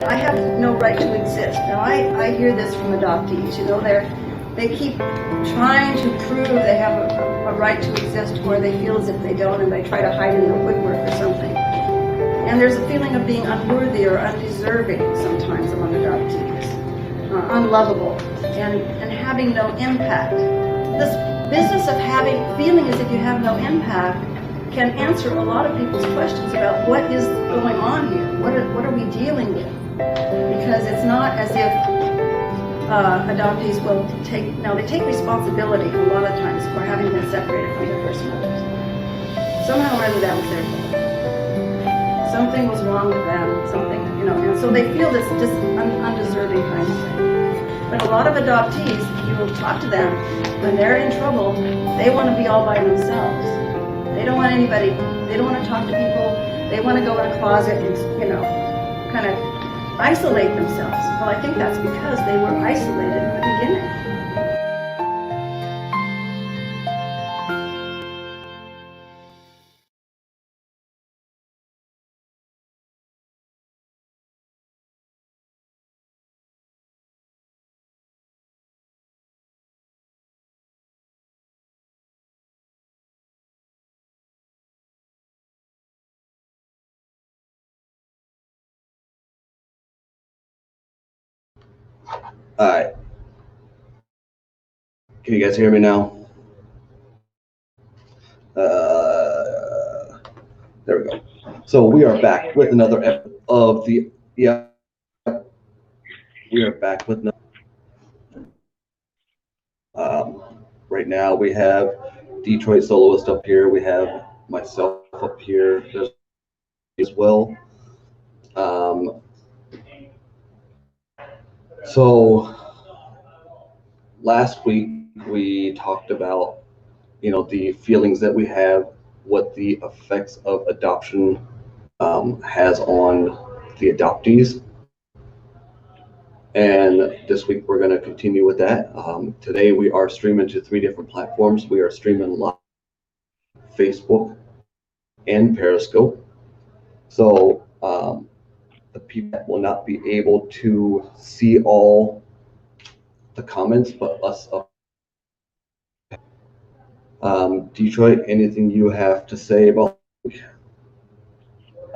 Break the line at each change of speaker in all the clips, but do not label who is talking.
I have no right to exist. Now, I hear this from adoptees. You know, they keep trying to prove they have a right to exist where they feel as if they don't, and they try to hide in their woodwork or something. And there's a feeling of being unworthy or undeserving sometimes among adoptees, unlovable, and having no impact. This business of feeling as if you have no impact can answer a lot of people's questions about what is going on here. What are we dealing with? Because it's not as if adoptees will they take responsibility a lot of times for having been separated from their first mothers. Somehow or other that was their fault. Something was wrong with them, and so they feel this just undeserving kind of thing. But a lot of adoptees, you will talk to them, when they're in trouble, they want to be all by themselves. They don't want anybody, they don't want to talk to people, they want to go in a closet and, kind of isolate themselves. Well, I think that's because they were isolated in the beginning.
All right. Can you guys hear me now? There we go. So we are back with another episode of the we are back with right now we have Detroit soloist up here. We have myself up here. There's as well. Um, so last week we talked about the feelings that we have, what the effects of adoption has on the adoptees. And this week we're going to continue with that. Today we are streaming to 3 different platforms. We are streaming live, Facebook, and Periscope. So the people will not be able to see all the comments, but us up. Detroit, anything you have to say about?
I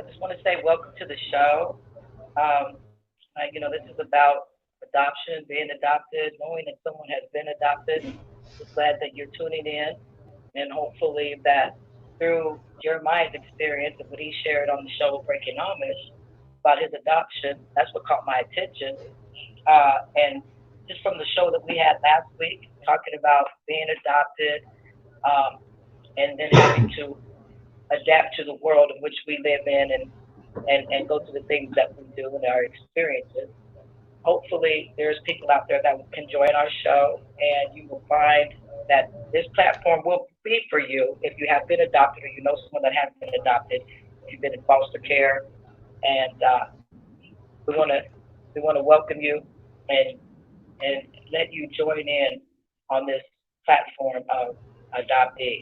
just want to say welcome to the show. This is about adoption, being adopted, knowing that someone has been adopted. Just glad that you're tuning in, and hopefully that through Jeremiah's experience and what he shared on the show Breaking Amish about his adoption, that's what caught my attention. And just from the show that we had last week, talking about being adopted, and then having to adapt to the world in which we live in and go through the things that we do and our experiences. Hopefully, there's people out there that can join our show, and you will find that this platform will be for you if you have been adopted or you know someone that has been adopted, if you've been in foster care, and we want to welcome you and let you join in on this platform of Adoptee.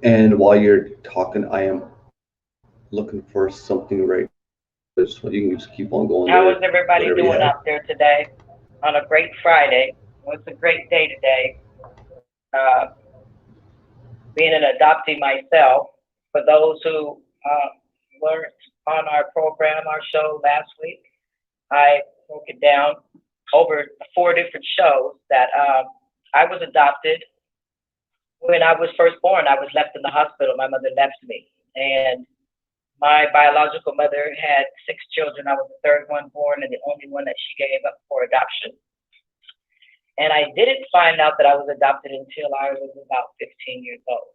And while you're talking, I am looking for something right. So you can just keep on going
How
there.
is everybody doing out there today on a great Friday? Well, it's a great day today. Uh, Being an adoptee myself, for those who weren't on our program, our show last week, I broke it down over 4 different shows that I was adopted. When I was first born, I was left in the hospital. My mother left me. And my biological mother had 6 children. I was the 3rd one born and the only one that she gave up for adoption. And I didn't find out that I was adopted until I was about 15 years old.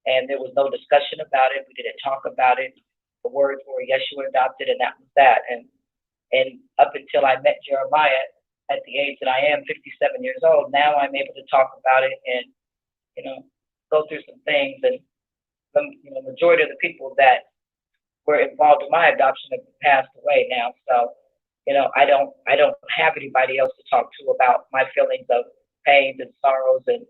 And there was no discussion about it. We didn't talk about it. The words were, yes, you were adopted, and that was that. And up until I met Jeremiah at the age that I am, 57 years old, now I'm able to talk about it and, go through some things. And the majority of the people that were involved in my adoption have passed away now. So, I don't have anybody else to talk to about my feelings of pains and sorrows and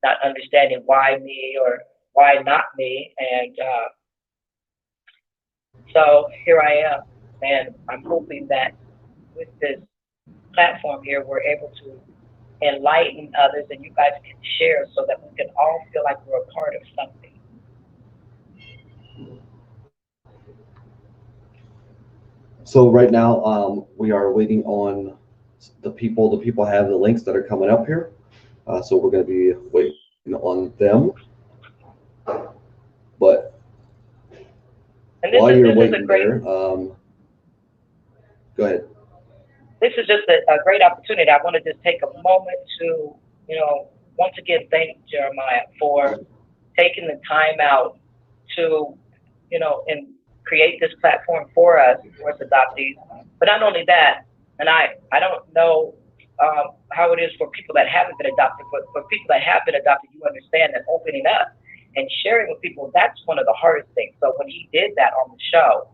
not understanding why me or why not me. And So here I am, and I'm hoping that with this platform here, we're able to enlighten others, and you guys can share so that we can all feel like we're a part of something.
So right now, we are waiting on the people. The people have the links that are coming up here. So we're going to be waiting on them. But
And
while you're
this is a
waiting
great
there, go ahead.
this is just a great opportunity. I want to just take a moment to, once again thank Jeremiah for taking the time out to, and create this platform for us adoptees. But not only that, and I don't know how it is for people that haven't been adopted, but for people that have been adopted, you understand that opening up and sharing with people, that's one of the hardest things. So when he did that on the show,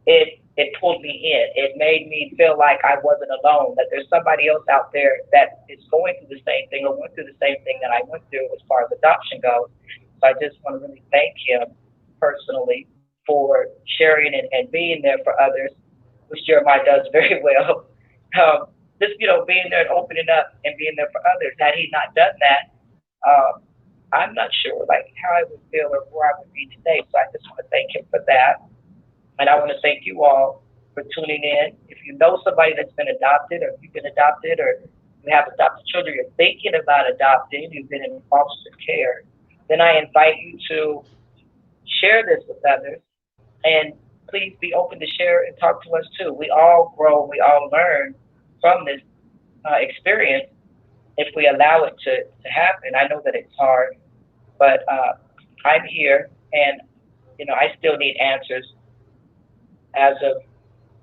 it pulled me in. It made me feel like I wasn't alone, that there's somebody else out there that is going through the same thing or went through the same thing that I went through as far as adoption goes. So I just want to really thank him personally for sharing and being there for others, which Jeremiah does very well. Just, being there and opening up and being there for others. Had he not done that, I'm not sure like how I would feel or where I would be today. So I just want to thank him for that. And I want to thank you all for tuning in. If you know somebody that's been adopted, or if you've been adopted, or you have adopted children, you're thinking about adopting, you've been in foster care, then I invite you to share this with others. And please be open to share and talk to us too. We all grow, we all learn from this experience if we allow it to happen. I know that it's hard, but I'm here, and I still need answers as of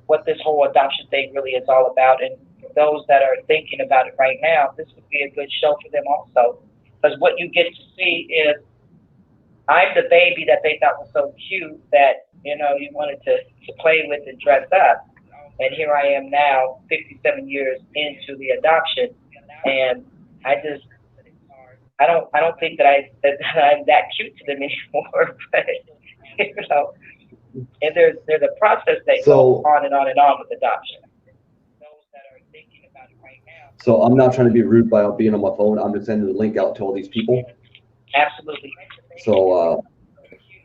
what this whole adoption thing really is all about. And for those that are thinking about it right now, this would be a good show for them also. Because what you get to see is I'm the baby that they thought was so cute that, you wanted to play with and dress up. And here I am now, 57 years into the adoption. And I don't think that I'm that cute to them anymore. But, you know, and there's a process that goes
So,
on and on and on with adoption.
so I'm not trying to be rude by being on my phone. I'm just sending the link out to all these people.
Absolutely.
So,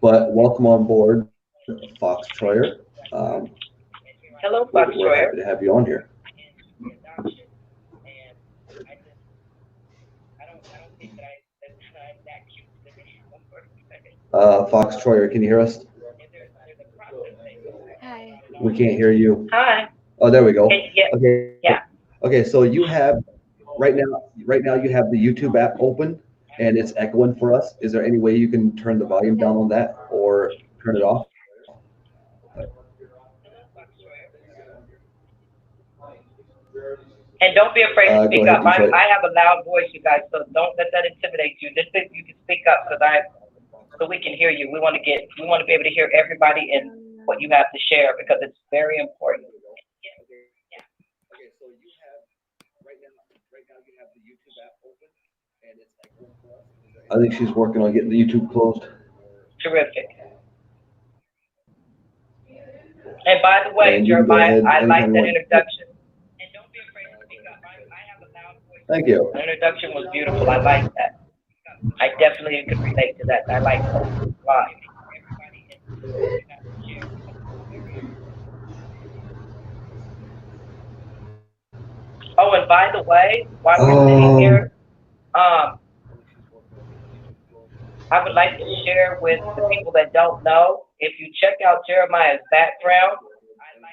but welcome on board, Fox Troyer.
Hello, Fox
We're
Troyer.
happy to have you on here. Fox Troyer, can you hear us?
Hi.
We can't hear you.
Hi.
Oh, there we go.
Yeah.
Okay.
Yeah.
Okay, so you have right now you have the YouTube app open and it's echoing for us. Is there any way you can turn the volume down on that or turn it off?
And don't be afraid to speak
Go ahead,
up.
Detroit.
I have a loud voice, you guys, so don't let that intimidate you. Just think you can speak up so we can hear you. We want to be able to hear everybody and what you have to share because it's very important.
Okay, so you have right now you have the YouTube app open and it's echoing for us. I think she's working on getting the YouTube closed.
Terrific. And by the way,
And you can go
Jeremiah,
ahead
I like
anytime
that
you want.
introduction.
Thank you.
The introduction was beautiful. I like that. I definitely could relate to that. I like that a lot. Oh, and by the way, while we're sitting here, I would like to share with the people that don't know. If you check out Jeremiah's background,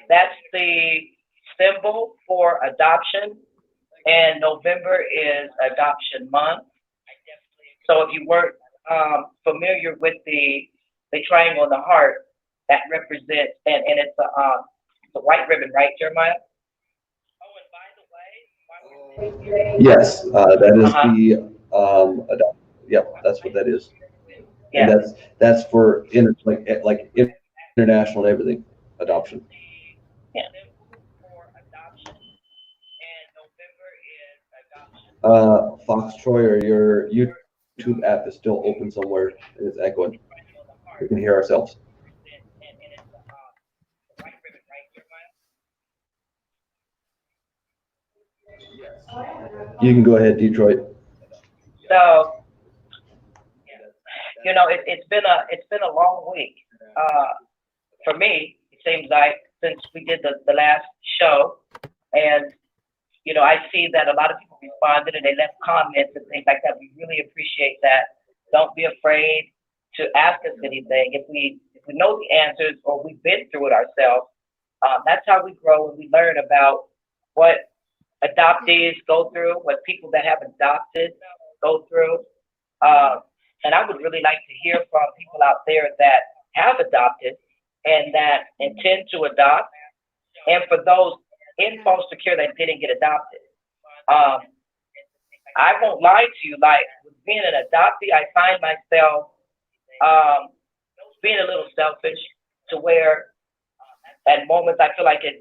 that's the symbol for adoption, and November is Adoption Month. So if you weren't familiar with the triangle and the heart, that represents, and it's a white ribbon, right, Jeremiah?
Yes, that is
Uh-huh.
the yep, that's what that is. And
Yeah.
that's for like international and everything adoption.
Yeah.
Fox Troyer, your YouTube app is still open somewhere and it's echoing. We can hear ourselves. You can go ahead, Detroit.
So, it's been a long week. For me, it seems like since we did the last show, and I see that a lot of people responded and they left comments and things like that. We really appreciate that. Don't be afraid to ask us anything. If we know the answers or we've been through it ourselves, that's how we grow and we learn about what adoptees go through, what people that have adopted go through. And I would really like to hear from people out there that have adopted and that intend to adopt, and for those in foster care that didn't get adopted. Um, I won't lie to you, like with being an adoptee, I find myself um, being a little selfish to where at moments I feel like I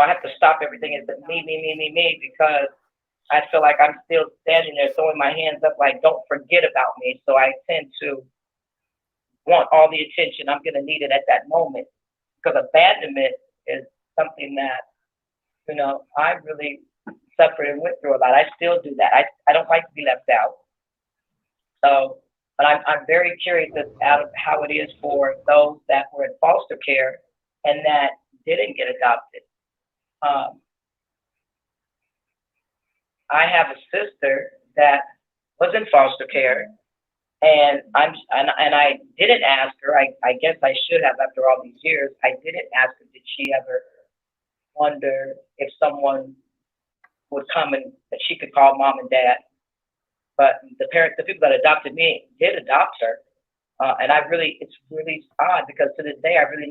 have to stop everything and say me, because I feel like I'm still standing there throwing my hands up like, don't forget about me. So I tend to want all the attention. I'm going to need it at that moment, because abandonment is something that, I really suffered and went through a lot. I still do that. I don't like to be left out. So, but I'm very curious about how it is for those that were in foster care and that didn't get adopted. I have a sister that was in foster care, and I didn't ask her. I guess I should have after all these years. I didn't ask her, did she ever wonder if someone would come and that she could call mom and dad. But the people that adopted me did adopt her, and it's really odd because to this day we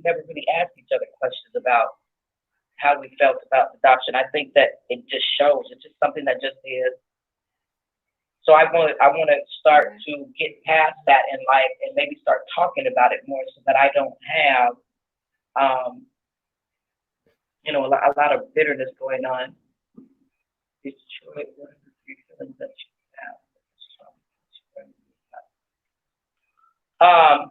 never really asked each other questions about how we felt about adoption. I think that it just shows. It's just something that just is. So I want to start to get past that in life and maybe start talking about it more, so that I don't have a lot of bitterness going on. Detroit, what are the three feelings that you have?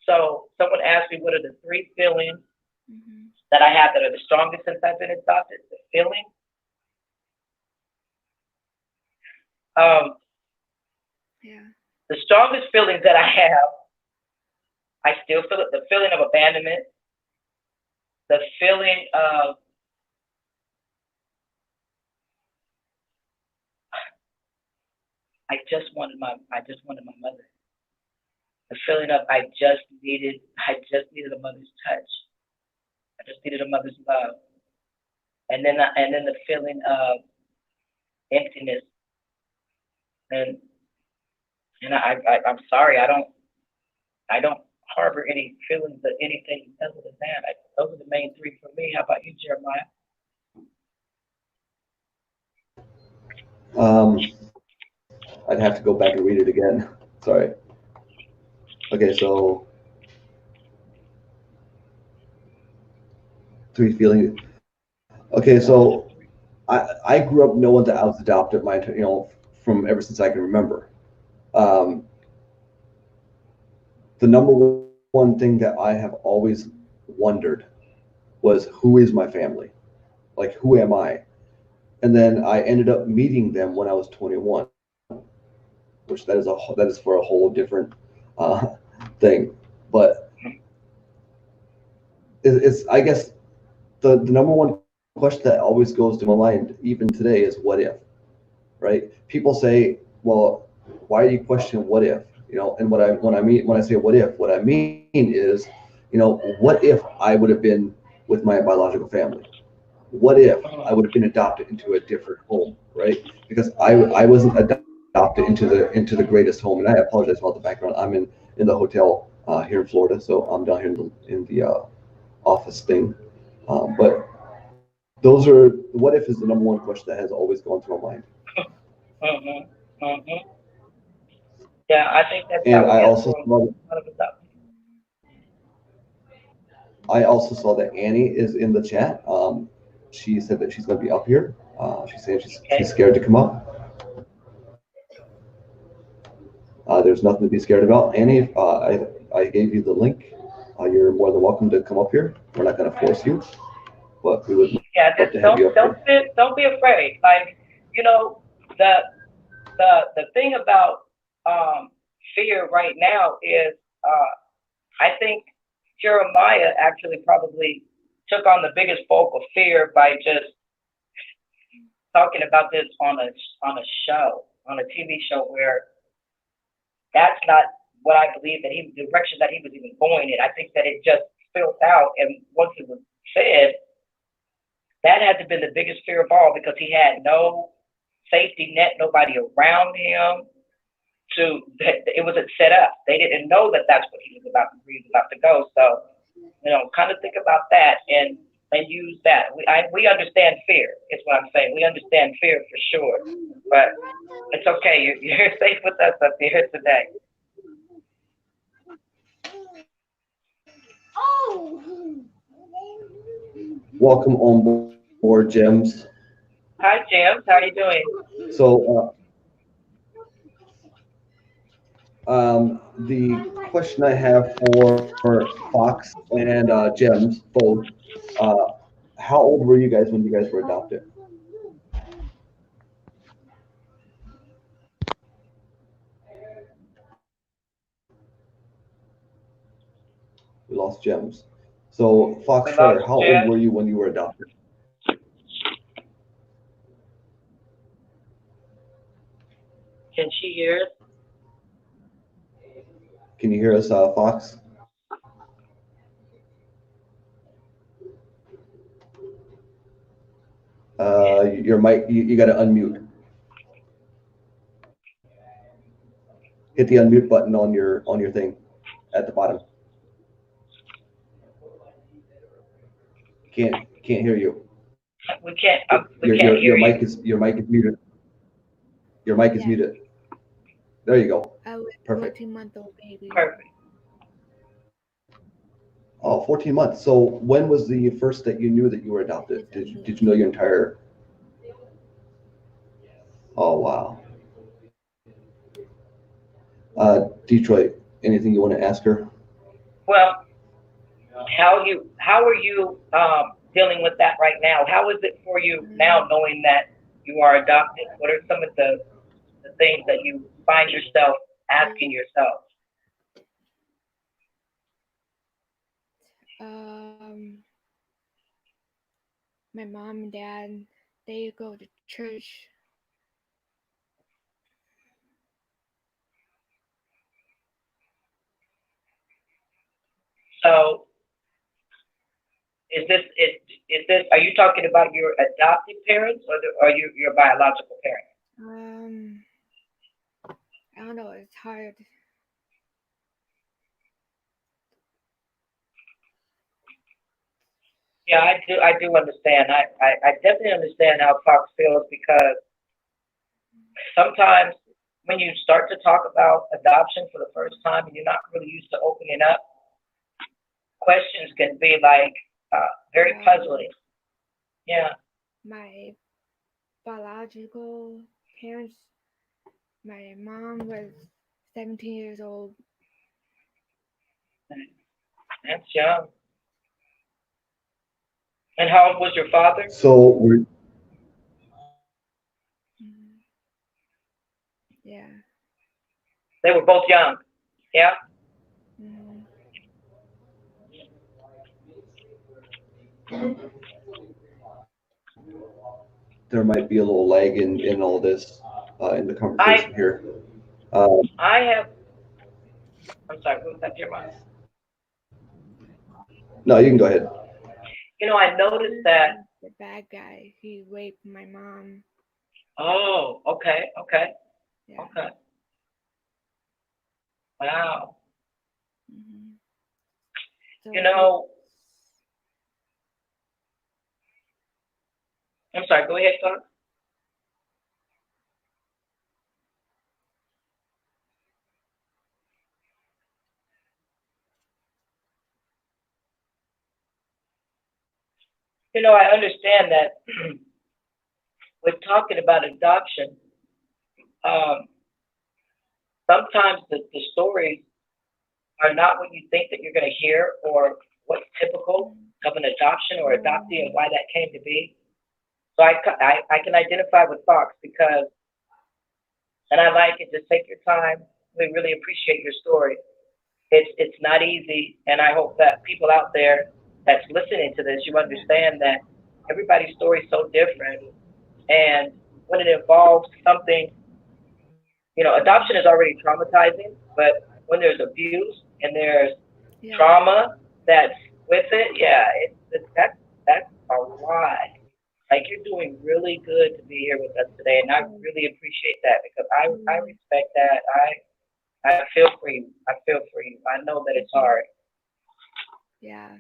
So someone asked me, what are the three feelings that I have that are the strongest since I've been adopted? The feeling. The strongest feelings that I have, I still feel it, the feeling of abandonment, the feeling of I just wanted my mother. The feeling of I just needed a mother's touch. I just needed a mother's love. And then the feeling of emptiness. And I'm sorry, I don't harbor any feelings of anything other than that. Those are the main three for me. How about you, Jeremiah?
I'd have to go back and read it again. Sorry. Okay, so three feelings. Okay, so I grew up knowing that I was adopted from ever since I can remember. The number one thing that I have always wondered was, who is my family? Like, who am I? And then I ended up meeting them when I was 21, which that is for a whole different thing. But it's I guess the number one question that always goes to my mind even today is, what if? Right? People say, well, why do you question what if? And when I say what if, what I mean is, what if I would have been with my biological family? What if I would have been adopted into a different home, right? Because I wasn't adopted into the greatest home, and I apologize about the background. I'm in the hotel here in Florida, so I'm down here in the office thing. But those are, what if is the number one question that has always gone through my mind.
Yeah, I think that's
and
how
I
it is
also
for a
saw
lot of adoptees.
I also saw that Annie is in the chat. She said that she's going to be up here. She's saying she's scared to come up. There's nothing to be scared about. Annie, I gave you the link. You're more than welcome to come up here. We're not going to force you. but we would
Yeah,
love
just
to have you up here.
don't be afraid. Like, you know, the the thing about fear right now is I think Jeremiah actually probably took on the biggest bulk of fear by just talking about this on a show, on a TV show where that's not what I believe that the direction that he was even going in. I think that it just spilled out, and once it was said, that had to be the biggest fear of all because he had no safety net, nobody around him. It wasn't set up. They didn't know that that's what he was about. Where he was about to go. So, kind of think about that and use that. We understand fear. Is what I'm saying. We understand fear for sure, but it's okay. You're safe with us up here today.
Welcome on board, Gems.
Hi, James. How are you doing?
So, the question I have for Fox and Gems both, how old were you guys when you guys were adopted? We lost Gems. So, Fox
We lost
Schreier, how old
Jim.
were you when you were adopted?
Can she hear us?
Can you hear us, Fox? Your mic, you got to unmute. Hit the unmute button on your thing at the bottom. Can't hear you.
We can't. We
Your
can't
your
hear
your
you.
mic is your mic is muted. Your mic is
Yeah,
muted. There you go.
I was
Perfect.
14-month-old baby.
Perfect.
Oh, 14 months. So when was the first that you knew that you were adopted?
It's a
Did you know your entire? Oh, wow. Detroit, anything you want to ask her?
Well, how are you dealing with that right now? How is it for you now, knowing that you are adopted? What are some of the things that you find yourself asking yourself?
Um, my mom and dad, they go to church.
So is this are you talking about your adopted parents or your biological parents?
Um, I don't know, it's hard.
Yeah, I do understand. I definitely understand how Fox feels because sometimes when you start to talk about adoption for the first time and you're not really used to opening up, questions can be like very puzzling. Yeah.
My biological parents, my mom was 17 years old.
That's young. And how old was your father?
So we're
Yeah.
They were both young. Yeah.
Mm-hmm.
there might be a little lag in all this in the conversation here.
I have. I'm sorry. What was that, Jeremiah?
No, you can go ahead.
I noticed that.
The bad guy, he raped my mom.
Oh, okay, okay,
Yeah.
okay. Wow.
Mm-hmm. So
I'm sorry. Go ahead, son. I understand that we're talking about adoption. Um, Sometimes the stories are not what you think that you're going to hear or what's typical. of an adoption or adoptee and why that came to be. So I can identify with Fox because, and I like it, just take your time. We really appreciate your story. It's not easy, and I hope that people out there that's listening to this, you understand that everybody's story is so different. And when it involves something, adoption is already traumatizing, but when there's abuse and there's trauma that's with it, yeah, that's a lot. Like, you're doing really good to be here with us today, and I really appreciate that because I respect that. I feel for you. I feel for you. I know that it's hard.
Yeah.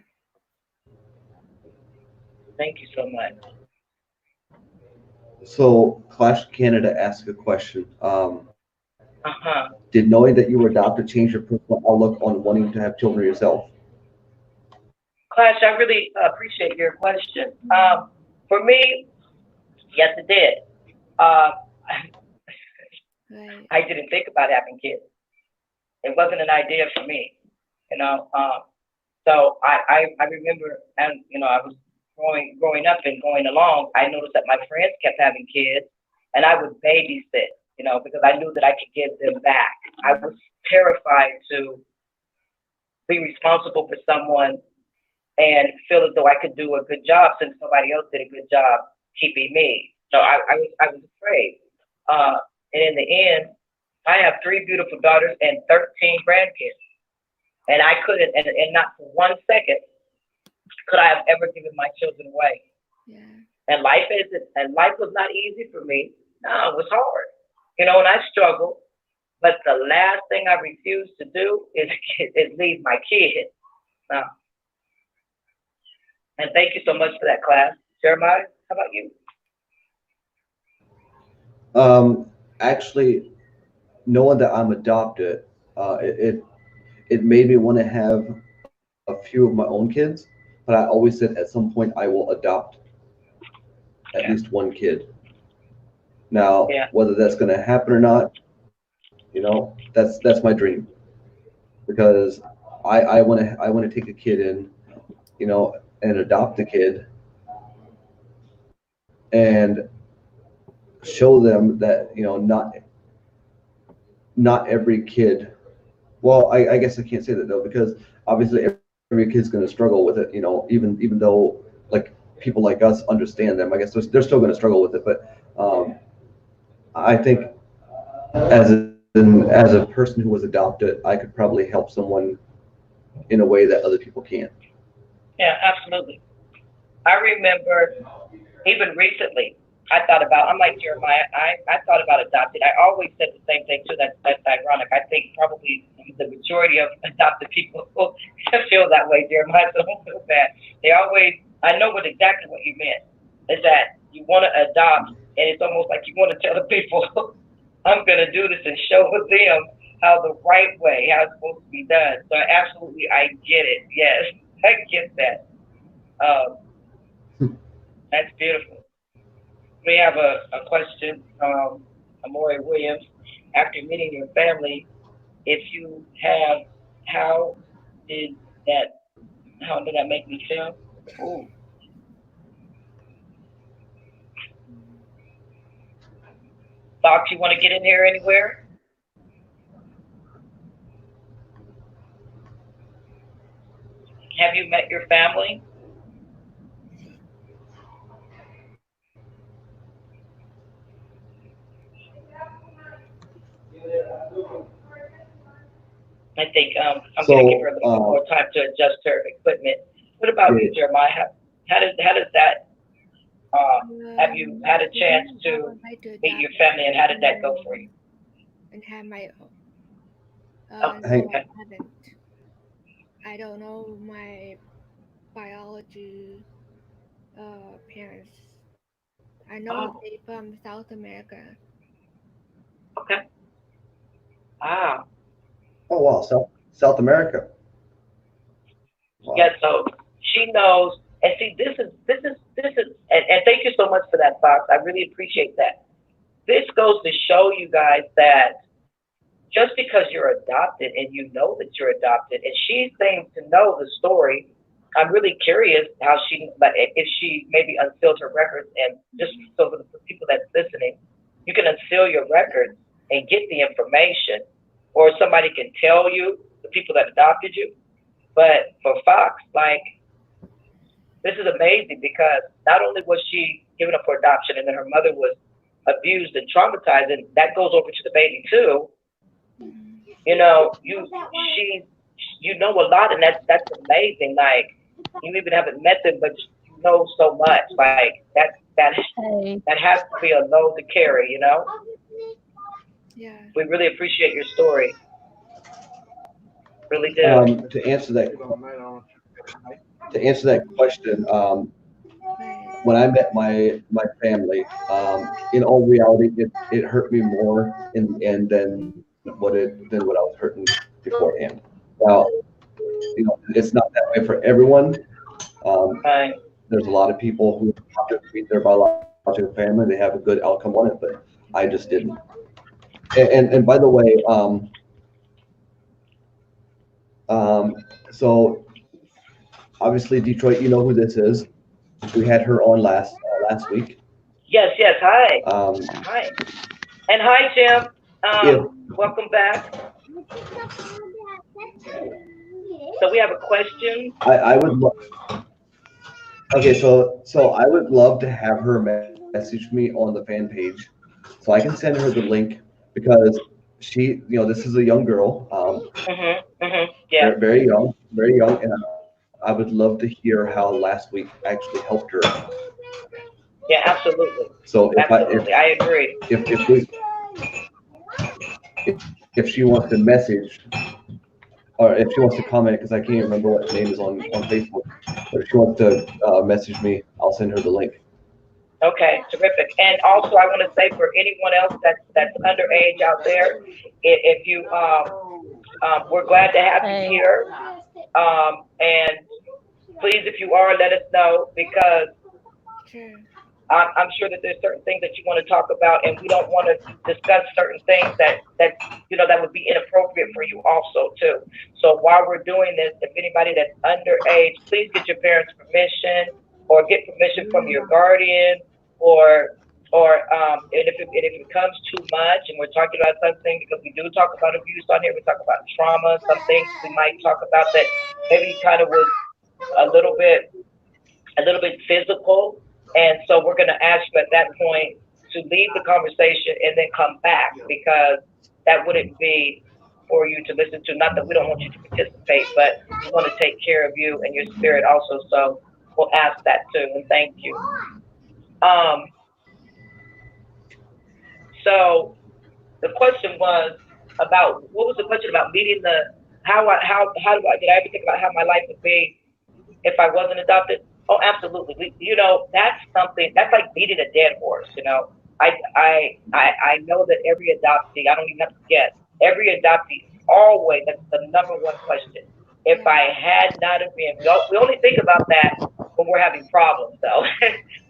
Thank you so much.
So, Clash Canada asked a question.
Uh-huh.
Did knowing that you were adopted change your personal outlook on wanting to have children yourself?
Clash, I really appreciate your question. For me, yes, it did. Uh,
Right.
I didn't think about having kids. It wasn't an idea for me, you know. So I remember, and I was growing up and going along. I noticed that my friends kept having kids, and I would babysit, because I knew that I could give them back. I was terrified to be responsible for someone and feel as though I could do a good job since somebody else did a good job keeping me. So I was afraid. And in the end, I have 3 beautiful daughters and 13 grandkids. And I couldn't, and not for 1 second could I have ever given my children away.
Yeah.
And life was not easy for me. No, it was hard. And I struggled. But the last thing I refuse to do is leave my kids. No. And thank you so much for that, class. Jeremiah, how about you?
Actually, knowing that I'm adopted, it made me want to have a few of my own kids, but I always said at some point I will adopt at least one kid. Now, whether that's going to happen or not, that's my dream, because I want to take a kid in, and adopt a kid and show them that not every kid. Well, I guess I can't say that though, because obviously every kid's going to struggle with it. Even though like people like us understand them, I guess they're still going to struggle with it. But I think as a person who was adopted, I could probably help someone in a way that other people can't.
Yeah, absolutely. I remember even recently, I'm like Jeremiah, I thought about adopted. I always said the same thing too. That's ironic. I think probably the majority of adopted people feel that way, Jeremiah, so don't feel bad. I know exactly what you meant, is that you want to adopt, and it's almost like you want to tell the people, I'm going to do this and show them how the right way, how it's supposed to be done. So absolutely, I get it. Yes, I get that. That's beautiful. We have a question from Amori Williams. After meeting your family, if you have, how did that how did that make me feel? Ooh. Fox, you want to get in here anywhere? Have you met your family? I think I'm going to give her a little bit more time to adjust her equipment. What about you, Jeremiah? How does that? Have you had a chance to meet your family, and how did that go for you?
And have my own.
Oh,
No, I haven't. I don't know my biology parents. I know they from South America.
Okay. Ah.
Oh wow, South America.
Wow. Yeah. So she knows, and see, this is, and thank you so much for that, Fox. I really appreciate that. This goes to show you guys that just because you're adopted and you know that you're adopted, and she seems to know the story I'm really curious how she, like, if she maybe unsealed her records, and just so for the people that's listening, you can unseal your records and get the information, or somebody can tell you the people that adopted you. But for Fox, like, this is amazing because not only was she given up for adoption, and then her mother was abused and traumatized, and that goes over to the baby too. You know, she, you know a lot, and that's amazing. Like, you even haven't met them, but you know so much. Like
Hey.
that has to be a load to carry. You know,
Yeah.
we really appreciate your story, really do.
To answer that, question,
Right.
when I met my family, in all reality, it hurt me more in the end than what I was hurting beforehand. Now, it's not that way for everyone. Um,
Right.
there's a lot of people who have to meet their biological family, they have a good outcome on it, but I just didn't. And by the way, um, so obviously Detroit, you know who this is. We had her on last week.
Yes. Yes. Hi.
Um,
Hi. And hi, Jim.
if
Welcome back. So we have a question.
I would okay, so I would love to have her message me on the fan page, so I can send her the link because this is a young girl,
Yeah.
very young, and I would love to hear how last week actually helped her.
Yeah. Absolutely.
So
Absolutely. I agree.
if we if she wants to message or if she wants to comment, because I can't remember what name is on Facebook, but if she wants to message me, I'll send her the link.
Okay, terrific. And also, I want to say for anyone else that's underage out there, if you we're glad to have you
Hey.
here. And please, if you are, let us know because
Sure.
I'm sure that there's certain things that you want to talk about, and we don't want to discuss certain things that that would be inappropriate for you also too. So while we're doing this, if anybody that's underage, please get your parents' permission or get permission from your guardian, or and if it becomes too much, and we're talking about something because we do talk about abuse on here, we talk about trauma, some things we might talk about that maybe kind of was a little bit a little bit physical. And so we're going to ask you at that point to leave the conversation and then come back because that wouldn't be for you to listen to. Not that we don't want you to participate, but we want to take care of you and your spirit also. So we'll ask that too. And thank you. Um, so the question was about what was the question about meeting the how do I did I ever think about how my life would be if I wasn't adopted? Oh, absolutely. That's something that's like beating a dead horse. I know that every adoptee, I don't even have to guess, every adoptee always, that's the number one question. If
Yeah.
I had not have been, we only think about that when we're having problems, though.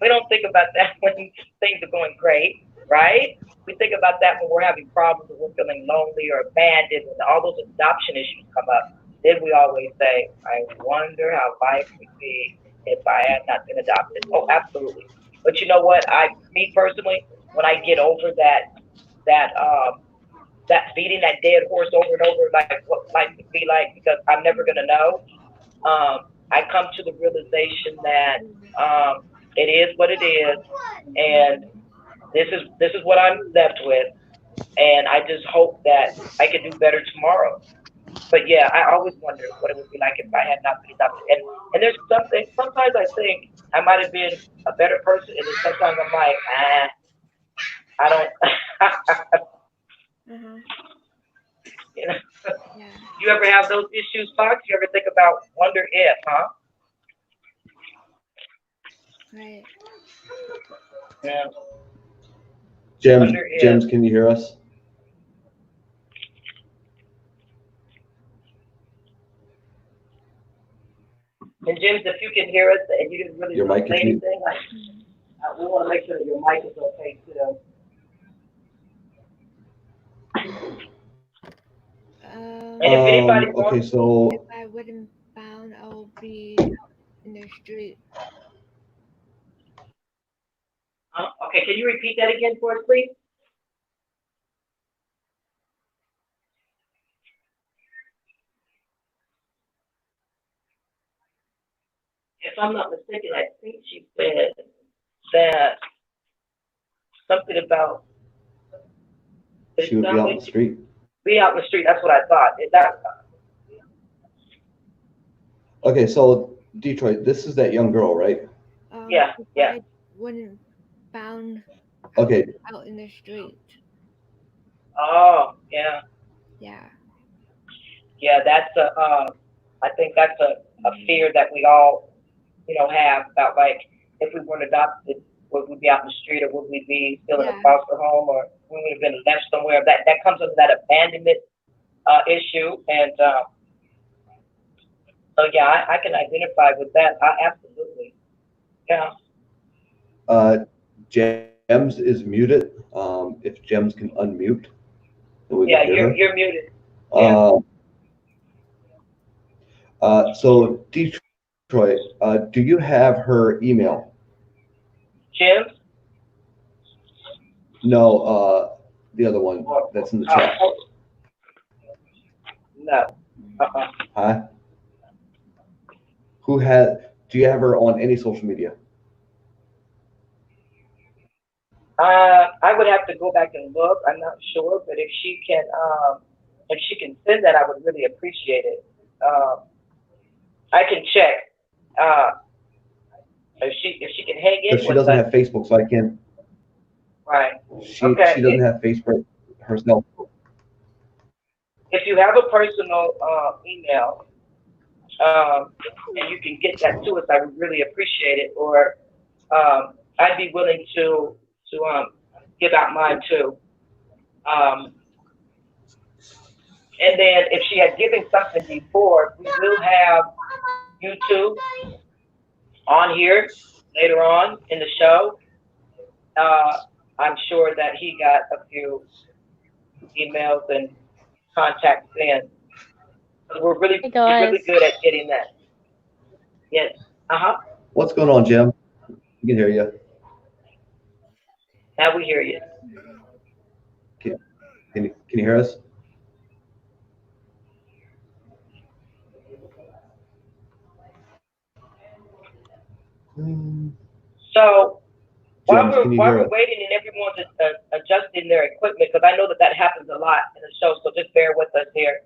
We don't think about that when things are going great, right? We think about that when we're having problems, when we're feeling lonely or abandoned, when all those adoption issues come up. Then we always say, I wonder how life would be if I had not been adopted. Oh, absolutely. But you know what? Me personally, when I get over that that beating that dead horse over and over, like what life would be like, because I'm never gonna know. I come to the realization that it is what it is, and this is what I'm left with, and I just hope that I can do better tomorrow. But yeah, I always wonder what it would be like if I had not been adopted. And there's something. Sometimes I think I might have been a better person, and then sometimes I'm like, I don't.
Uh-huh.
You know,
Yeah.
you ever have those issues, Fox? You ever think about wonder if, huh?
Right.
Yeah.
Gems,
Wonder if.
Gems, can you hear us?
And James, if you can hear us and you didn't really
Your
want to
mic
say
is mute.
anything, we want to make sure that your mic is okay too. And if anybody
Okay,
wants,
so
If I wouldn't found, I'll be in the street.
Okay, can you repeat that again for us, please? If I'm not mistaken, I think she said that something about
She would be out in the street.
be out in the street. That's what I thought. Is that
Okay, so Detroit, this is that young girl, right?
Yeah, yeah.
When found
Okay.
out in the street.
Oh, yeah.
Yeah.
Yeah, that's I think that's a fear that we all, have about, like, if we weren't adopted, would we be out in the street, or would we be still in a foster home, or we would have been left somewhere. That comes under that abandonment issue, and so yeah, I can identify with that. Absolutely, yeah.
Gems is muted. If Gems can unmute, then we
Yeah,
can hear her.
you're muted. Yeah.
So Detroit, do you have her email?
Jim?
No, the other one that's in the chat.
No.
Huh? Do you have her on any social media?
I would have to go back and look. I'm not sure, but if she can send that, I would really appreciate it. I can check. If she can hang in.
Because she doesn't have Facebook, so I can't.
Right.
She doesn't have Facebook herself.
If you have a personal email, and you can get that to us, I would really appreciate it. Or I'd be willing to give out mine too. And then if she had given something before, we will have YouTube on here later on in the show. I'm sure that he got a few emails and contacts in. We're really good at getting that. Yes.
What's going on, Jim? We can hear you.
Now we hear you.
Can you hear us?
So while
James,
we're waiting and everyone's adjusting their equipment, because I know that happens a lot in the show, so just bear with us here.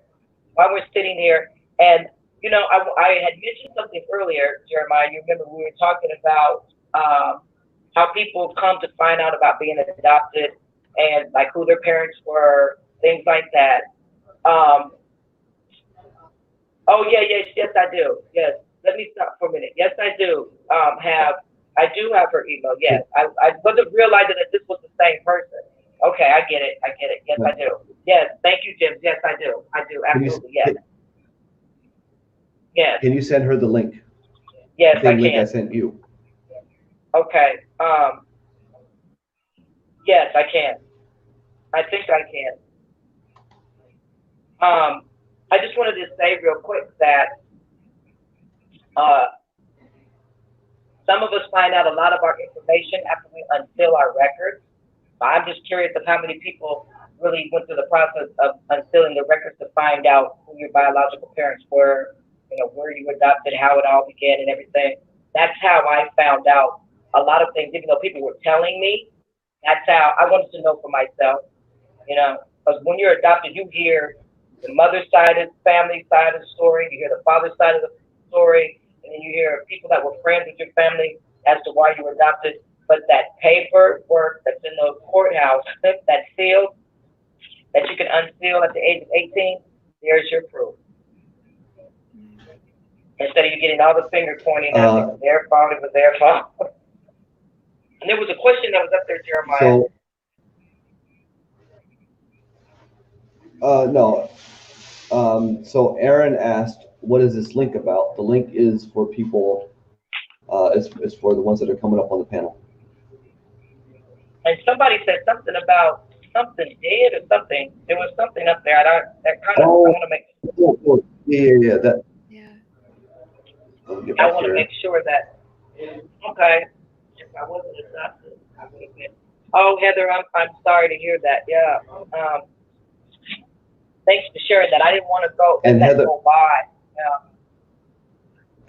While we're sitting here, and I had mentioned something earlier, Jeremiah. You remember we were talking about how people come to find out about being adopted and like who their parents were, things like that. Oh yeah, yes, I do. Yes, let me stop for a minute. Yes, I do. I do have her email. Yes, I wasn't realizing that this was the same person. Okay, I get it. Yes, I do. Yes, thank you, Jim. Yes, I do. Absolutely. Yes. Yes.
Can you send her the link?
Yes,
the link I sent you.
Okay. Yes, I can. I think I can. I just wanted to say real quick that some of us find out a lot of our information after we unseal our records. I'm just curious of how many people really went through the process of unsealing the records to find out who your biological parents were, where you were adopted, how it all began and everything. That's how I found out a lot of things, even though people were telling me. That's how I wanted to know for myself, because when you're adopted, you hear the mother's side of the family side of the story, you hear the father's side of the story, and then you hear people that were friends with your family as to why you were adopted. But that paperwork that's in the courthouse, that seal that you can unseal at the age of 18, there's your proof. Instead of you getting all the finger pointing at it was their fault, it was their fault. And there was a question that was up there, Jeremiah.
No. So Aaron asked, what is this link about? The link is for people, is for the ones that are coming up on the panel.
And somebody said something about something dead or something. There was something up there. I want to make.
Yeah. get
I
back
want to
here.
make sure that, okay, if I wasn't adopted, I would have been. Oh, Heather, I'm sorry to hear that. Yeah. Thanks for sharing that. I didn't want to go
And
let that
Heather,
go by.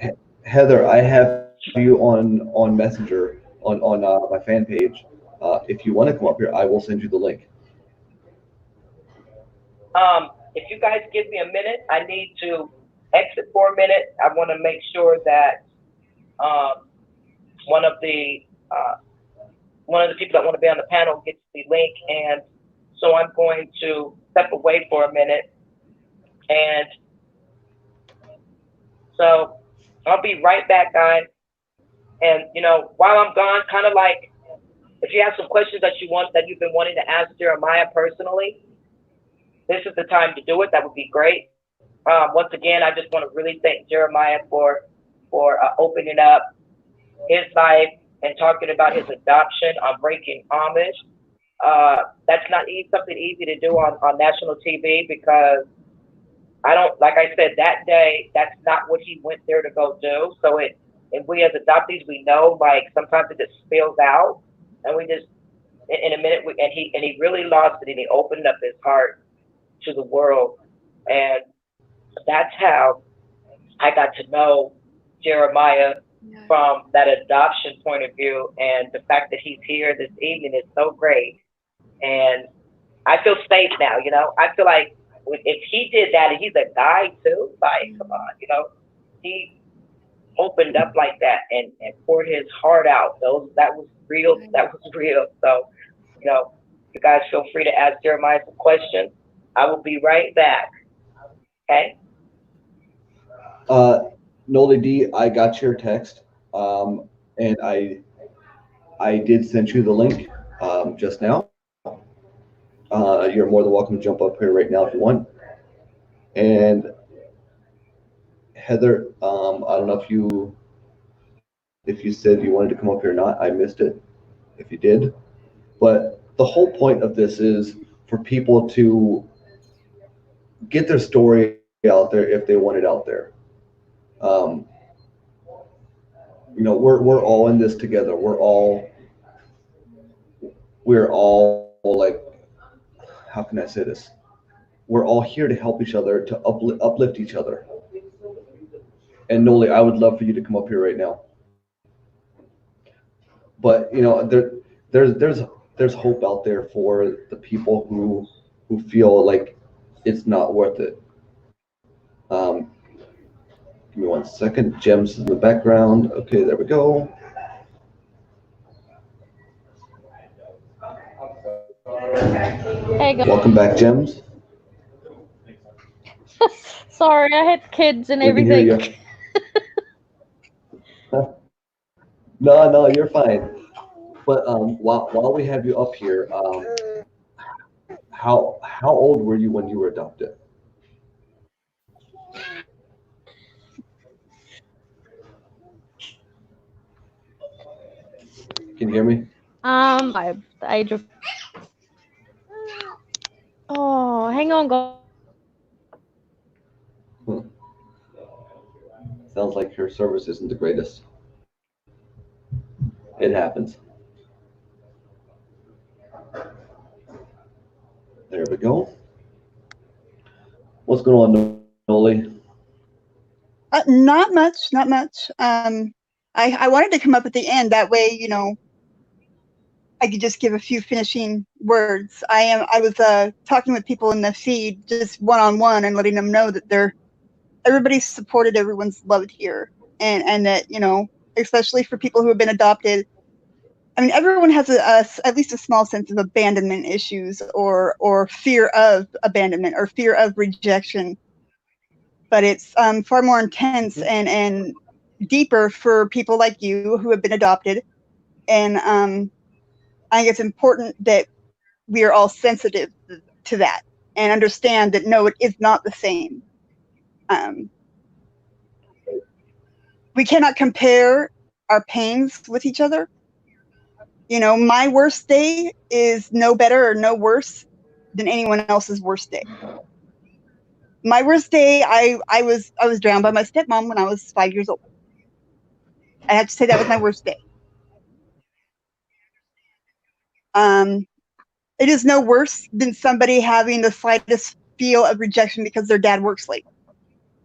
Yeah.
Heather, I have you on Messenger on my fan page. If you want to come up here, I will send you the link.
If you guys give me a minute, I need to exit for a minute. I want to make sure that one of the people that want to be on the panel gets the link, and so I'm going to step away for a minute, and so I'll be right back, guys. And while I'm gone, kind of like if you have some questions that you've been wanting to ask Jeremiah personally, this is the time to do it. That would be great. Once again, I just want to really thank Jeremiah for opening up his life and talking about his adoption on Breaking Amish. That's not something easy to do on national TV, because like I said, that day, that's not what he went there to go do. So and we as adoptees, we know, like, sometimes it just spills out, and we just, in a minute, and he really lost it, and he opened up his heart to the world. And that's how I got to know Jeremiah from that adoption point of view. And the fact that he's here this evening is so great. And I feel safe now, I feel like if he did that, and he's a guy too, like, come on, he opened up like that and poured his heart out. That was real. That was real. So, you guys feel free to ask Jeremiah some questions. I will be right back. Okay.
Noli D, I got your text, and I did send you the link just now. You're more than welcome to jump up here right now if you want. And Heather, I don't know if you said you wanted to come up here or not. I missed it if you did. But the whole point of this is for people to get their story out there if they want it out there. We're all in this together. We're all like, how can I say this? We're all here to help each other, to uplift each other. And Noli, I would love for you to come up here right now. But there's hope out there for the people who feel like it's not worth it. Give me 1 second. Gems in the background. Okay, there we go.
Hey, guys.
Welcome back, Gems.
Sorry, I had kids and
We can hear
everything.
you. No, you're fine. But while we have you up here, how old were you when you were adopted? Can you hear me?
By the age of. Oh, hang on, guys.
Sounds like your service isn't the greatest. It happens. There we go. What's going on, Noli?
Not much, not much. I wanted to come up at the end. That way, I could just give a few finishing words. I was talking with people in the feed, just one-on-one, and letting them know that everybody's supported, everyone's loved here, and that, especially for people who have been adopted. I mean, everyone has at least a small sense of abandonment issues or fear of abandonment or fear of rejection. But it's far more intense and deeper for people like you who have been adopted. And I think it's important that we are all sensitive to that and understand that, no, it is not the same. We cannot compare our pains with each other. My worst day is no better or no worse than anyone else's worst day. My worst day, I was drowned by my stepmom when I was 5 years old. I have to say that was my worst day. It is no worse than somebody having the slightest feel of rejection because their dad works late.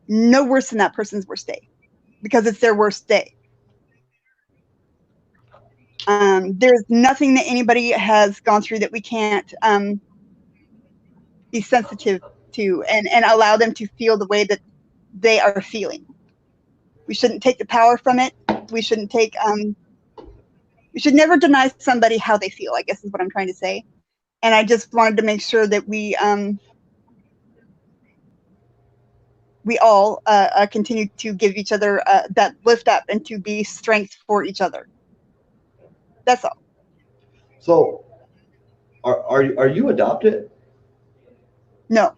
No worse than that person's worst day, because it's their worst day. There's nothing that anybody has gone through that we can't be sensitive to and allow them to feel the way that they are feeling. We shouldn't take the power from it. We shouldn't take, we should never deny somebody how they feel, I guess is what I'm trying to say. And I just wanted to make sure that we all continue to give each other that lift up and to be strength for each other. That's all.
So, are you adopted?
No,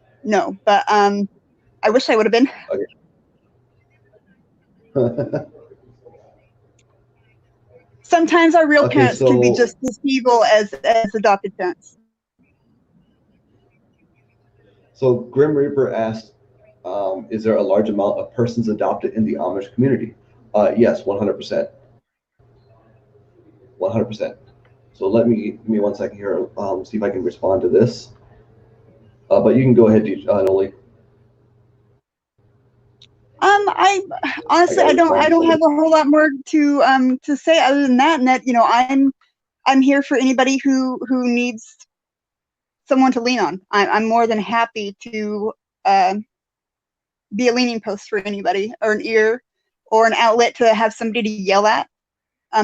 but I wish I would have been.
Okay.
Sometimes our real
Okay,
parents can be
so-
just as evil as adopted parents.
So Grim Reaper asked, is there a large amount of persons adopted in the Amish community? Yes, 100%. 100%. So give me 1 second here, see if I can respond to this. But you can go ahead, Noli.
I honestly, I don't have a whole lot more to say other than that, and that, you know, I'm here for anybody who needs someone to lean on. I'm more than happy to be a leaning post for anybody, or an ear, or an outlet to have somebody to yell at.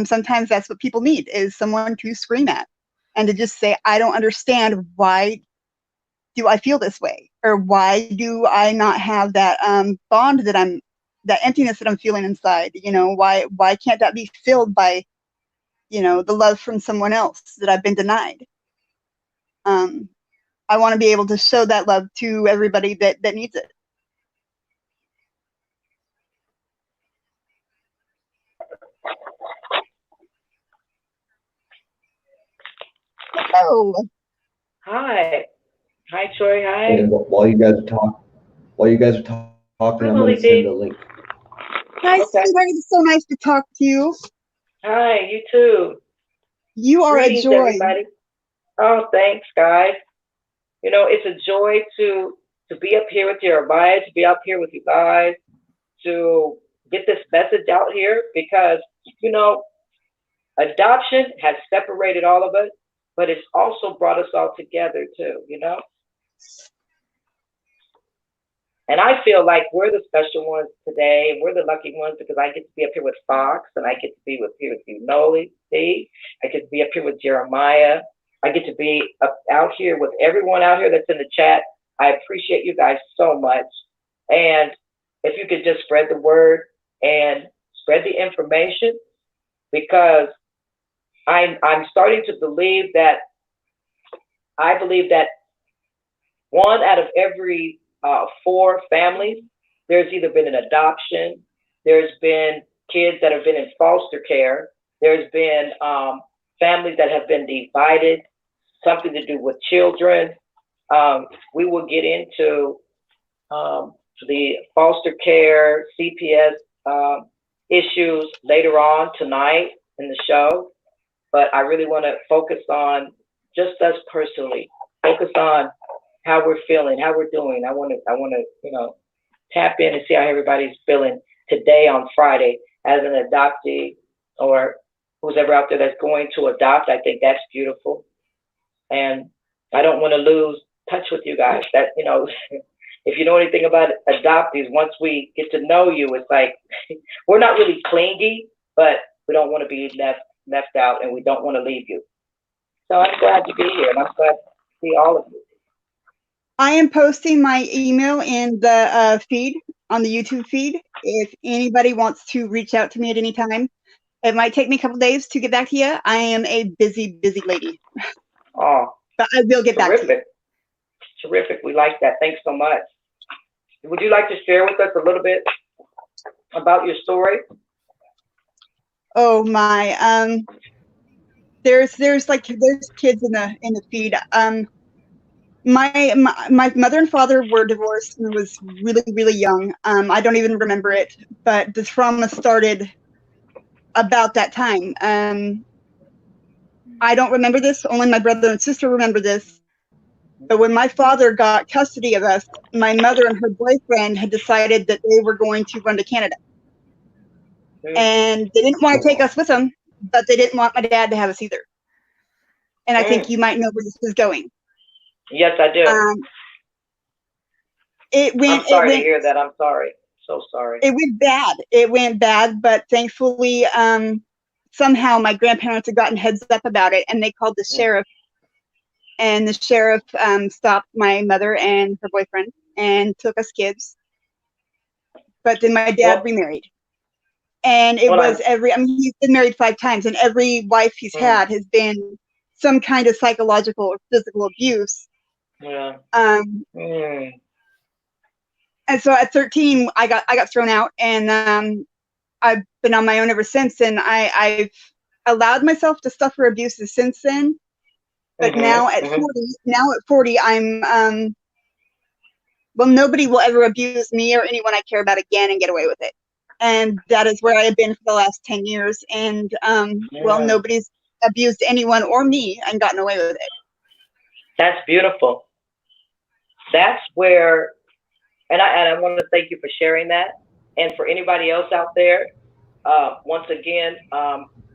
Sometimes that's what people need, is someone to scream at and to just say, I don't understand, why do I feel this way? Or why do I not have that bond that emptiness that I'm feeling inside? You know, why can't that be filled by, you know, the love from someone else that I've been denied? I want to be able to show that love to everybody that needs it. Oh,
Hi. Hi, Troy. Hi.
And while you guys are talking, I'm
Hi,
going
Molly
to send
D.
a link.
hi,
Okay.
sweetheart. It's so nice to talk to you.
Hi, you too.
You are
Greetings,
a joy.
everybody. Oh, thanks, guys. You know, it's a joy to be up here with Jeremiah, to be up here with you guys, to get this message out here, because, you know, adoption has separated all of us, but it's also brought us all together too, you know? And I feel like we're the special ones today, and we're the lucky ones, because I get to be up here with Fox, and I get to be here with you, Noli D. I get to be up here with Jeremiah. I get to be out here with everyone out here that's in the chat. I appreciate you guys so much. And if you could just spread the word and spread the information, because I'm starting to believe that, I believe that 1 out of every 4 families, there's either been an adoption, there's been kids that have been in foster care, there's been families that have been divided, something to do with children. We will get into the foster care, CPS issues later on tonight in the show, but I really want to focus on just us personally, focus on how we're feeling, how we're doing. I want to, you know, tap in and see how everybody's feeling today on Friday as an adoptee, or who's ever out there that's going to adopt. I think that's beautiful. And I don't want to lose touch with you guys. That, you know, if you know anything about adoptees, once we get to know you, it's like, we're not really clingy, but we don't want to be left out, and we don't want to leave you. So I'm glad to be here, and I'm glad to see all of you.
I am posting my email in the feed, on the YouTube feed, if anybody wants to reach out to me at any time. It might take me a couple days to get back to you. I am a busy lady.
Oh,
but I will get back to you.
Terrific. We like that. Thanks so much. Would you like to share with us a little bit about your story?
Oh my, there's kids in the feed. My mother and father were divorced when I was really young. I don't even remember it, but the trauma started about that time. I don't remember this. Only my brother and sister remember this. But when my father got custody of us, my mother and her boyfriend had decided that they were going to run to Canada. And they didn't want to take us with them, but they didn't want my dad to have us either. And I think you might know where this is going.
Yes, I do. I'm sorry to hear that. I'm sorry. So sorry.
It went bad. It went bad, but thankfully, somehow my grandparents had gotten heads up about it, and they called the sheriff. And the sheriff stopped my mother and her boyfriend and took us kids. But then my dad remarried. And it was he's been married 5 times, and every wife he's had has been some kind of psychological or physical abuse.
Yeah.
And so at 13, I got thrown out, and I've been on my own ever since. And I've allowed myself to suffer abuses since then. But now at 40, I'm well, nobody will ever abuse me or anyone I care about again and get away with it. And that is where I have been for the last 10 years. And well, nobody's abused anyone or me and gotten away with it.
That's beautiful. That's where, and I want to thank you for sharing that. And for anybody else out there, once again,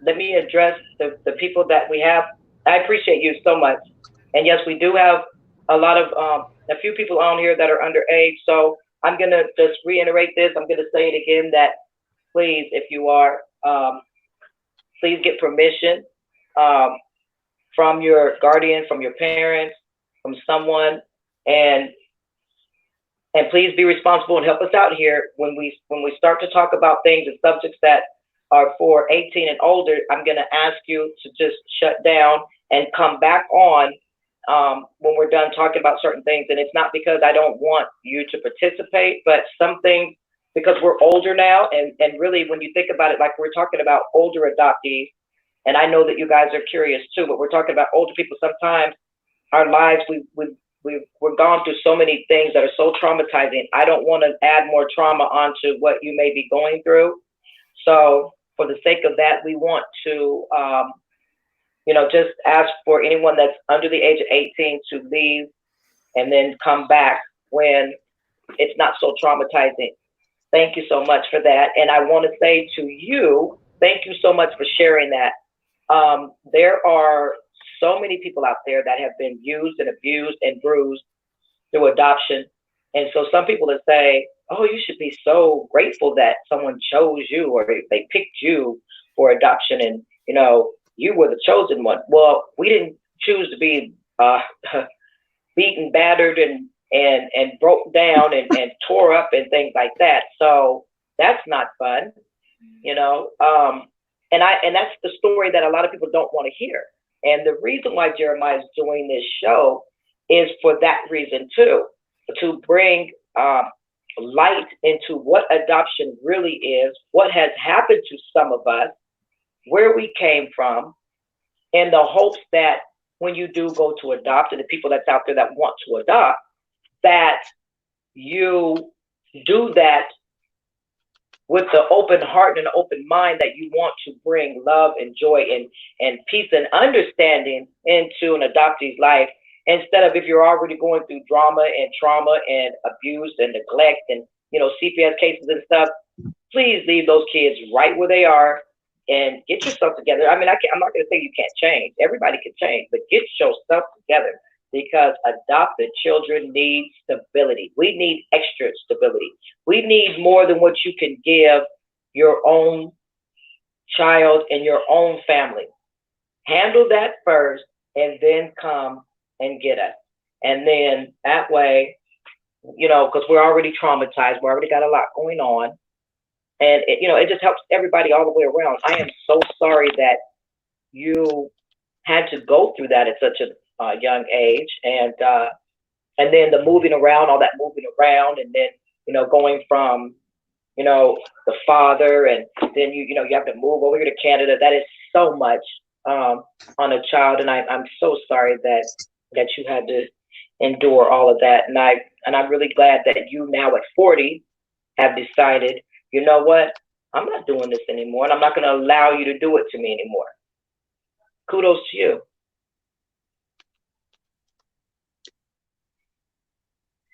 let me address the people that we have. I appreciate you so much. And yes, we do have a lot of, a few people on here that are underage. So I'm going to just reiterate this. I'm going to say it again that please, if you are, please get permission from your guardian, from your parents, from someone, and please be responsible and help us out here when we start to talk about things and subjects that are for 18 and older. I'm going to ask you to just shut down and come back on when we're done talking about certain things. And it's not because I don't want you to participate, but some things, because we're older now, and really when you think about it, like we're talking about older adoptees, and I know that you guys are curious too, but we're talking about older people. Sometimes our lives, we're gone through so many things that are so traumatizing. I don't want to add more trauma onto what you may be going through. So for the sake of that, we want to, just ask for anyone that's under the age of 18 to leave and then come back when it's not so traumatizing. Thank you so much for that. And I want to say to you, thank you so much for sharing that. There are so many people out there that have been used and abused and bruised through adoption. And so some people that say, oh, you should be so grateful that someone chose you or they picked you for adoption and, you were the chosen one. Well, we didn't choose to be beaten, battered, and broke down and tore up and things like that. So that's not fun, and that's the story that a lot of people don't want to hear. And the reason why Jeremiah is doing this show is for that reason too, to bring light into what adoption really is, what has happened to some of us, where we came from, in the hopes that when you do go to adopt, and the people that's out there that want to adopt, that you do that with the open heart and open mind, that you want to bring love and joy and peace and understanding into an adoptee's life, instead of if you're already going through drama and trauma and abuse and neglect and CPS cases and stuff. Please leave those kids right where they are and get yourself together. I mean, I'm not going to say you can't change. Everybody can change, but get yourself together, because adopted children need stability. We need extra stability. We need more than what you can give your own child and your own family. Handle that first and then come and get us. And then that way, because we're already traumatized, we already got a lot going on. And it just helps everybody all the way around. I am so sorry that you had to go through that at such a young age, and then the moving around, all that moving around, and then going from the father, and then you have to move over here to Canada. That is so much on a child, and I'm so sorry that you had to endure all of that. And I'm really glad that you now at 40 have decided, you know what, I'm not doing this anymore, and I'm not going to allow you to do it to me anymore. Kudos to you.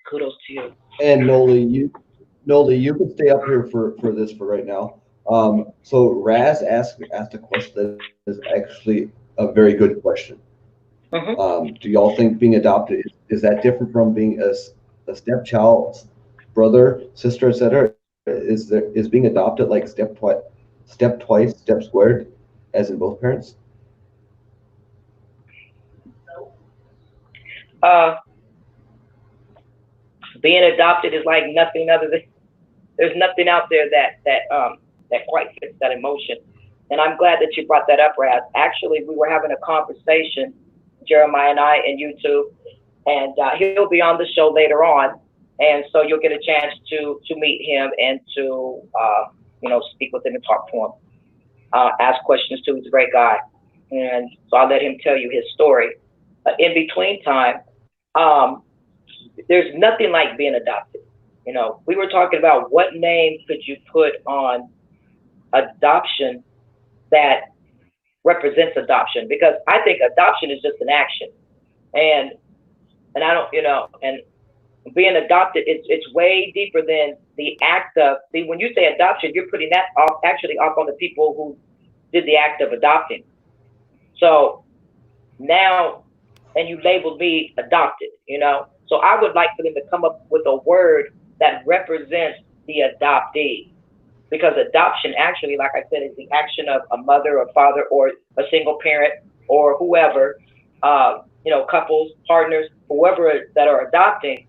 Kudos to you.
And Noli, you can stay up here for this for right now. So Raz asked a question that is actually a very good question. Do y'all think being adopted is that different from being a stepchild, brother, sister, etc.? Is being adopted like step twice, step squared, as in both parents?
Being adopted is like nothing other than, there's nothing out there that quite fits that emotion. And I'm glad that you brought that up, Raz. Actually, we were having a conversation, Jeremiah and I, and YouTube, and he'll be on the show later on, and so you'll get a chance to meet him and to speak with him and talk to him, ask questions to. He's a great guy, and so I'll let him tell you his story. In between time, there's nothing like being adopted. We were talking about what name could you put on adoption that represents adoption, because I think adoption is just an action, and I don't, and being adopted, it's way deeper than the act of. See, when you say adoption, you're putting that off on the people who did the act of adopting. So now, and you labeled me adopted, So I would like for them to come up with a word that represents the adoptee. Because adoption actually, like I said, is the action of a mother or father or a single parent or whoever, couples, partners, whoever that are adopting.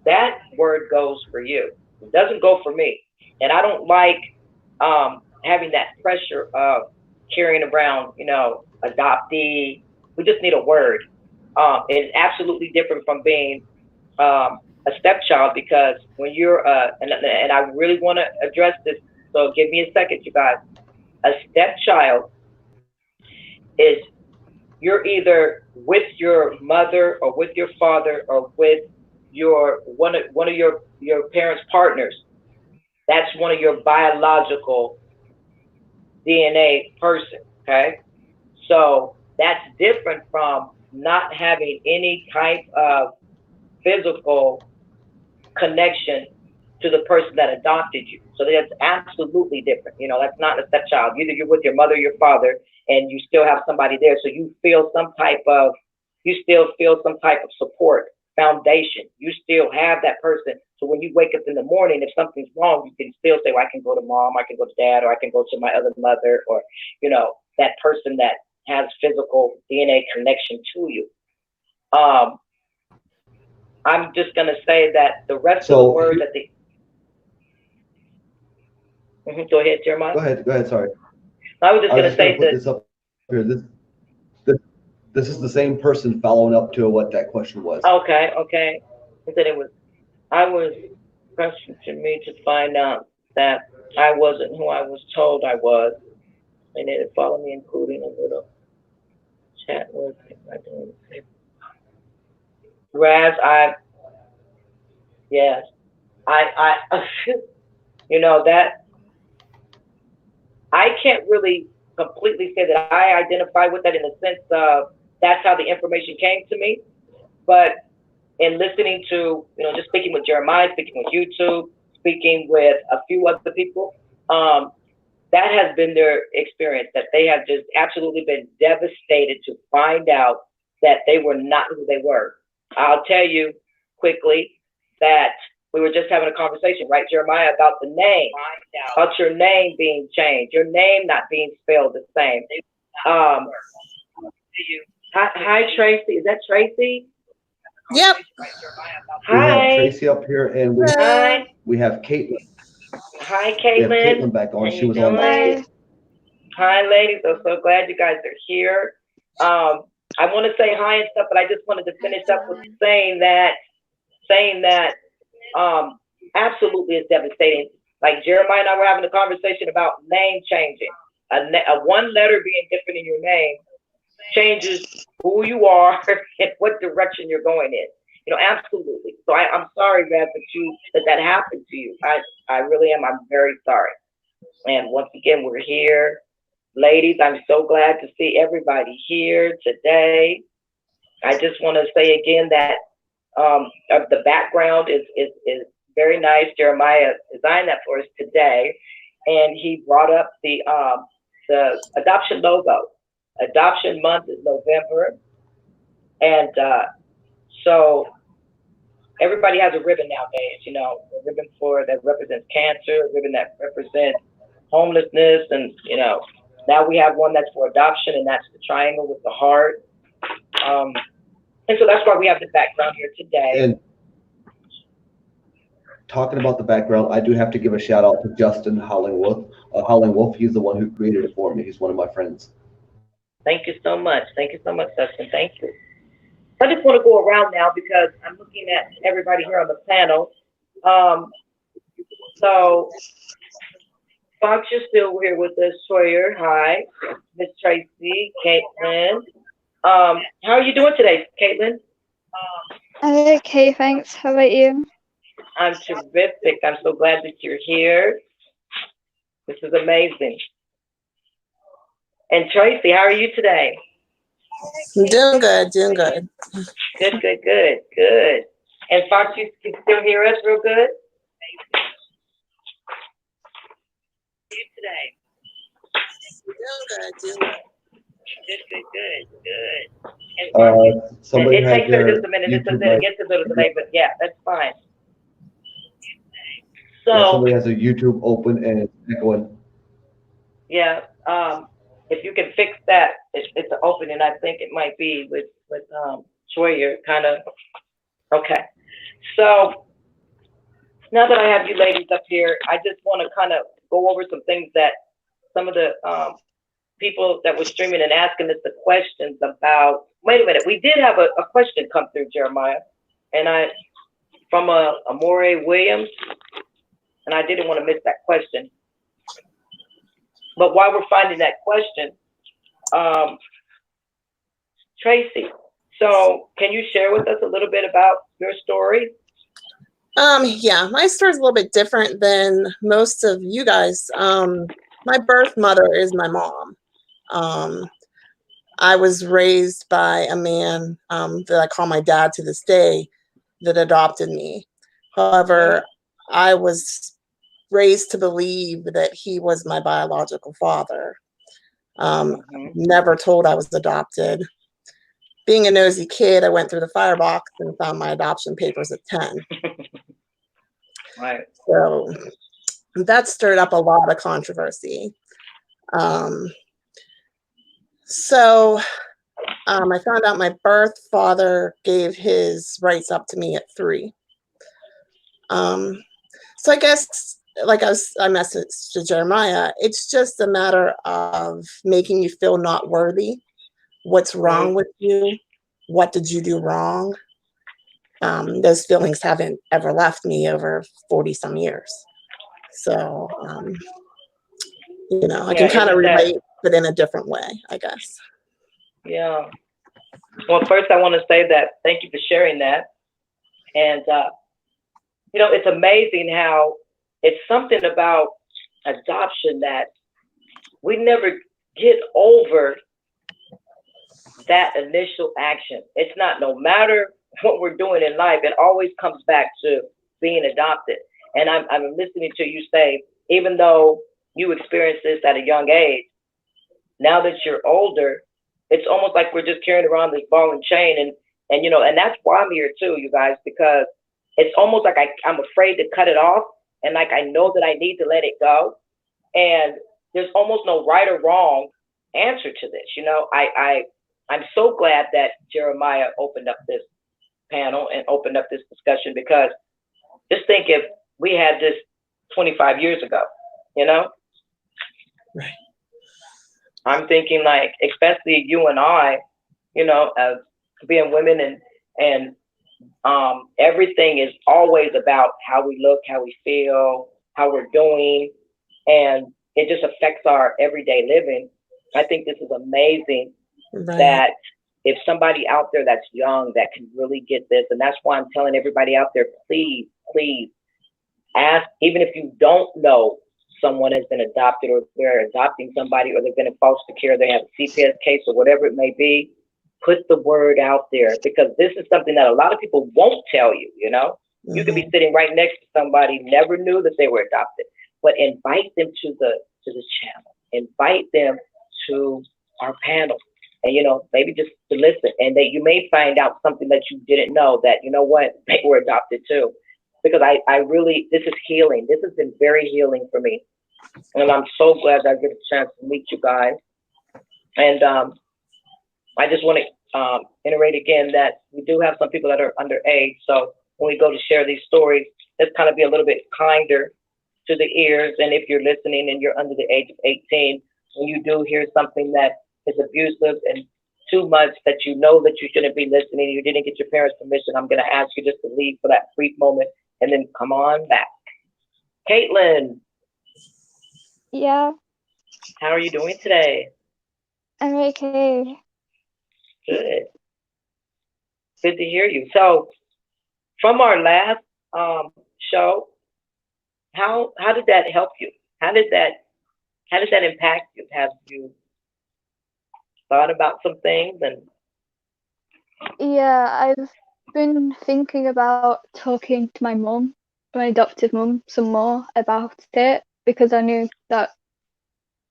That word goes for you. It doesn't go for me. And I don't like having that pressure of carrying around, adoptee. We just need a word. It's absolutely different from being a stepchild, because when you're, and I really want to address this, so give me a second, you guys. A stepchild is, you're either with your mother or with your father or with your one of your parents' partners. That's one of your biological DNA person, okay? So that's different from not having any type of physical connection to the person that adopted you. So that's absolutely different. That's not a stepchild. Either you're with your mother or your father and you still have somebody there. So you still feel some type of support, foundation. You still have that person. So when you wake up in the morning, if something's wrong, you can still say, well, I can go to mom, I can go to dad, or I can go to my other mother, or, that person that has physical DNA connection to you. I'm just going to say that the rest of the word that go ahead, Jeremiah.
Go ahead. Sorry.
I was just going to say that.
This up here. This is the same person following up to what that question was.
Okay. He said I was questioning me to find out that I wasn't who I was told I was. And then it followed me, including a little chat with Raz, yes. I that I can't really completely say that I identify with that in the sense of that's how the information came to me. But in listening to, just speaking with Jeremiah, speaking with YouTube, speaking with a few other people, that has been their experience, that they have just absolutely been devastated to find out that they were not who they were. I'll tell you quickly that we were just having a conversation, right, Jeremiah, about the name, about your name being changed, your name not being spelled the same. Hi, Tracy. Is that Tracy?
Yep.
We have Tracy up here, and we have Caitlin.
Hi, Caitlin.
We have Caitlin back on. She was on last.
Hi, ladies. I'm so glad you guys are here. I want to say hi and stuff, but I just wanted to finish up with saying that absolutely is devastating. Like Jeremiah and I were having a conversation about name changing. A one letter being different in your name changes who you are and what direction you're going in. Absolutely. So I'm sorry, Raz, that happened to you. I really am. I'm very sorry. And once again, we're here. Ladies, I'm so glad to see everybody here today. I just want to say again that the background is very nice. Jeremiah designed that for us today, and he brought up the adoption logo. Adoption month is November, and so everybody has a ribbon nowadays. You know, a ribbon that represents cancer, a ribbon that represents homelessness, and you know, now we have one that's for adoption, and that's the triangle with the heart. And so that's why we have the background here today.
And talking about the background, I do have to give a shout out to Justin Hollingwolf. He's the one who created it for me. He's one of my friends.
Thank you so much. Thank you so much, Dustin. Thank you. I just want to go around now because I'm looking at everybody here on the panel. So Fox, you're still here with us. Sawyer, hi. Miss Tracy, Caitlin. How are you doing today, Caitlin?
I'm okay, thanks. How about you?
I'm terrific. I'm so glad that you're here. This is amazing. And Tracy, how are you today?
Doing good, doing good.
Good, good, good, good. And Fox, you can still hear us real good? You today?
Doing good, doing good.
Good, good, good, good. And Fox,
Somebody
it
has
takes her
their
just a minute. It
YouTube
gets a little delay, but yeah, that's fine.
Yeah,
So
somebody has a YouTube open and it's echoing.
yeah, if you can fix that, it's open, and I think it might be with Sawyer, kind of. Okay, so now that I have you ladies up here, I just want to kind of go over some things that some of the people that were streaming and asking us the questions about. Wait a minute, we did have a question come through, Jeremiah, and from Amore Williams, and I didn't want to miss that question. But while we're finding that question, Tracy, so can you share with us a little bit about your story?
Yeah, my story is a little bit different than most of you guys. My birth mother is my mom. I was raised by a man that I call my dad to this day that adopted me. However, I was raised to believe that he was my biological father. Never told I was adopted. Being a nosy kid, I went through the firebox and found my adoption papers at 10.
Right.
So that stirred up a lot of controversy. So I found out my birth father gave his rights up to me at 3. So I guess, like I messaged to Jeremiah, it's just a matter of making you feel not worthy. What's wrong with you? What did you do wrong? Those feelings haven't ever left me over 40 some years. So, you know, I can kind of relate, but in a different way, I guess.
Yeah. Well, first I want to say that thank you for sharing that. And, you know, it's amazing how it's something about adoption that we never get over that initial action. It's not, no matter what we're doing in life, it always comes back to being adopted. And I'm listening to you say, even though you experienced this at a young age, now that you're older, it's almost like we're just carrying around this ball and chain. And you know, and that's why I'm here too, you guys, because it's almost like I'm afraid to cut it off. And like, I know that I need to let it go. And there's almost no right or wrong answer to this. You know, I'm so glad that Jeremiah opened up this panel and opened up this discussion, because just think if we had this 25 years ago, you know?
Right.
I'm thinking, like, especially you and I, you know, as being women, and everything is always about how we look, how we feel, how we're doing, and it just affects our everyday living. I think this is amazing. Right. That if somebody out there that's young that can really get this, and that's why I'm telling everybody out there, please, please ask, even if you don't know someone has been adopted, or they're adopting somebody, or they've been in foster care, they have a CPS case or whatever it may be, put the word out there, because this is something that a lot of people won't tell you, you know? You could be sitting right next to somebody, never knew that they were adopted, but invite them to the channel, invite them to our panel, and you know, maybe just to listen, and that you may find out something that you didn't know, that you know what, they were adopted too. Because I really, this is healing. This has been very healing for me, and I'm so glad that I get a chance to meet you guys. And I just want to iterate again that we do have some people that are underage. So when we go to share these stories, let's kind of be a little bit kinder to the ears. And if you're listening and you're under the age of 18, when you do hear something that is abusive and too much that you know that you shouldn't be listening, you didn't get your parents' permission, I'm going to ask you just to leave for that brief moment and then come on back. Caitlin.
Yeah,
How are you doing today?
I'm okay.
Good. Good to hear you. So from our last show, how did that help you? How did that impact you? Have you thought about some things? And
Yeah, I've been thinking about talking to my mum, my adoptive mum, some more about it, because I knew that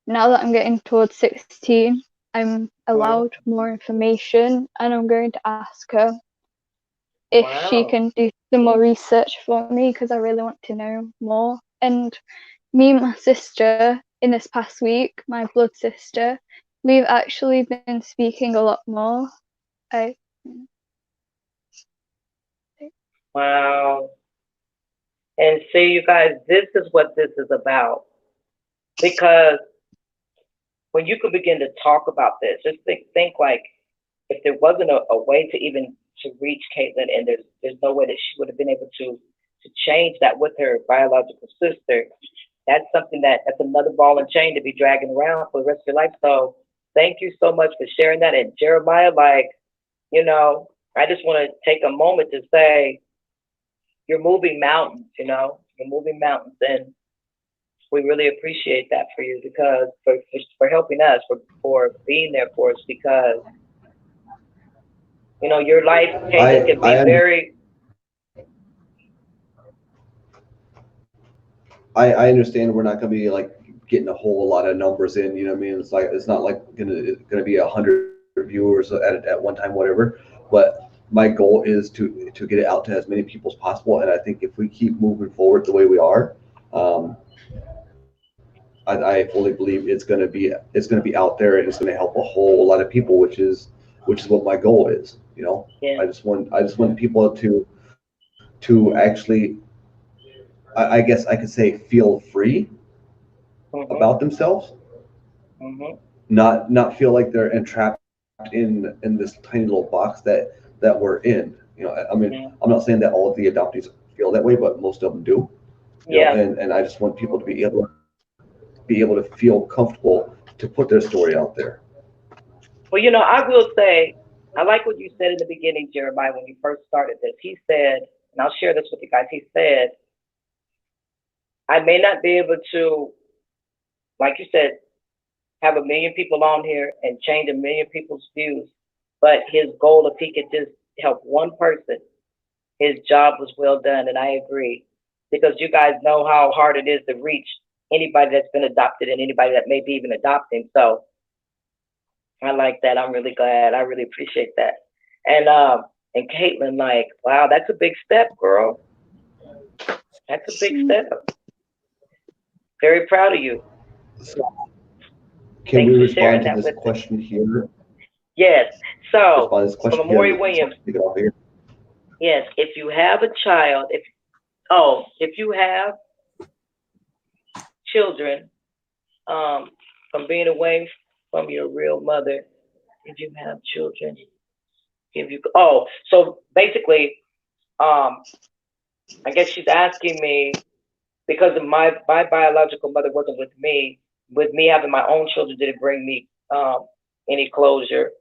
now that I'm getting towards 16, I'm allowed more information, and I'm going to ask her if she can do some more research for me, because I really want to know more. And me and my sister, in this past week, my blood sister, we've actually been speaking a lot more.
Wow. And see, you guys, this is what this is about. Because when you could begin to talk about this, just think like, if there wasn't a way to even to reach Caitlin, and there's no way that she would have been able to change that with her biological sister, that's something that's another ball and chain to be dragging around for the rest of your life. So thank you so much for sharing that. And Jeremiah, like, you know, I just want to take a moment to say, you're moving mountains, you know, you're moving mountains. And we really appreciate that for you, because for helping us, for being there for us, because, you know, your life, Caitlin, can be very.
I understand we're not going to be like getting a whole lot of numbers in, you know what I mean? It's like, it's not like gonna be 100 viewers at one time, whatever. But my goal is to get it out to as many people as possible. And I think if we keep moving forward the way we are, I fully believe it's gonna be out there, and it's gonna help a whole lot of people, which is what my goal is. You know,
Yeah.
I just want people to actually, I guess I could say, feel free about themselves, not feel like they're entrapped in this tiny little box that we're in. You know, I mean, I'm not saying that all of the adoptees feel that way, but most of them do. You know, and I just want people to be able to feel comfortable to put their story out there.
Well, you know, I will say, I like what you said in the beginning, Jeremiah, when you first started this. He said, and I'll share this with you guys, he said, I may not be able to, like you said, have 1 million people on here and change 1 million people's views, but his goal, if he could just help one person, his job was well done. And I agree, because you guys know how hard it is to reach anybody that's been adopted and anybody that may be even adopting. So I like that. I'm really glad. I really appreciate that. And Caitlin, like, wow, that's a big step, girl. That's a big step. Very proud of you.
So, can
Thanks
we
for
respond
sharing
to
that
this
with us.
question here?
Yes. So,
Respond to this question
from Amori
here.
Williams,
Take it off here.
yes, if you have a child, if you have children, from being away from your real mother, if you have children, so basically, I guess she's asking me, because of my biological mother wasn't with me having my own children, did it bring me any closure?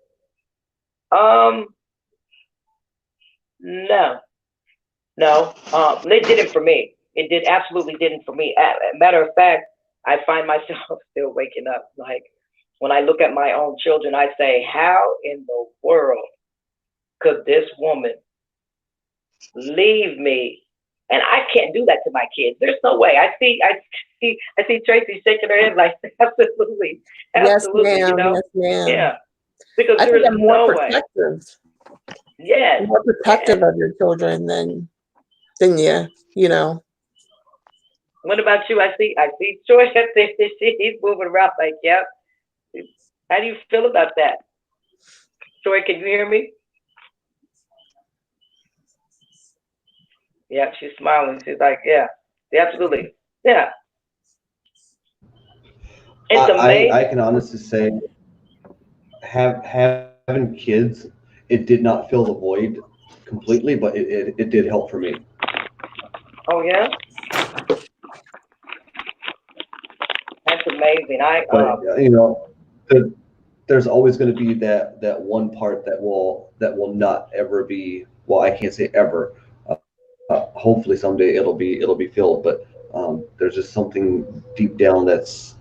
No. It didn't for me. It absolutely didn't for me. Matter of fact, I find myself still waking up. Like when I look at my own children, I say, how in the world could this woman leave me? And I can't do that to my kids. There's no way. I see Tracy shaking her head like, absolutely,
Yes,
absolutely.
ma'am.
You know,
Yes, ma'am.
yeah, because
I think
there's
I'm more
no way.
protective.
Yes,
More protective of your children than you. You know.
What about you? I see Joy up there. He's moving around like, yep. How do you feel about that? Joy, can you hear me? Yeah, she's smiling. She's like, yeah, absolutely. Yeah. It's amazing.
I can honestly say, having kids, it did not fill the void completely, but it did help for me.
Oh, yeah? That's amazing.
But you know, there's always going to be that one part that will not ever be, well, I can't say ever. Hopefully someday it'll be filled, but there's just something deep down that's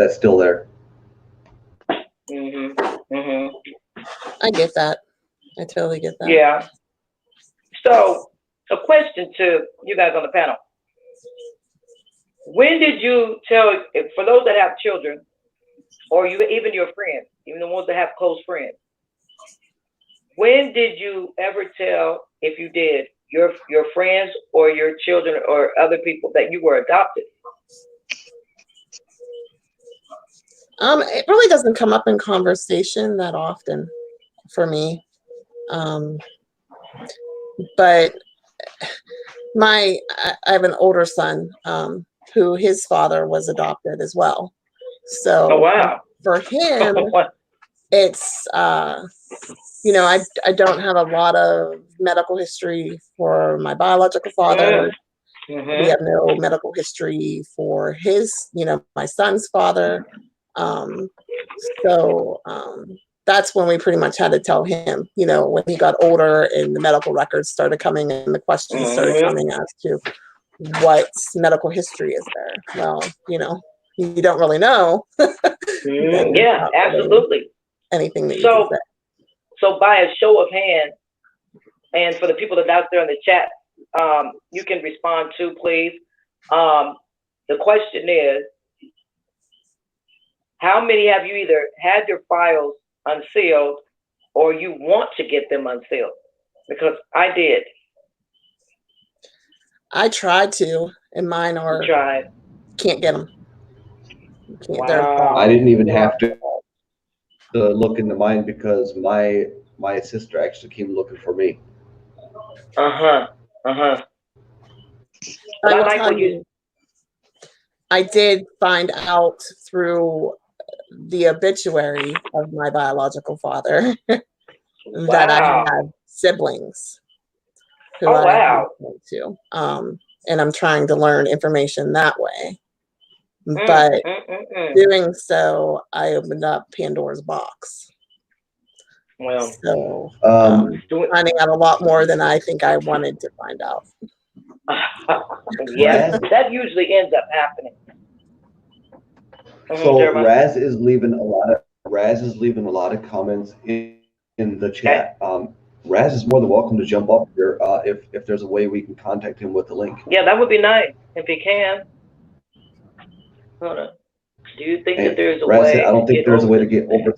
still there.
I get that. I totally get that.
Yeah. So, a question to you guys on the panel. When did you tell, for those that have children, or even your friends, even the ones that have close friends, when did you ever tell, if you did, your friends or your children or other people that you were adopted?
It really doesn't come up in conversation that often for me. But I have an older son who his father was adopted as well. So
oh, wow.
For him, it's you know, I don't have a lot of medical history for my biological father. We have no medical history for his, you know, my son's father. That's when we pretty much had to tell him, you know, when he got older and the medical records started coming and the questions started coming as to what medical history is there. Well, you know, you don't really know.
Yeah, absolutely.
Anything that you can say.
So by a show of hands, and for the people that are out there in the chat, you can respond too, please. The question is, how many have you either had your files unsealed or you want to get them unsealed? Because I did.
I tried to, and mine are can't get them.
Wow.
I didn't even have to look into mine because my sister actually came looking for me.
I did find out through the obituary of my biological father that I had siblings who I went to. And I'm trying to learn information that way. But doing so, I opened up Pandora's box.
Well,
so finding out a lot more than I think I wanted to find out.
Yeah, that usually ends up happening.
So Raz is leaving a lot of comments in the chat. Raz is more than welcome to jump up here if there's a way we can contact him with the link.
Yeah, that would be nice if he can. Hold on. Do you think that there's a
Raz
way?
I don't think there's a way to get over.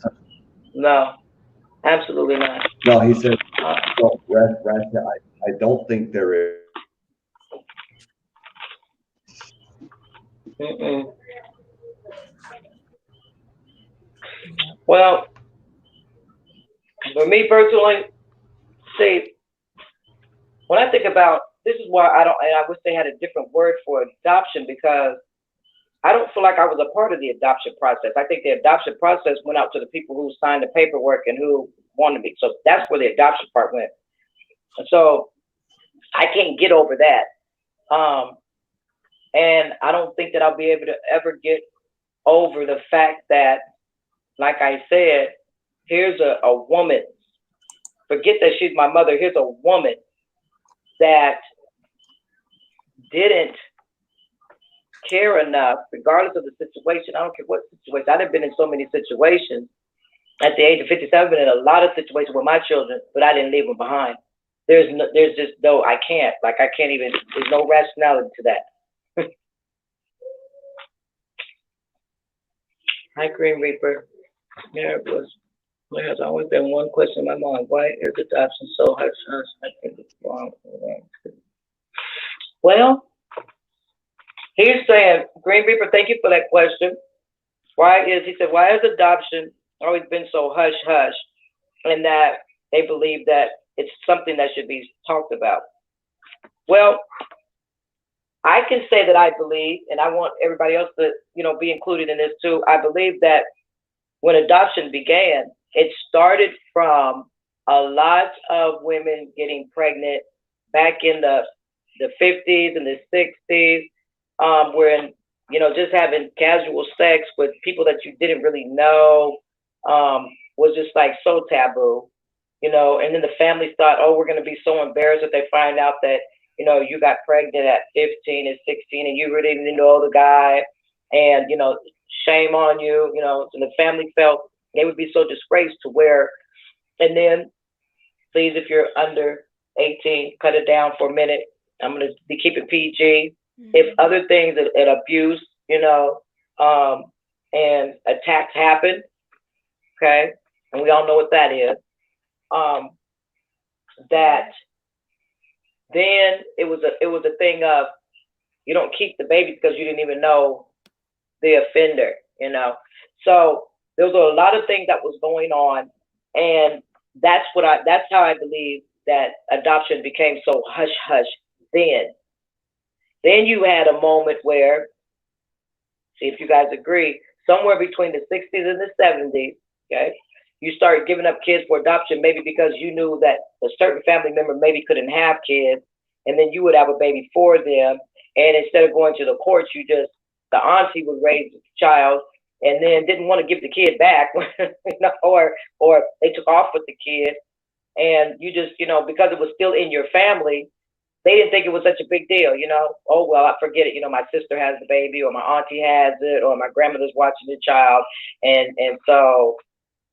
No, absolutely not.
No, he said. Well, Raz said, I don't think there is.
Well, for me personally, see, when I think about, this is why I wish they had a different word for adoption, because I don't feel like I was a part of the adoption process. I think the adoption process went out to the people who signed the paperwork and who wanted me. So that's where the adoption part went. And so I can't get over that. And I don't think that I'll be able to ever get over the fact that, like I said, here's a woman, forget that she's my mother, here's a woman that didn't care enough, regardless of the situation. I don't care what situation. I've been in so many situations. At the age of 57, I've been in a lot of situations with my children, but I didn't leave them behind. There's just no, I can't. Like, I can't even, there's no rationality to that. Hi, Green Reaper. There has always been one question in my mind. Why is adoption so hush hush? I think it's wrong. Well, he's saying, Green Reaper, thank you for that question. He said, why has adoption always been so hush hush? And that they believe that it's something that should be talked about. Well, I can say that I believe, and I want everybody else to, be included in this too. I believe that when adoption began, it started from a lot of women getting pregnant back in the 50s and the 60s, when, just having casual sex with people that you didn't really know was just like so taboo, and then the families thought, oh, we're going to be so embarrassed if they find out that, you got pregnant at 15 and 16 and you really didn't know the guy, and, shame on you, and the family felt they would be so disgraced to where, and then please, if you're under 18, cut it down for a minute. I'm going to be keeping PG. If other things, and abuse, and attacks happen, okay, and we all know what that is, that then it was a thing of, you don't keep the baby because you didn't even know the offender, So there was a lot of things that was going on, and that's how I believe that adoption became so hush hush then. Then you had a moment where, see if you guys agree, somewhere between the 60s and the 70s, okay, you started giving up kids for adoption, maybe because you knew that a certain family member maybe couldn't have kids, and then you would have a baby for them. And instead of going to the courts, the auntie would raise the child and then didn't want to give the kid back, or they took off with the kid. And you just, because it was still in your family, they didn't think it was such a big deal, Oh, well, I forget it. My sister has the baby, or my auntie has it, or my grandmother's watching the child. And so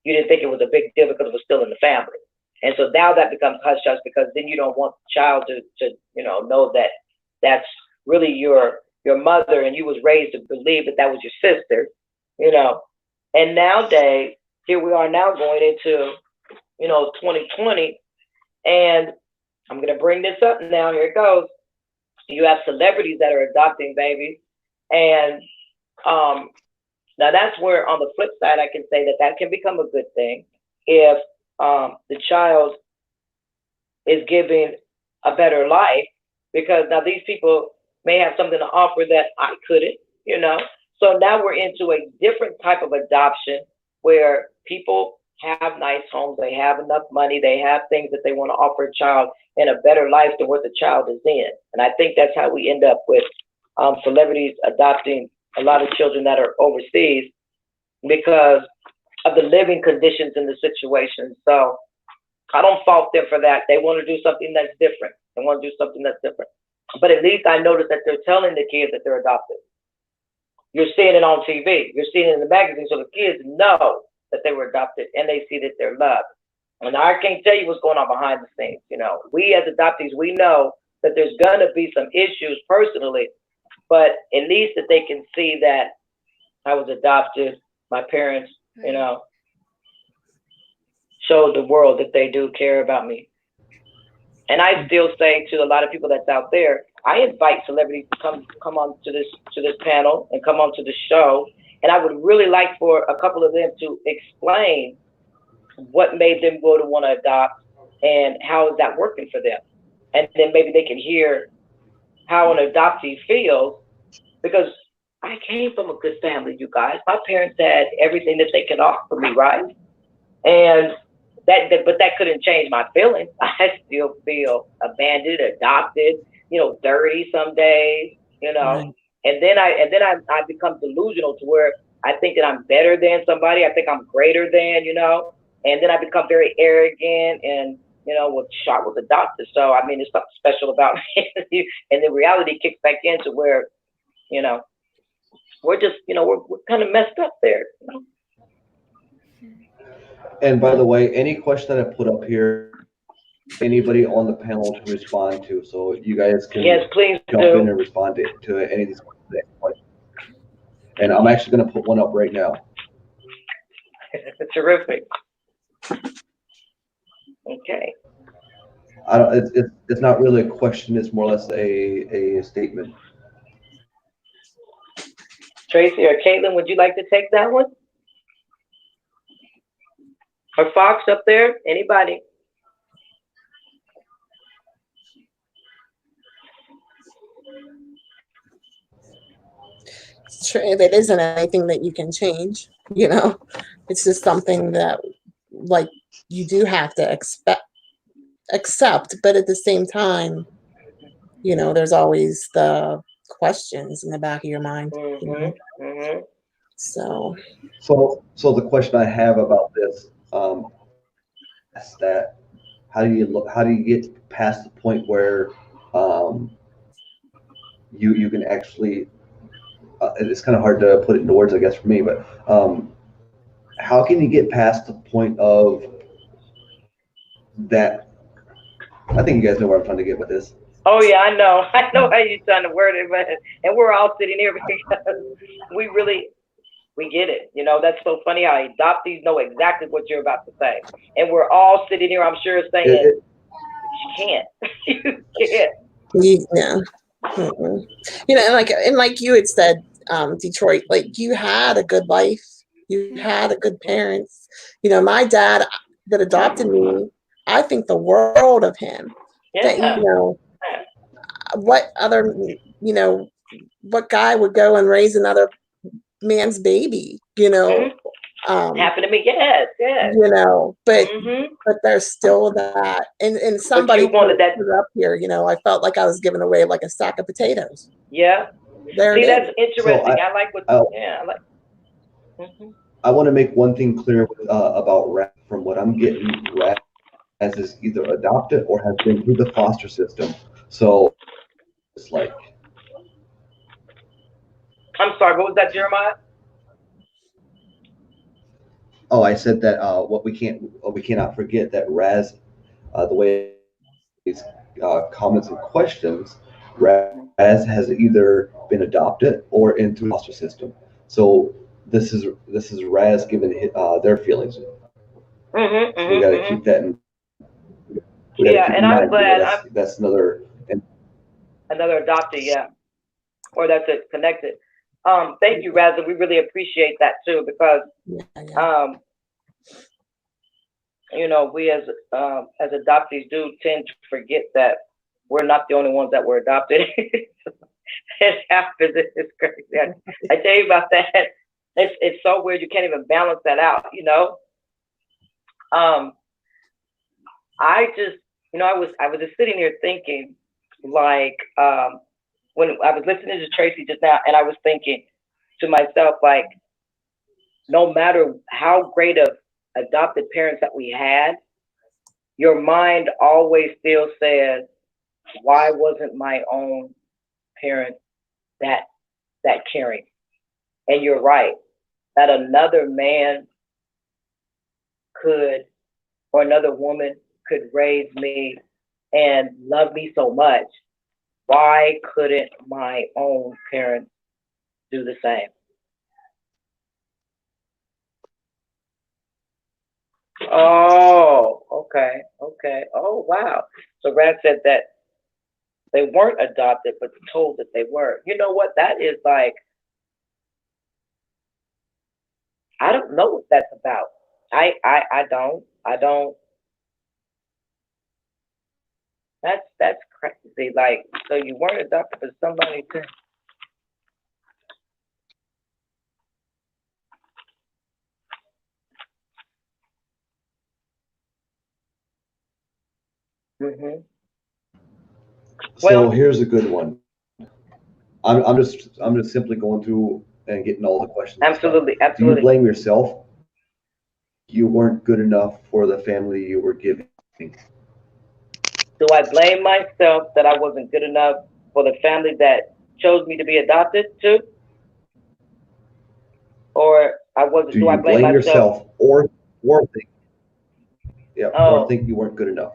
you didn't think it was a big deal because it was still in the family. And so now that becomes hush hush, because then you don't want the child to know that that's really your mother, and you was raised to believe that was your sister, And nowadays, here we are now going into, 2020, and I'm going to bring this up now. Here it goes. You have celebrities that are adopting babies, and now that's where, on the flip side, I can say that can become a good thing if the child is given a better life, because now these people may have something to offer that I couldn't, So now we're into a different type of adoption where people have nice homes, they have enough money, they have things that they want to offer a child in a better life than what the child is in. And I think that's how we end up with celebrities adopting a lot of children that are overseas because of the living conditions in the situation. So I don't fault them for that. They want to do something that's different. But at least I noticed that they're telling the kids that they're adopted. You're seeing it on TV. You're seeing it in the magazine. So the kids know that they were adopted, and they see that they're loved. And I can't tell you what's going on behind the scenes. We as adoptees, we know that there's going to be some issues personally, but at least that they can see that I was adopted. My parents, showed the world that they do care about me. And I still say to a lot of people that's out there, I invite celebrities to come on to this panel and come on to the show. And I would really like for a couple of them to explain what made them go to want to adopt and how is that working for them. And then maybe they can hear how an adoptee feels, because I came from a good family, you guys. My parents had everything that they could offer me, right? And but that couldn't change my feelings. I still feel abandoned, adopted, dirty some days,
Right.
And then I become delusional to where I think that I'm better than somebody. I think I'm greater than, and then I become very arrogant and, I was adopted. So, I mean, there's something special about me. And the reality kicks back into where, we're just, we're kind of messed up there.
And by the way, any question that I put up here, anybody on the panel to respond to, so you guys can
Yes, please
jump in
do.
and respond to any of these questions. And I'm actually going to put one up right now.
Terrific. Okay.
It's not really a question. It's more or less a statement.
Tracy or Caitlin, would you like to take that one? Or Fox up there? Anybody?
It isn't anything that you can change, it's just something that like you do have to accept, but at the same time, there's always the questions in the back of your mind. So
the question I have about this is that how do you get past the point where you can actually it's kind of hard to put it into words, I guess, for me, but how can you get past the point of that? I think you guys know where I'm trying to get with this.
Oh yeah, I know how you're trying to word it, but and we're all sitting here because we get it. That's so funny how adoptees know exactly what you're about to say, and we're all sitting here, I'm sure, saying, "You can't, you can't."
yeah. And like you had said, Detroit, like you had a good life, you had a good parents. My dad that adopted me, I think the world of him.
Yeah.
That what other what guy would go and raise another man's baby?
Happened to me, yes.
But there's still that, and somebody
wanted that
up here. I felt like I was giving away like a sack of potatoes.
Yeah.
There
See,
it
that's
is.
interesting. So I like what. I like.
I want to make one thing clear about Raz. From what I'm getting, Raz is either adopted or has been through the foster system. So it's like.
I'm sorry. What was that, Jeremiah?
Oh, I said that we cannot forget that Raz, the way these comments and questions, Raz has either been adopted or into the foster system. So this is Raz giving their feelings. So we got to keep that in.
And I'm glad
that's another
adoptee, yeah, or that's it, connected. Thank you, Raz. We really appreciate that too, because we as adoptees do tend to forget that we're not the only ones that were adopted. It happens. It's crazy. I tell you about that. It's so weird. You can't even balance that out. I just, I was just sitting here thinking, like, when I was listening to Tracy just now, and I was thinking to myself, like, no matter how great of adopted parents that we had, your mind always still says, why wasn't my own parent that caring? And you're right, that another man could, or another woman could raise me and love me so much. Why couldn't my own parents do the same? Oh, okay. Oh, wow. So Brad said that they weren't adopted, but told that they were. You know what? That is like, I don't know what that's about. I don't. That's crazy. Like, so you weren't adopted, but somebody could.
So here's a good one. I'm just simply going through and getting all the questions.
Absolutely.
Do you blame yourself? You weren't good enough for the family you were giving.
Do I blame myself that I wasn't good enough for the family that chose me to be adopted to? or I wasn't?
Do
Do I
you
blame
blame
myself?
yourself or think, yeah, or
Oh,
think you weren't good enough?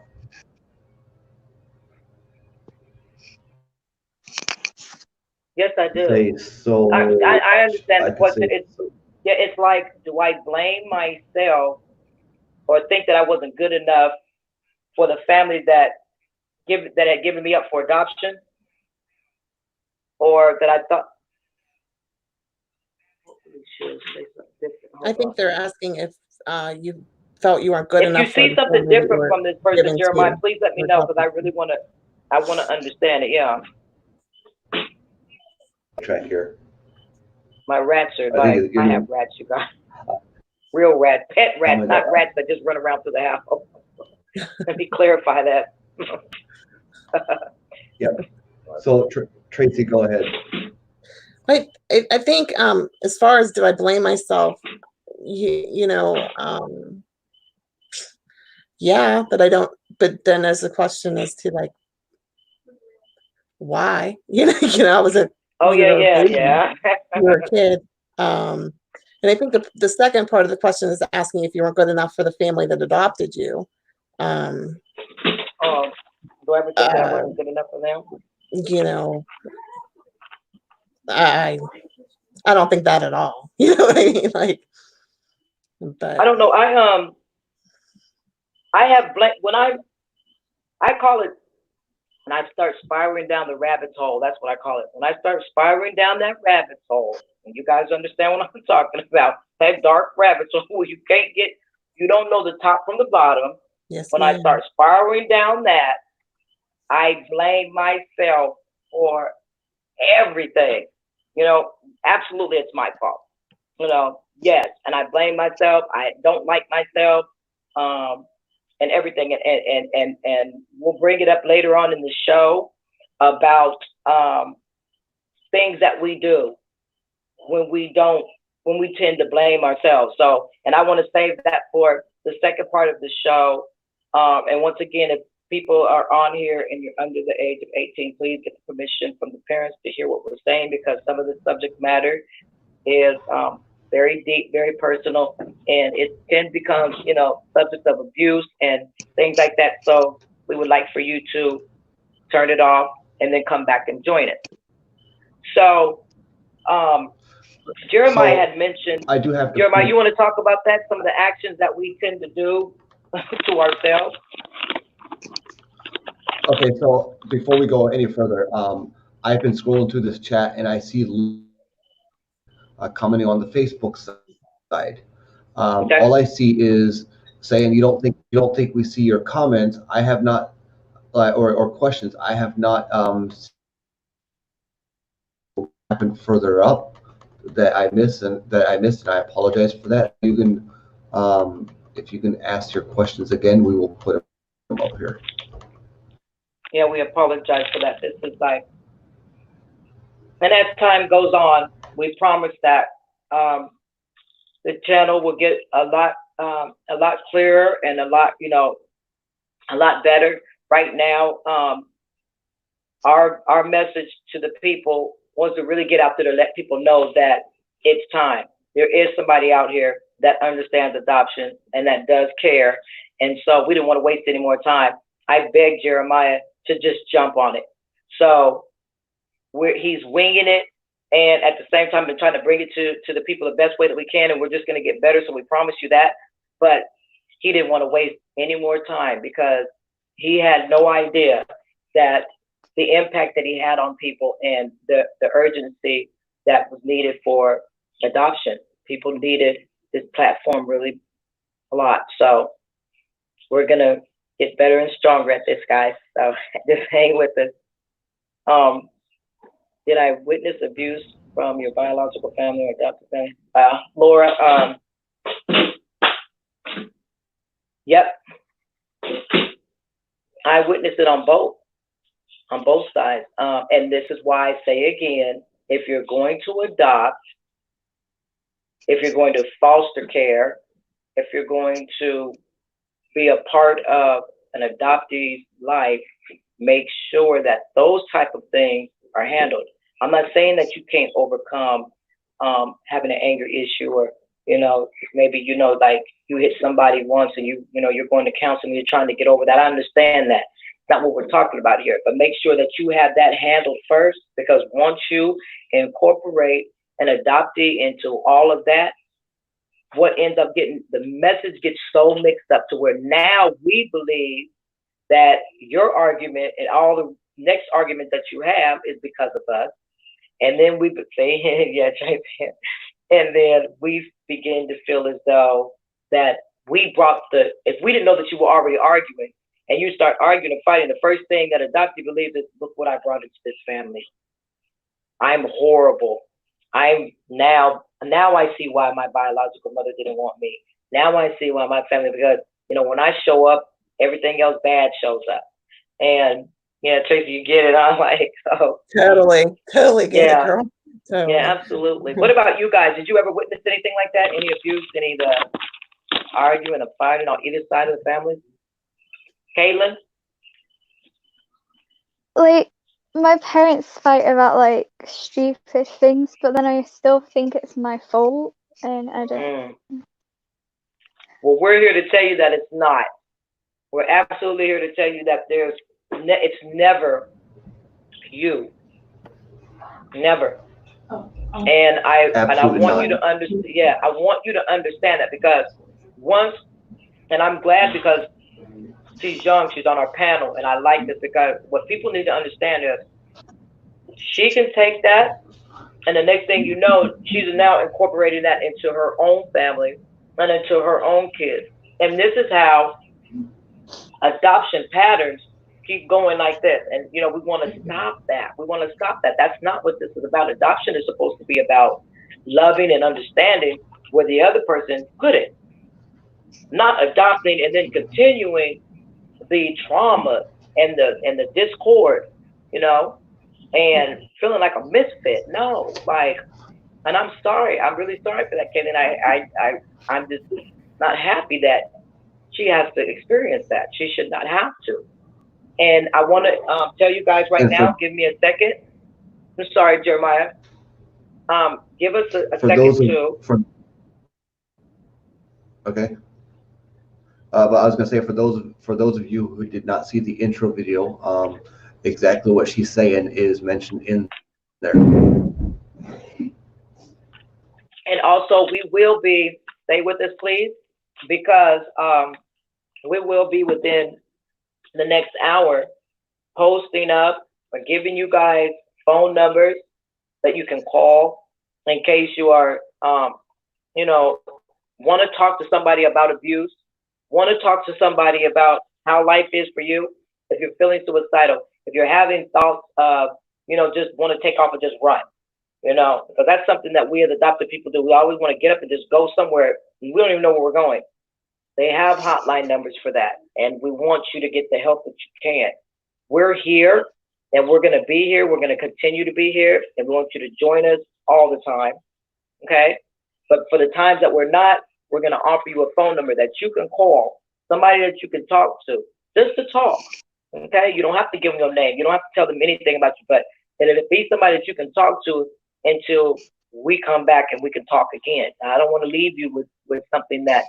yes, I do.
Okay, so
I understand
I
the
could
question.
say,
It's yeah, it's like, do I blame myself or think that I wasn't good enough for the family that had given me up for adoption, or that I thought?
I think they're asking if you felt you weren't good
If you
enough for
see
the
something
family that you
different
were
from this person,
given
Jeremiah,
to
please let me
or
know, because
adopted
I
to.
really I want to understand it. Yeah,
track here.
my rats are
I think
like, I have
you
rats, you guys. Real rats, pet rats,
comment
not
that.
rats that just run around through the house. Let me clarify that.
Yep. So Tracy, go ahead.
I think as far as do I blame myself, yeah, but I don't. But then there's a question as to like why, I was
Oh
you
yeah,
were a
yeah,
baby,
yeah.
you were a kid, and I think the second part of the question is asking if you weren't good enough for the family that adopted you. Um,
Do I ever think that I wasn't good enough for them?
I I don't think that at all. You know what I mean? Like,
I
but
don't know. I have when I call it, when I start spiraling down the rabbit hole. That's what I call it. When I start spiraling down that rabbit hole, and you guys understand what I'm talking about, that dark rabbit hole where you don't know the top from the bottom.
yes,
When I
ma'am.
start spiraling down that, I blame myself for everything. Absolutely, it's my fault. Yes, and I blame myself. I don't like myself, and everything. And we'll bring it up later on in the show about things that we do when we tend to blame ourselves. So, and I want to save that for the second part of the show. And once again, if people are on here and you're under the age of 18, please get the permission from the parents to hear what we're saying, because some of the subject matter is very deep, very personal, and it can become, subject of abuse and things like that. So we would like for you to turn it off and then come back and join it. So Jeremiah had mentioned,
I do have to.
Jeremiah, you want to talk about that? Some of the actions that we tend to do to ourselves?
Okay, so before we go any further, I've been scrolling through this chat and I see commenting on the Facebook side.
Okay.
All I see is saying you don't think we see your comments. I have not, or questions. I have not happened further up that I missed, and I apologize for that. You can, if you can ask your questions again, we will put them up here.
Yeah, we apologize for that. This is like, and as time goes on, we promise that the channel will get a lot clearer and a lot better. Right now, our message to the people wants to really get out there to let people know that it's time. There is somebody out here that understands adoption and that does care. And so we didn't want to waste any more time. I begged Jeremiah to just jump on it. So he's winging it, and at the same time been trying to bring it to the people the best way that we can, and we're just going to get better, so we promise you that. But he didn't want to waste any more time, because he had no idea that the impact that he had on people and the urgency that was needed for adoption. People needed this platform really a lot. So we're going to get better and stronger at this, guys. So just hang with us. Did I witness abuse from your biological family or adopted family? Laura, yep. I witnessed it on both sides. And this is why I say again, if you're going to adopt, if you're going to foster care, if you're going to be a part of an adoptee's life, make sure that those type of things are handled. I'm not saying that you can't overcome having an anger issue, or maybe like you hit somebody once and you're going to counseling, you're trying to get over that. I understand that. It's not what we're talking about here, but make sure that you have that handled first, because once you incorporate an adoptee into all of that, what ends up getting, the message gets so mixed up to where now we believe that your argument and all the next argument that you have is because of us. And then we would say, yeah, and then we begin to feel as though that we brought if we didn't know that you were already arguing, and you start arguing and fighting, the first thing that adoptee believes is, look what I brought into this family. I'm horrible. Now I see why my biological mother didn't want me. Now I see why my family, because, when I show up, everything else bad shows up. And, Tracy, you get it. I'm like, oh.
Totally get it, girl. Totally.
Yeah, absolutely. What about you guys? Did you ever witness anything like that? Any abuse, any of the arguing or fighting on either side of the family? Caitlin?
Like, my parents fight about like stupid things, but then I still think it's my fault, and I don't.
Well, we're here to tell you that it's not. We're absolutely here to tell you that it's never you. Never. And I want you to understand. Yeah, I want you to understand that, because and I'm glad because she's young, she's on our panel, and I like this, because what people need to understand is she can take that, and the next thing you know, she's now incorporating that into her own family and into her own kids. And this is how adoption patterns keep going like this. And, we want to stop that. We want to stop that. That's not what this is about. Adoption is supposed to be about loving and understanding where the other person couldn't. Not adopting and then continuing the trauma and the discord, and feeling like a misfit. No, and I'm sorry. I'm really sorry for that kid. And I'm just not happy that she has to experience that. She should not have to. And I want to tell you guys right now, give me a second. I'm sorry, Jeremiah. Give us a second too.
Okay. But I was going to say, for those of you who did not see the intro video, exactly what she's saying is mentioned in there.
And also, we will be, stay with us, please, because we will be within the next hour posting up or giving you guys phone numbers that you can call in case you are, want to talk to somebody about abuse, want to talk to somebody about how life is for you. If you're feeling suicidal, if you're having thoughts of, just want to take off and just run, because that's something that we as adopted people do. We always want to get up and just go somewhere, and we don't even know where we're going. They have hotline numbers for that, and we want you to get the help that you can. We're here, and we're going to be here. We're going to continue to be here, and we want you to join us all the time, okay? But for the times that we're not, we're going to offer you a phone number that you can call, somebody that you can talk to, just to talk, okay? You don't have to give them your name. You don't have to tell them anything about you, but it'll be somebody that you can talk to until we come back and we can talk again. Now, I don't want to leave you with something that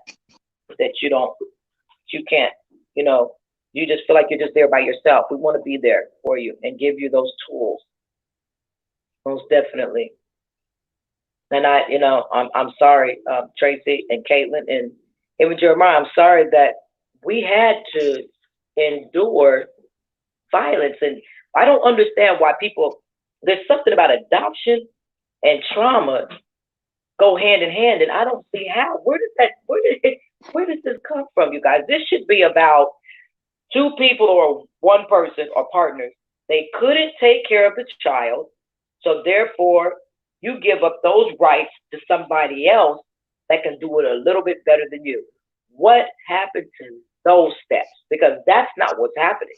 you can't, you just feel like you're just there by yourself. We want to be there for you and give you those tools. Most definitely. And I'm sorry, Tracy and Caitlin and even Jeremiah, I'm sorry that we had to endure violence. And I don't understand why there's something about adoption and trauma go hand in hand, and I don't see how. Where does this come from, you guys? This should be about two people or one person or partners. They couldn't take care of the child, so therefore you give up those rights to somebody else that can do it a little bit better than you. What happened to those steps? Because that's not what's happening.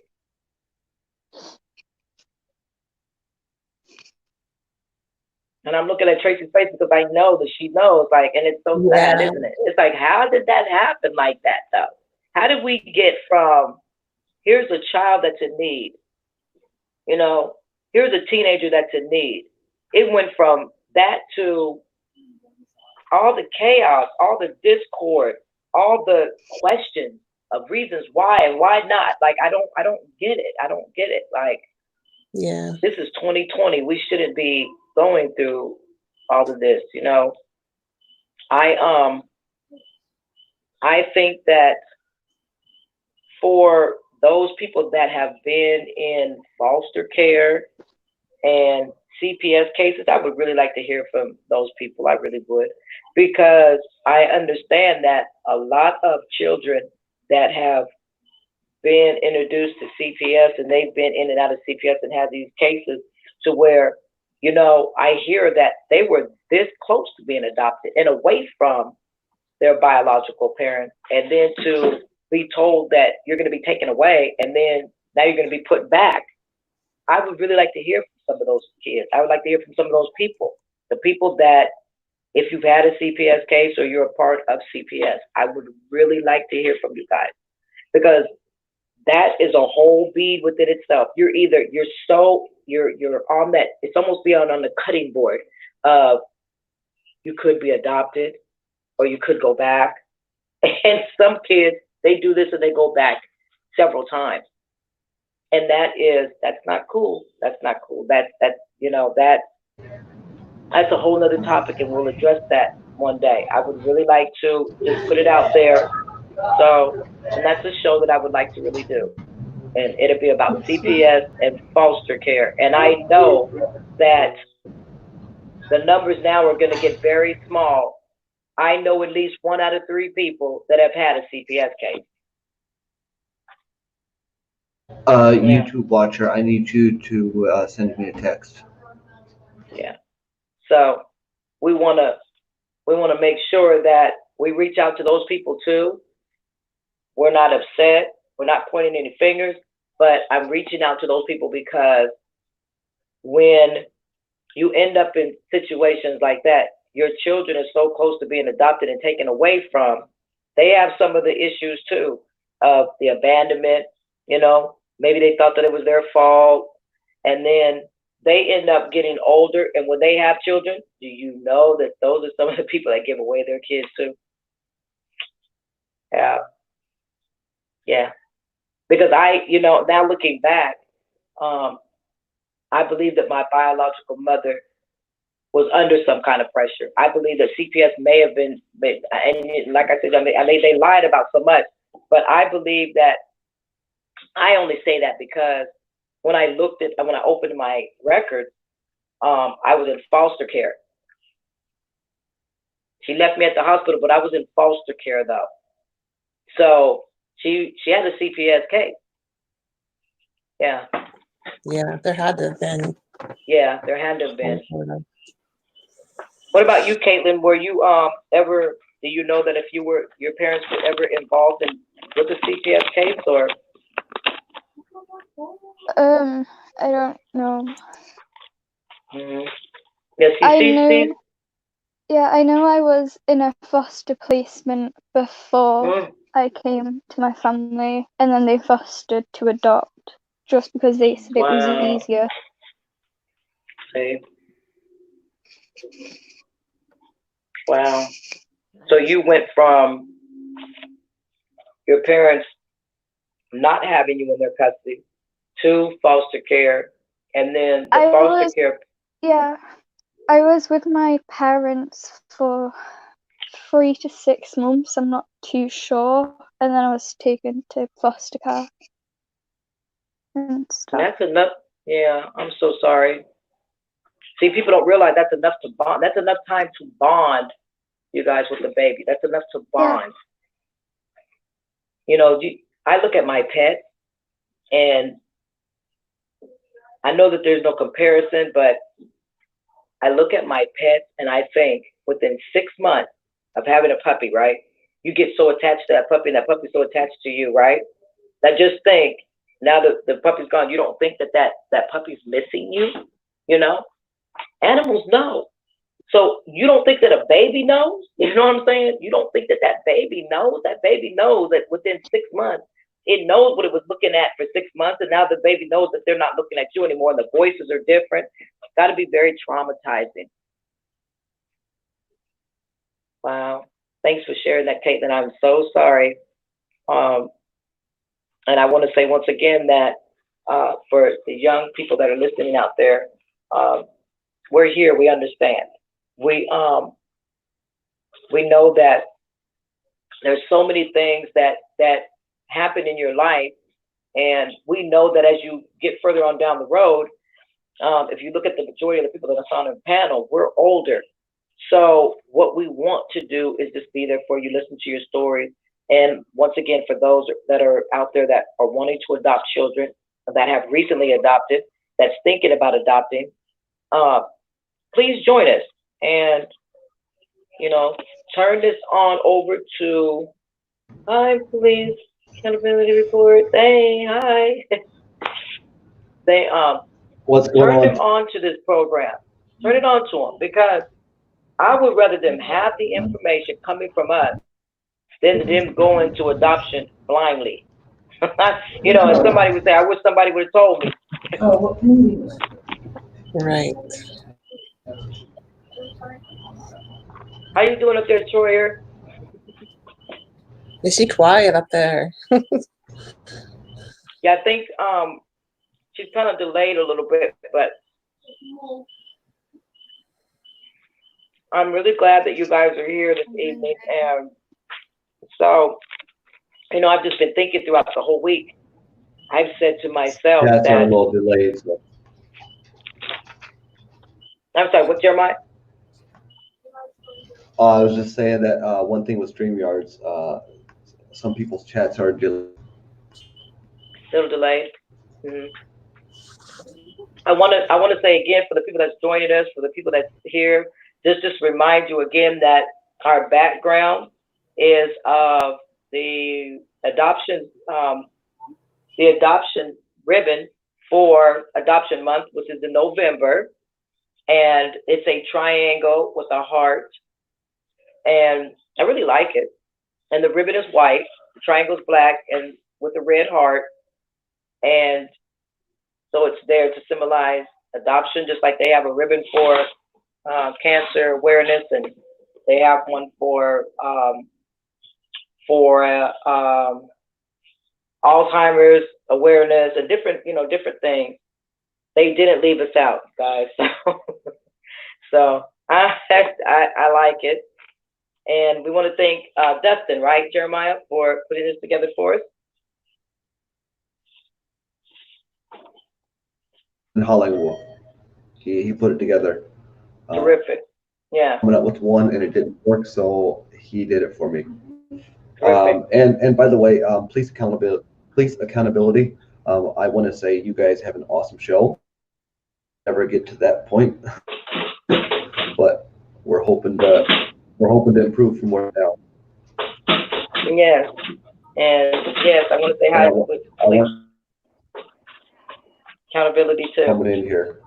And I'm looking at Tracy's face because I know that she knows, and it's so sad, isn't it? It's like, how did that happen like that, though? How did we get from, here's a child that's in need, here's a teenager that's in need. It went from that to all the chaos, all the discord, all the questions of reasons why and why not. Like I don't get it. I don't get it. Like
Yeah.
this is 2020. We shouldn't be going through all of this, you know. I think that for those people that have been in foster care and CPS cases, I would really like to hear from those people. I really would, because I understand that a lot of children that have been introduced to CPS and they've been in and out of CPS and had these cases to where, you know, I hear that they were this close to being adopted and away from their biological parents, and then to be told that you're going to be taken away and then now you're going to be put back. I would really like to hear from some of those kids. I would like to hear from some of those people, the people that, if you've had a CPS case or you're a part of CPS, I would really like to hear from you guys, because that is a whole bead within itself. You're either, you're on that, it's almost beyond on the cutting board of you could be adopted or you could go back. And some kids, they do this and they go back several times. And that's not cool. That's not cool. That's a whole nother topic, and we'll address that one day. I would really like to just put it out there. So, and that's a show that I would like to really do. And it'll be about CPS and foster care. And I know that the numbers now are going to get very small. I know at least 1 out of 3 people that have had a CPS case.
YouTube watcher, I need you to send me a text.
Yeah. So we want to make sure that we reach out to those people too. We're not upset. We're not pointing any fingers, but I'm reaching out to those people because when you end up in situations like that, your children are so close to being adopted and taken away from, they have some of the issues too of the abandonment, you know, maybe they thought that it was their fault, and then they end up getting older, and when they have children, do you know that those are some of the people that give away their kids too? Yeah. Yeah. Because now looking back, I believe that my biological mother was under some kind of pressure. I believe that CPS may have been, and like I said, they lied about so much, but I believe that, I only say that because when I opened my records, I was in foster care. She left me at the hospital, but I was in foster care though. So she had a CPS case. Yeah.
Yeah, there had to have been.
Yeah, there had to have been. What about you, Caitlin? Were you ever? Do you know that if your parents were ever involved with a CPS case, or?
I don't know.
Mm-hmm. Yes,
I know I was in a foster placement before I came to my family, and then they fostered to adopt just because they said it was easier.
See? Wow. So you went from your parents not having you in their custody to foster care, and then foster care.
Yeah, I was with my parents for 3 to 6 months. I'm not too sure, and then I was taken to foster care and stuff.
That's enough. Yeah, I'm so sorry. See, people don't realize that's enough to bond. That's enough time to bond, you guys, with the baby. That's enough to bond. Yeah. You know, I look at my pet, and I know that there's no comparison, but I look at my pet and I think within 6 months of having a puppy, right? You get so attached to that puppy, and that puppy's so attached to you, right? That just think, now that the puppy's gone, you don't think that puppy's missing you, you know? Animals know. So you don't think that a baby knows? You know what I'm saying? You don't think that baby knows? That baby knows that within 6 months, it knows what it was looking at for 6 months, and now the baby knows that they're not looking at you anymore, and the voices are different. It's got to be very traumatizing. Wow. Thanks for sharing that, Caitlin. I'm so sorry. Um, and I want to say once again that for the young people that are listening out there, um, we're here. We understand. We we know that there's so many things that happen in your life, and we know that as you get further on down the road, if you look at the majority of the people that are on the panel, we're older. So what we want to do is just be there for you, listen to your story. And once again, for those that are out there that are wanting to adopt children, that have recently adopted, that's thinking about adopting, uh, please join us. And, you know, turn this on over to, hi, police accountability report. Hey, hi. They
What's going
turn them
on?
on to this program. Turn it on to them, because I would rather them have the information coming from us than them going to adoption blindly. You know, and somebody would say, I wish somebody would have told me.
Right.
How you doing up there, Troyer?
Is she quiet up there?
Yeah, I think she's kind of delayed a little bit, but I'm really glad that you guys are here this evening. And so, you know, I've just been thinking throughout the whole week. I've said to myself
Chats are a
that,
little delayed. So.
I'm sorry, what, Jeremiah?
I was just saying that one thing with StreamYards, some people's chats are delayed.
Little delayed. Mm-hmm. I want to say again, for the people that's joining us, for the people that's here, just remind you again that our background is of the adoption ribbon for Adoption Month, which is in November, and it's a triangle with a heart, and I really like it. And the ribbon is white, the triangle is black, and with a red heart, and so it's there to symbolize adoption, just like they have a ribbon for cancer awareness, and they have one for Alzheimer's awareness, and different, you know, different things. They didn't leave us out, guys. So I like it, and we want to thank Dustin, right, Jeremiah, for putting this together for us.
In Hollywood, he put it together.
Terrific. Yeah.
Coming up with one, and it didn't work, so he did it for me.
Terrific.
And by the way, police accountability. I want to say you guys have an awesome show. Never get to that point, but we're hoping to improve from where now.
Yes, and yes, I want to say hi with accountability too.
Coming in here.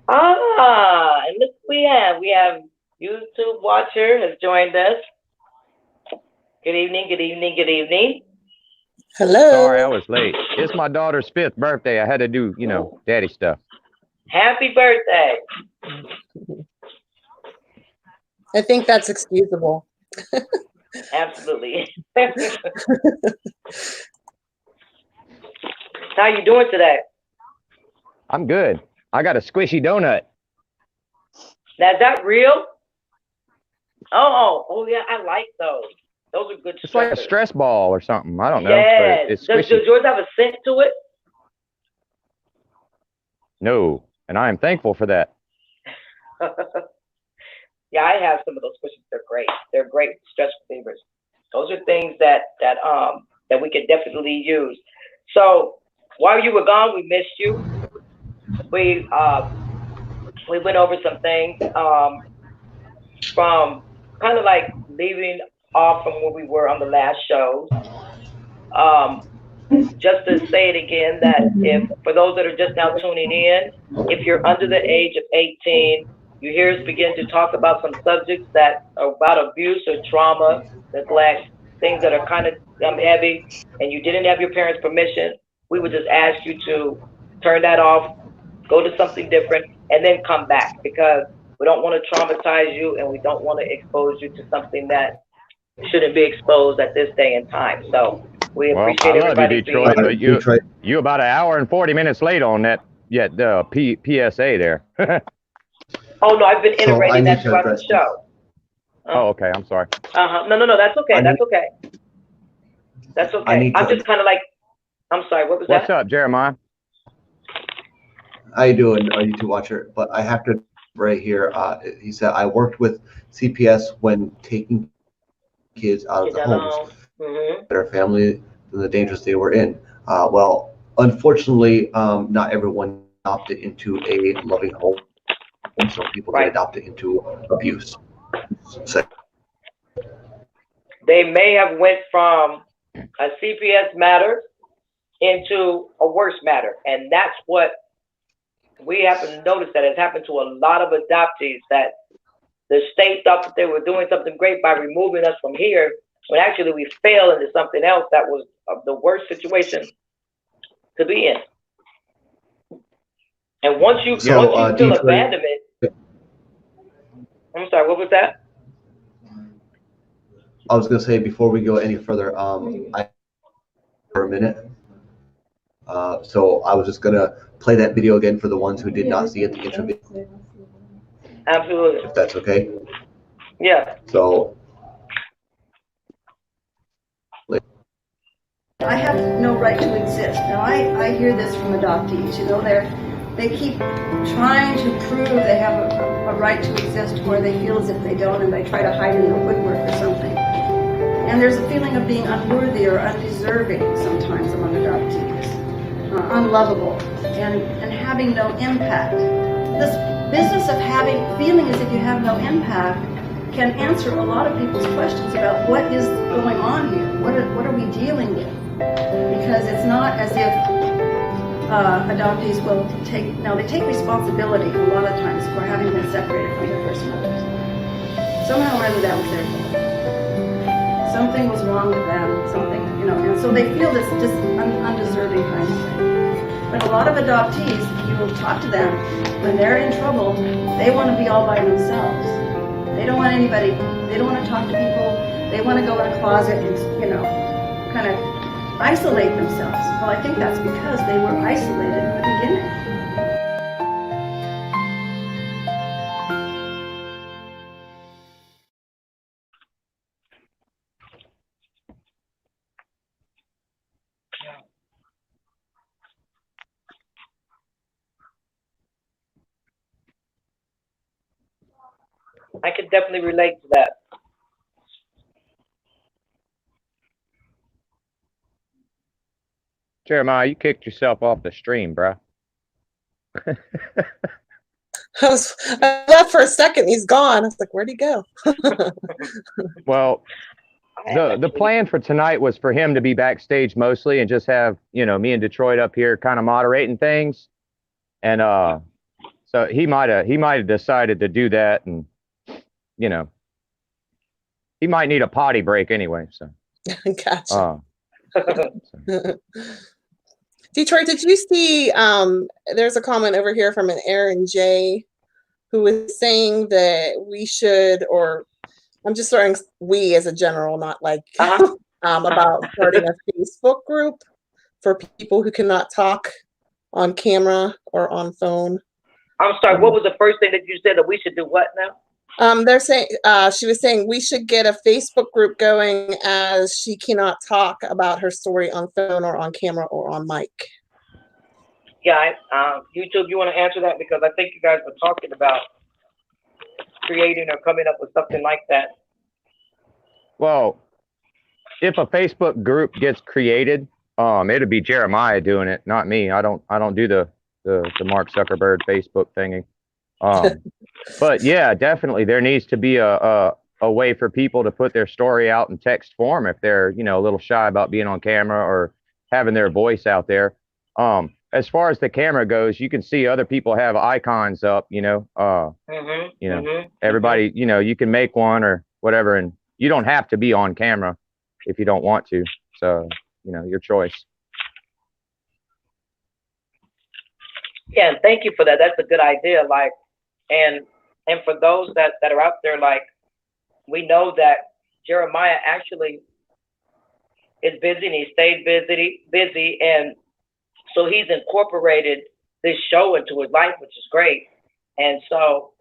And look, we have YouTube watcher has joined us. Good evening, good evening, good evening.
Hello.
Sorry, I was late. It's my daughter's 5th birthday. I had to do, you know, daddy stuff.
Happy birthday.
I think that's excusable.
Absolutely. How you doing today?
I'm good. I got a squishy donut.
Now, is that real? Oh yeah, I like those. Those are good.
It's like a stress ball or something. I don't know.
Yes.
But it's
Does
squishy.
yours have a scent to it?
No, and I am thankful for that.
Yeah, I have some of those squishies. They're great. They're great stress relievers. Those are things that we could definitely use. So while you were gone, we missed you. We went over some things from kind of like leaving off from where we were on the last shows. Just to say it again, that if for those that are just now tuning in, if you're under the age of 18, you hear us begin to talk about some subjects that are about abuse or trauma, neglect, things that are kind of heavy, and you didn't have your parents' permission, we would just ask you to turn that off, go to something different, and then come back, because We don't want to traumatize you, and we don't want to expose you to something that shouldn't be exposed at this day and time. So we
Well,
appreciate
I love you,
everybody being.
Detroit, but
Detroit.
you about an hour and 40 minutes late on that PSA there.
Oh no, I've been
So I
iterating
need
that
to
throughout the
address
show.
Oh, okay. I'm sorry.
No, that's okay. That's okay. That's
I
okay.
need
I'm
to-
just kind of like, I'm sorry. What was
What's
that?
up, Jeremiah?
I do an YouTube watcher, but I have to right here. He said I worked with CPS when taking kids out of the homes
Mm-hmm.
their family and the dangers they were in. Well, unfortunately, not everyone adopted into a loving home. Some people
Right.
get adopted into abuse. So,
They may have went from a CPS matter into a worse matter, and that's what we happen to notice that has happened to a lot of adoptees, that the state thought that they were doing something great by removing us from here, when actually we fell into something else that was the worst situation to be in. And once you feel
Detroit,
abandonment, I'm sorry, what was that?
I was gonna say before we go any further, I for a minute. So I was just gonna play that video again for the ones who did not see it, the intro video,
Absolutely.
if that's okay.
Yeah.
So
I have no right to exist. Now, I hear this from adoptees. You know, they keep trying to prove they have a right to exist where they feel as if they don't, and they try to hide in the woodwork or something. And there's a feeling of being unworthy or undeserving sometimes among adoptees, unlovable, and having no impact. This business of feeling as if you have no impact can answer a lot of people's questions about what is going on here. What are we dealing with? Because it's not as if adoptees will they take responsibility a lot of times for having been separated from their first mothers. Somehow or other that was their fault. Something was wrong with them, and so they feel this just undeserving kind of thing. But a lot of adoptees, you will talk to them, when they're in trouble, they want to be all by themselves. They don't want anybody, they don't want to talk to people, they want to go in a closet and, kind of isolate themselves. Well, I think that's because they were isolated in the beginning.
I can definitely relate to that.
Jeremiah, you kicked yourself off the stream, bro.
I left for a second. He's gone. I was like, where'd he go?
Well, the plan for tonight was for him to be backstage mostly and just have, me and Detroit up here kind of moderating things. And so he might have decided to do that, and he might need a potty break anyway. So
Gotcha. Detroit, did you see there's a comment over here from an Aaron J who is saying that we should, or I'm just starting we as a general, not like about starting a Facebook group for people who cannot talk on camera or on phone.
I'm sorry, what was the first thing that you said, that we should do what now?
They're saying she was saying we should get a Facebook group going, as she cannot talk about her story on phone or on camera or on mic.
Yeah, YouTube, you want to answer that? Because I think you guys were talking about creating or coming up with something like that.
Well, if a Facebook group gets created, it'll be Jeremiah doing it, not me. I don't do the Mark Zuckerberg Facebook thingy. But yeah, definitely there needs to be a way for people to put their story out in text form if they're, a little shy about being on camera or having their voice out there. As far as the camera goes, you can see other people have icons up, everybody, you can make one or whatever, and you don't have to be on camera if you don't want to. So, your choice.
Yeah, and thank you for that. That's a good idea. And And for those that are out there, like, we know that Jeremiah actually is busy and he stayed busy. And so he's incorporated this show into his life, which is great. And so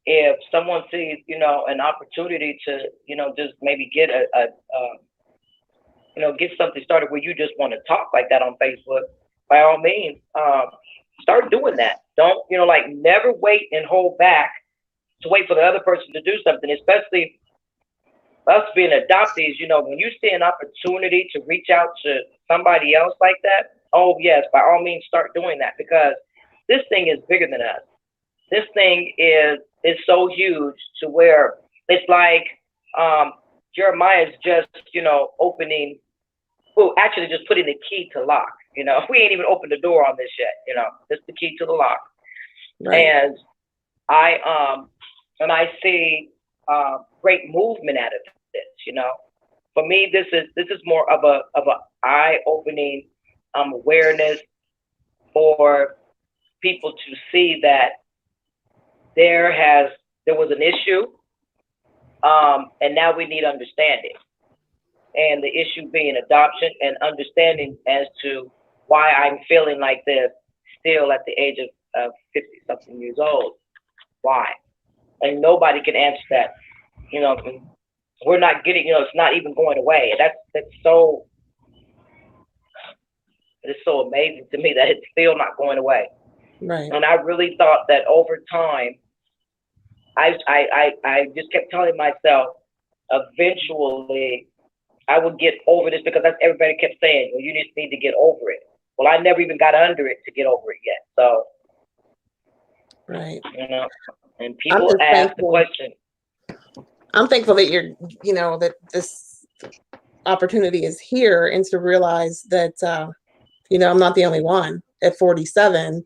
if someone sees, an opportunity to, just maybe get get something started where you just want to talk like that on Facebook, by all means, start doing that. Don't, never wait and hold back to wait for the other person to do something, especially us being adoptees. When you see an opportunity to reach out to somebody else like that, oh yes, by all means start doing that, because this thing is bigger than us. This thing is so huge to where it's like Jeremiah's just, opening, well, actually just putting the key to lock. We ain't even opened the door on this yet, just the key to the lock. Right. And I see great movement out of this. For me, this is more of a eye-opening awareness for people to see that there was an issue, and now we need understanding. And the issue being adoption, and understanding as to why I'm feeling like this still at the age of 50-something years old. Why? And nobody can answer that. We're not getting, it's not even going away. That's so, it's so amazing to me that it's still not going away. Right. And I really thought that over time, I just kept telling myself, eventually I would get over this, because that's everybody kept saying, well, you just need to get over it. Well, I never even got under it to get over it yet. So, right. And people ask the question.
I'm thankful that that this opportunity is here, and to realize that, I'm not the only one at 47.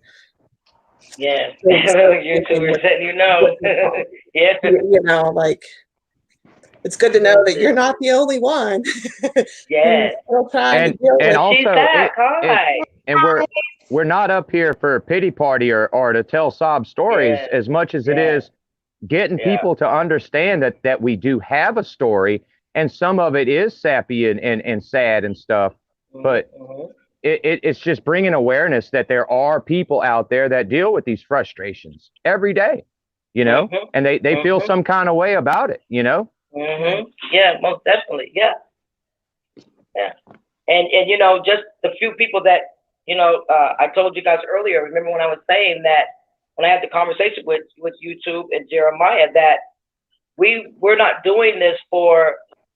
Yeah. YouTubers said,
yeah. It's good to know that you're not the only one.
Yeah.
And also, we're not up here for a pity party or to tell sob stories, as much as it is getting people to understand that we do have a story, and some of it is sappy and sad and stuff, but it's just bringing awareness that there are people out there that deal with these frustrations every day, and they feel some kind of way about it,
Yeah, most definitely. Yeah. And just the few people that, I told you guys earlier, remember when I was saying that when I had the conversation with YouTube and Jeremiah, that we're not doing this for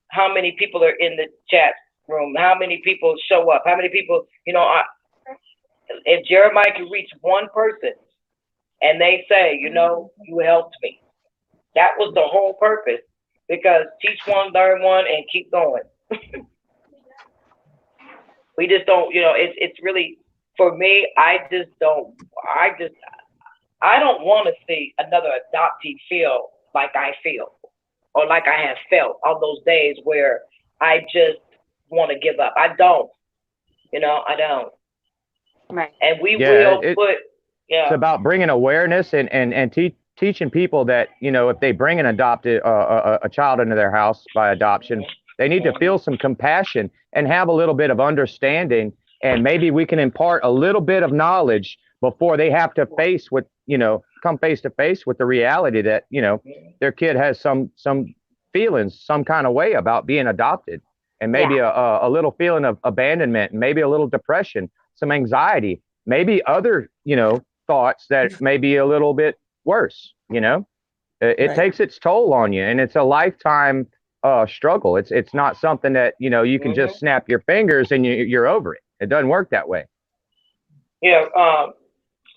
how many people are in the chat room, how many people show up, how many people, if Jeremiah can reach one person and they say, you helped me, that was the whole purpose. Because teach one, learn one, and keep going. We just don't, it's really, for me, I don't want to see another adoptee feel like I feel, or like I have felt on those days where I just want to give up. I don't, I don't. Right. And we will put,
it's about bringing awareness and teaching people that, if they bring an adopted a child into their house by adoption, they need to feel some compassion and have a little bit of understanding, and maybe we can impart a little bit of knowledge before they have to come face to face with the reality that, their kid has some feelings, some kind of way about being adopted, and maybe a little feeling of abandonment, and maybe a little depression, some anxiety, maybe other, thoughts that may be a little bit worse. It takes its toll on you, and it's a lifetime struggle. It's not something that you can just snap your fingers and you're over it. It doesn't work that way.
Yeah.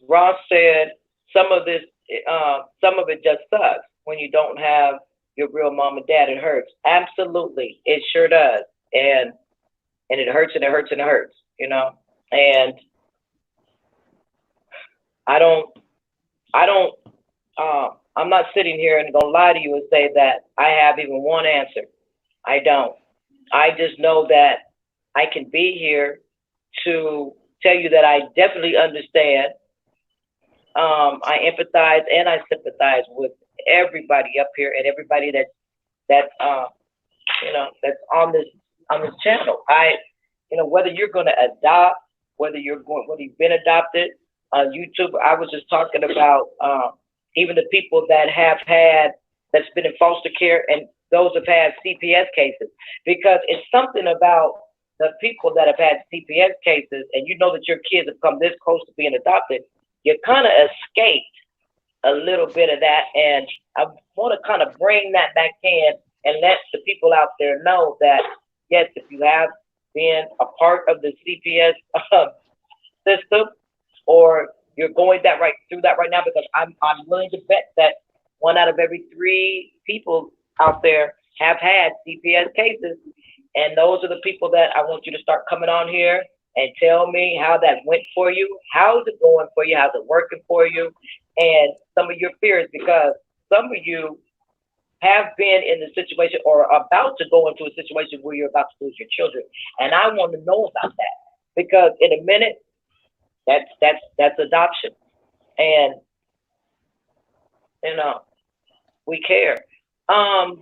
Ross said some of it just sucks when you don't have your real mom and dad. It hurts. Absolutely, it sure does, and it hurts and it hurts and it hurts. And I'm not sitting here and gonna lie to you and say that I have even one answer. I don't. I just know that I can be here to tell you that I definitely understand I empathize and I sympathize with everybody up here and everybody that that's on this channel. Whether you're going to adopt, whether you've been adopted on YouTube. I was just talking about even the people that's been in foster care and those have had CPS cases, because it's something about the people that have had CPS cases, and you know that your kids have come this close to being adopted. You kind of escaped a little bit of that, and I want to kind of bring that back in and let the people out there know that yes, if you have been a part of the CPS system, or you're going through that right now, because I'm willing to bet that 1 out of every 3 people out there have had CPS cases, and those are the people that I want you to start coming on here and tell me how that went for you. How's it going for you? How's it working for you? And some of your fears, because some of you have been in the situation or about to go into a situation where you're about to lose your children. And I want to know about that, because in a minute, that's adoption. And, we care. I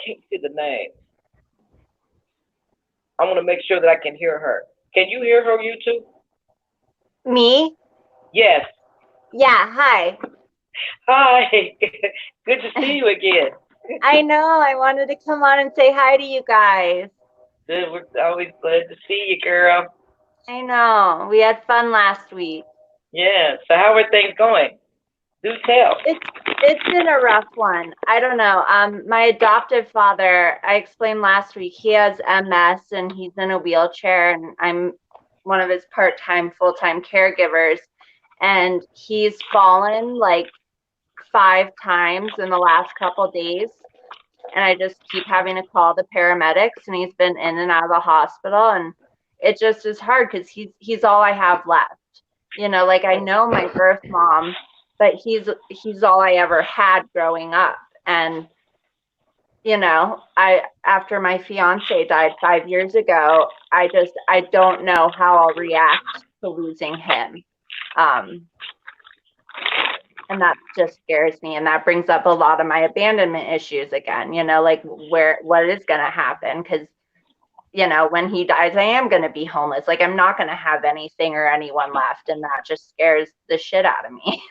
can't see the name. I want to make sure that I can hear her. Can you hear her, you two?
Me?
Yes.
Yeah, hi.
Hi. Good to see you again.
I know. I wanted to come on and say hi to you guys.
We're always glad to see you, girl.
I know. We had fun last week.
Yeah. So how are things going? Do tell.
It's been a rough one. I don't know. My adoptive father, I explained last week, he has MS and he's in a wheelchair, and I'm one of his part-time, full-time caregivers. And he's fallen like 5 times in the last couple days. And I just keep having to call the paramedics, and he's been in and out of the hospital, and it just is hard because he's all I have left. Like I know my birth mom, but he's all I ever had growing up. And after my fiance died 5 years ago, I don't know how I'll react to losing him. And that just scares me, and that brings up a lot of my abandonment issues again, like what is going to happen, because when he dies, I am going to be homeless. Like I'm not going to have anything or anyone left, and that just scares the shit out of me.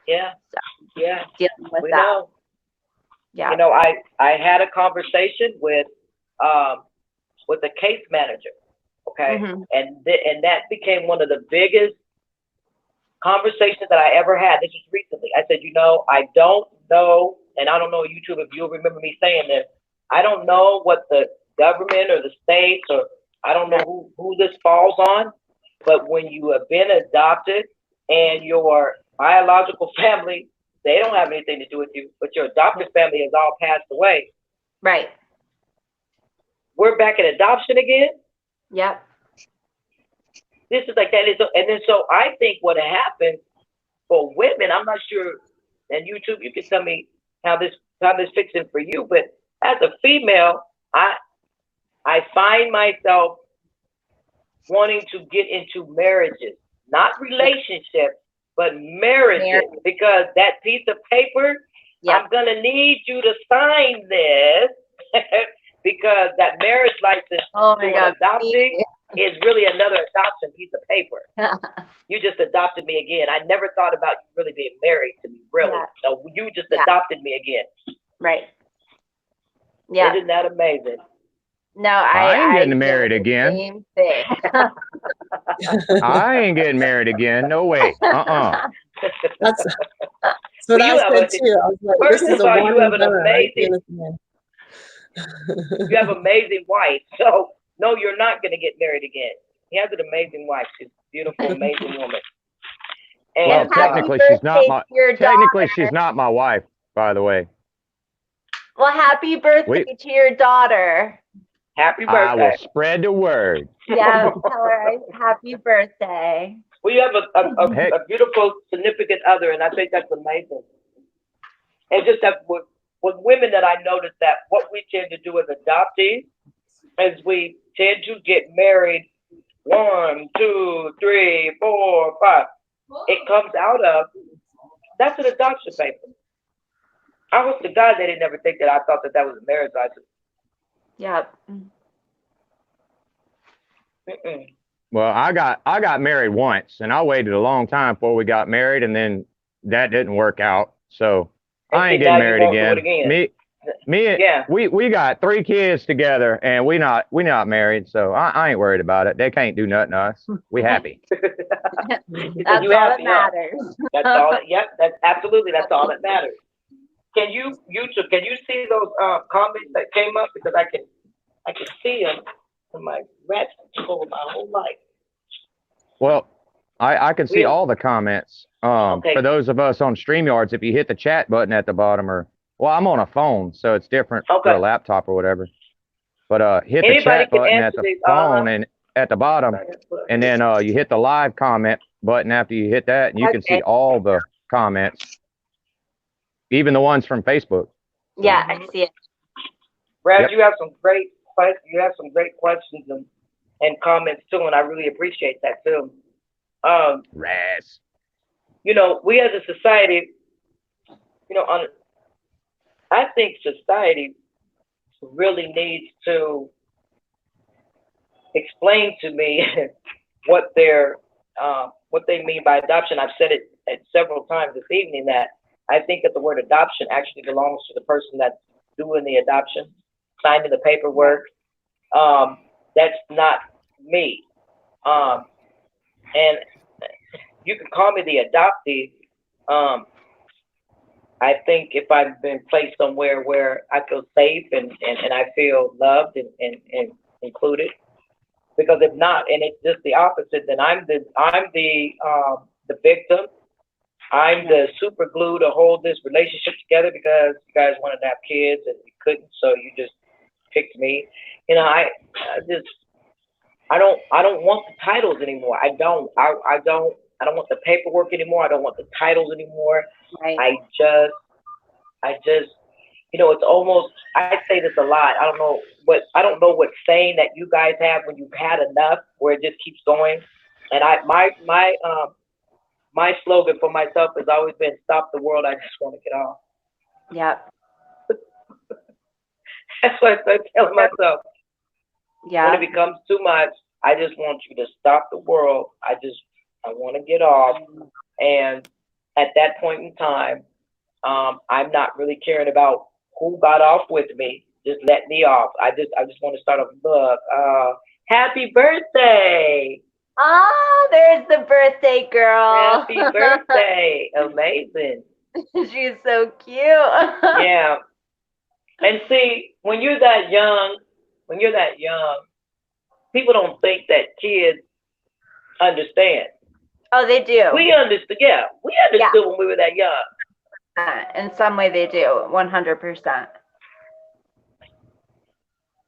Yeah. So, yeah.
Dealing with
we
that.
Know.
Yeah.
I had a conversation with a case manager. Okay. Mm-hmm. And that became one of the biggest conversations that I ever had. This was recently. I said, I don't know, and I don't know, YouTube, if you'll remember me saying this, I don't know what the government or the states, or I don't know who this falls on, but when you have been adopted and your biological family, they don't have anything to do with you, but your adopted family has all passed away.
Right.
We're back in adoption again?
Yep.
This is like that. And then so I think what happened for women, I'm not sure, and YouTube, you can tell me how this fits in for you, but as a female, I find myself wanting to get into marriages, not relationships, but marriages, because that piece of paper, yep. I'm gonna need you to sign this because that marriage license to an adoptee is really another adoption piece of paper. You just adopted me again. I never thought about you really being married to me, really. Yeah. So you just adopted me again.
Right. Yeah.
Isn't that amazing?
No, I ain't getting married again.
Same thing.
I ain't getting married again. No way.
That's what I said too. I was like, this is a one
you have an amazing, you have an amazing wife. So no, you're not going to get married again. He has an amazing wife. She's a beautiful, amazing woman. And,
well, technically, she's not my wife, by the way.
Well, happy birthday to your daughter.
Happy birthday.
I will spread the word.
Yeah, tell her happy birthday.
Well, you have a beautiful, significant other, and I think that's amazing. And just that with women that I noticed that what we tend to do as adoptees is we tend to get married 1, 2, 3, 4, 5. It comes out of, that's an adoption paper. I hope to God they didn't ever think that I thought that was a marriage license.
Yep.
Mm-mm.
Well, I got married once, and I waited a long time before we got married, and then that didn't work out. So
And
I
see,
ain't
now
getting
you
married
won't do it
again.
again.
Me,
Yeah.
we got 3 kids together, and we not married, so I ain't worried about it. They can't do nothing to us. We happy.
That's
You
all that
happy, huh?
matters.
That's all. Yep. That's absolutely. That's all that matters. Can you YouTube? Can you see those comments that came up? Because I can see them in my rat hole my whole life.
Well, I can see
We-
all the comments.
Okay.
For those of us on StreamYards, if you hit the chat button at the bottom, or well, I'm on a phone, so it's different for
Okay.
a laptop or whatever. But hit the
Anybody
chat
can
button at
answer
the
these,
phone and at the bottom, and then you hit the live comment button after you hit that, and you can see
Okay.
all the comments, even the ones from Facebook.
Yeah, I see it.
Brad,
Yep.
you have some great questions and comments too, and I really appreciate that too.
Raz.
You know, we as a society, you know, I think society really needs to explain to me what they mean by adoption. I've said it several times this evening that I think that the word adoption actually belongs to the person that's doing the adoption, signing the paperwork. That's not me. And you can call me the adoptee. I think if I've been placed somewhere where I feel safe and I feel loved and included, because if not, and it's just the opposite, then I'm the victim. I'm the super glue to hold this relationship together because you guys wanted to have kids and you couldn't, so you just picked me. You know, I don't want the titles anymore. I don't want the paperwork anymore. I don't want the titles anymore.
Right.
I just, you know, it's almost, I say this a lot. I don't know what saying that you guys have when you've had enough, where it just keeps going. And my slogan for myself has always been, stop the world, I just want to get off.
Yep.
That's what I start telling myself.
Yeah.
When it becomes too much, I just want you to stop the world. I want to get off. And at that point in time, I'm not really caring about who got off with me. Just let me off. I just want to start off. Look, happy birthday!
Oh, there's the birthday girl.
Happy birthday! Amazing.
She's so cute.
Yeah. And see, when you're that young, people don't think that kids understand.
Oh, they do.
We understood. Yeah, we understood when we were that young.
In some way, they do. 100%.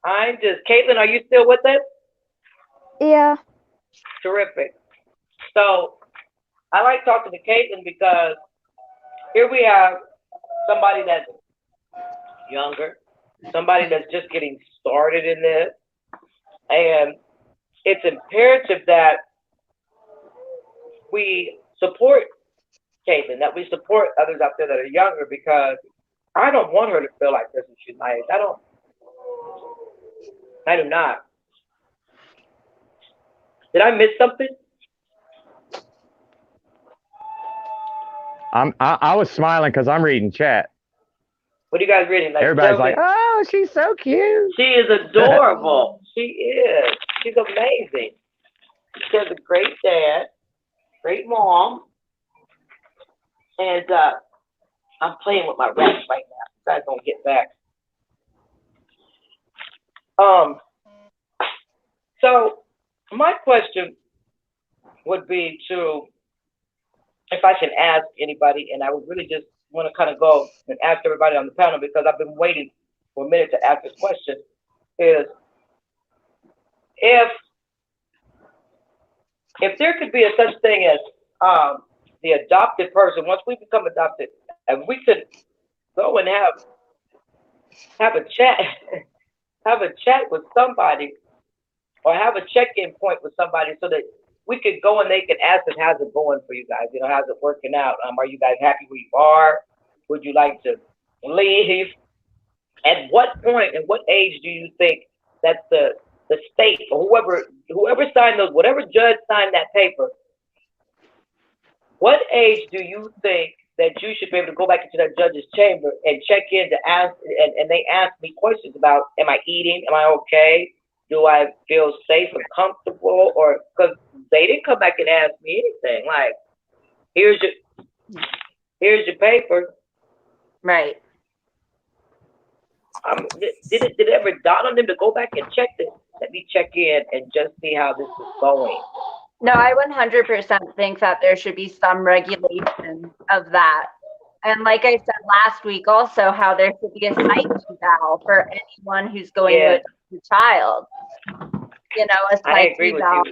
Caitlin, are you still with us?
Yeah.
Terrific. So I like talking to Caitlin because here we have somebody that's younger, somebody that's just getting started in this, and it's imperative that we support Caitlin, that we support others out there that are younger, because I don't want her to feel like this when she's my age. I do not. Did I miss something?
I was smiling because I'm reading chat.
What are you guys reading? Like,
everybody's like, oh, she's so cute.
She is adorable. She is. She's amazing. She has a great dad, great mom, and I'm playing with my rats right now. You guys don't get back. So my question would be to, if I can ask anybody, and I would really just want to kind of go and ask everybody on the panel, because I've been waiting for a minute to ask this question, is if there could be a such thing as the adopted person, once we become adopted, and we could go and have a chat with somebody or have a check-in point with somebody so that we could go and they can ask us, how's it going for you guys? You know, how's it working out? Are you guys happy where you are? Would you like to leave? At what point and what age do you think that the state or whoever signed those, whatever judge signed that paper, what age do you think that you should be able to go back into that judge's chamber and check in to ask, and they ask me questions about, am I eating? Am I okay? Do I feel safe and comfortable? Or, because they didn't come back and ask me anything. Like, here's your paper.
Right.
Did it ever dawn on them to go back and check this? Let me check in and just see how this is going.
No, I 100% think that there should be some regulation of that. And like I said last week, also how there should be a sight eval for anyone who's going to adopt a child. You know, a sight eval.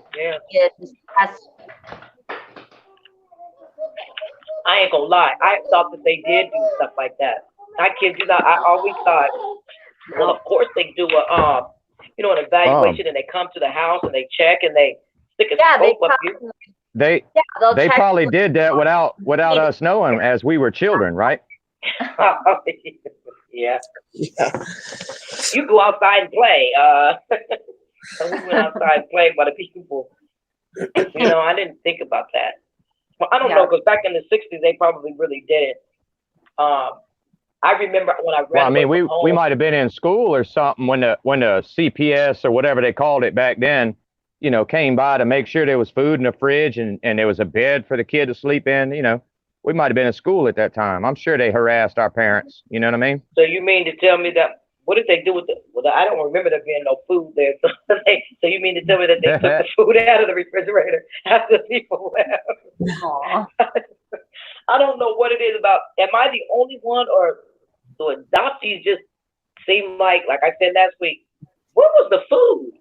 I ain't gonna lie. I thought that they did do stuff like that. I kid you not. I always thought, well, of course they do an evaluation, and they come to the house and they check and they stick a scope up you.
They probably did that without us knowing as we were children, right?
Yeah. You go outside and play. We went outside and played by the people. You know, I didn't think about that. Well, I don't know, because back in the 60s, they probably really did it. I remember when I read.
Well, I mean, we might have been in school or something when the CPS or whatever they called it back then, you know, came by to make sure there was food in the fridge and there was a bed for the kid to sleep in. You know, we might have been in school at that time. I'm sure they harassed our parents. You know what I mean?
So you mean to tell me that, what did they do with I don't remember there being no food there. So you mean to tell me that they took the food out of the refrigerator after people left? I don't know what it is about. Am I the only one, or do adoptees just seem like I said last week, where was the food?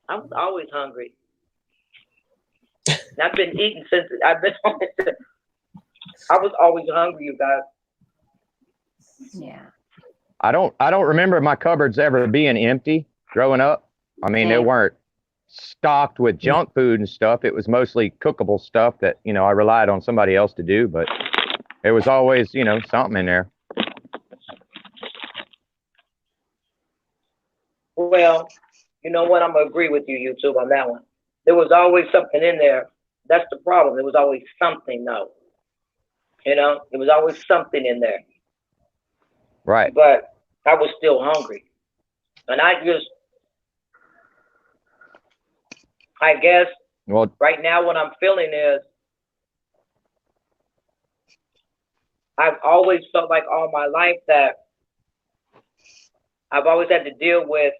I was always hungry. I've been eating since I was always hungry, you guys.
Yeah.
I don't remember my cupboards ever being empty growing up. I mean, they weren't stocked with junk food and stuff. It was mostly cookable stuff that, you know, I relied on somebody else to do, but there was always, you know, something in there.
Well, you know what? I'm going to agree with you, YouTube, on that one. There was always something in there. That's the problem. There was always something, though. You know, there was always something in there.
Right.
But I was still hungry. And I guess right now what I'm feeling is I've always felt like all my life that I've always had to deal with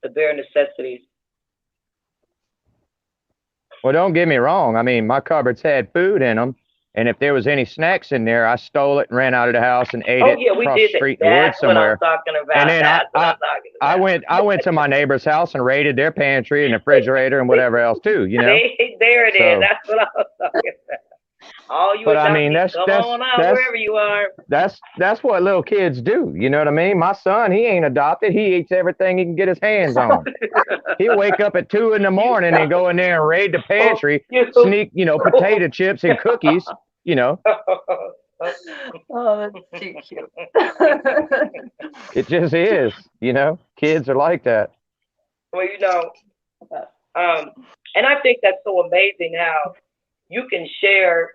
the bare necessities.
Well, don't get me wrong. I mean, my cupboards had food in them. And if there was any snacks in there, I stole it and ran out of the house and ate it across the street in the woods somewhere.
What I'm talking about.
And then I went to my neighbor's house and raided their pantry and refrigerator and whatever else too, you know.
There it is. That's what I was talking about. All you adoptees, come on out wherever you are.
That's what little kids do. You know what I mean? My son, he ain't adopted. He eats everything he can get his hands on. He'll wake up at 2 a.m. and go in there and raid the pantry, sneak, you know, potato chips and cookies, you know.
Oh, that's too cute.
It just is, you know. Kids are like that.
Well, you know, and I think that's so amazing how you can share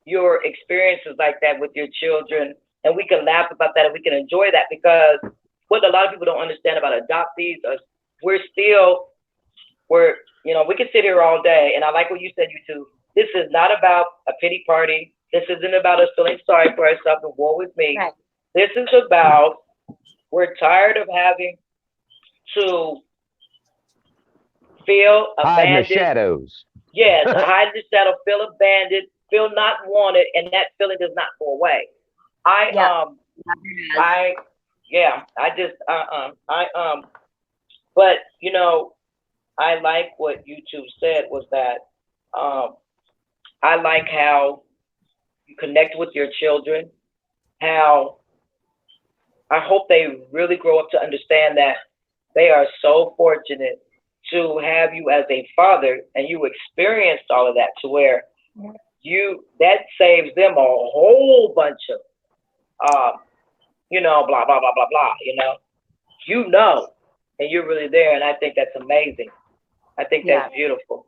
your experiences like that with your children, and we can laugh about that and we can enjoy that, because what a lot of people don't understand about adoptees is you know, we can sit here all day, and I like what you said, you two. This is not about a pity party. This isn't about us feeling sorry for ourselves and woe with me. Right. This is about, we're tired of having to feel abandoned.
Hide in the shadows.
Yes, hide in the shadow, feel abandoned, feel not wanted, and that feeling does not go away. But you know, I like what you two said was that I like how you connect with your children, how I hope they really grow up to understand that they are so fortunate to have you as a father, and you experienced all of that to where that saves them a whole bunch of, blah, blah, blah, blah, blah, and you're really there. And I think that's amazing. I think that's beautiful.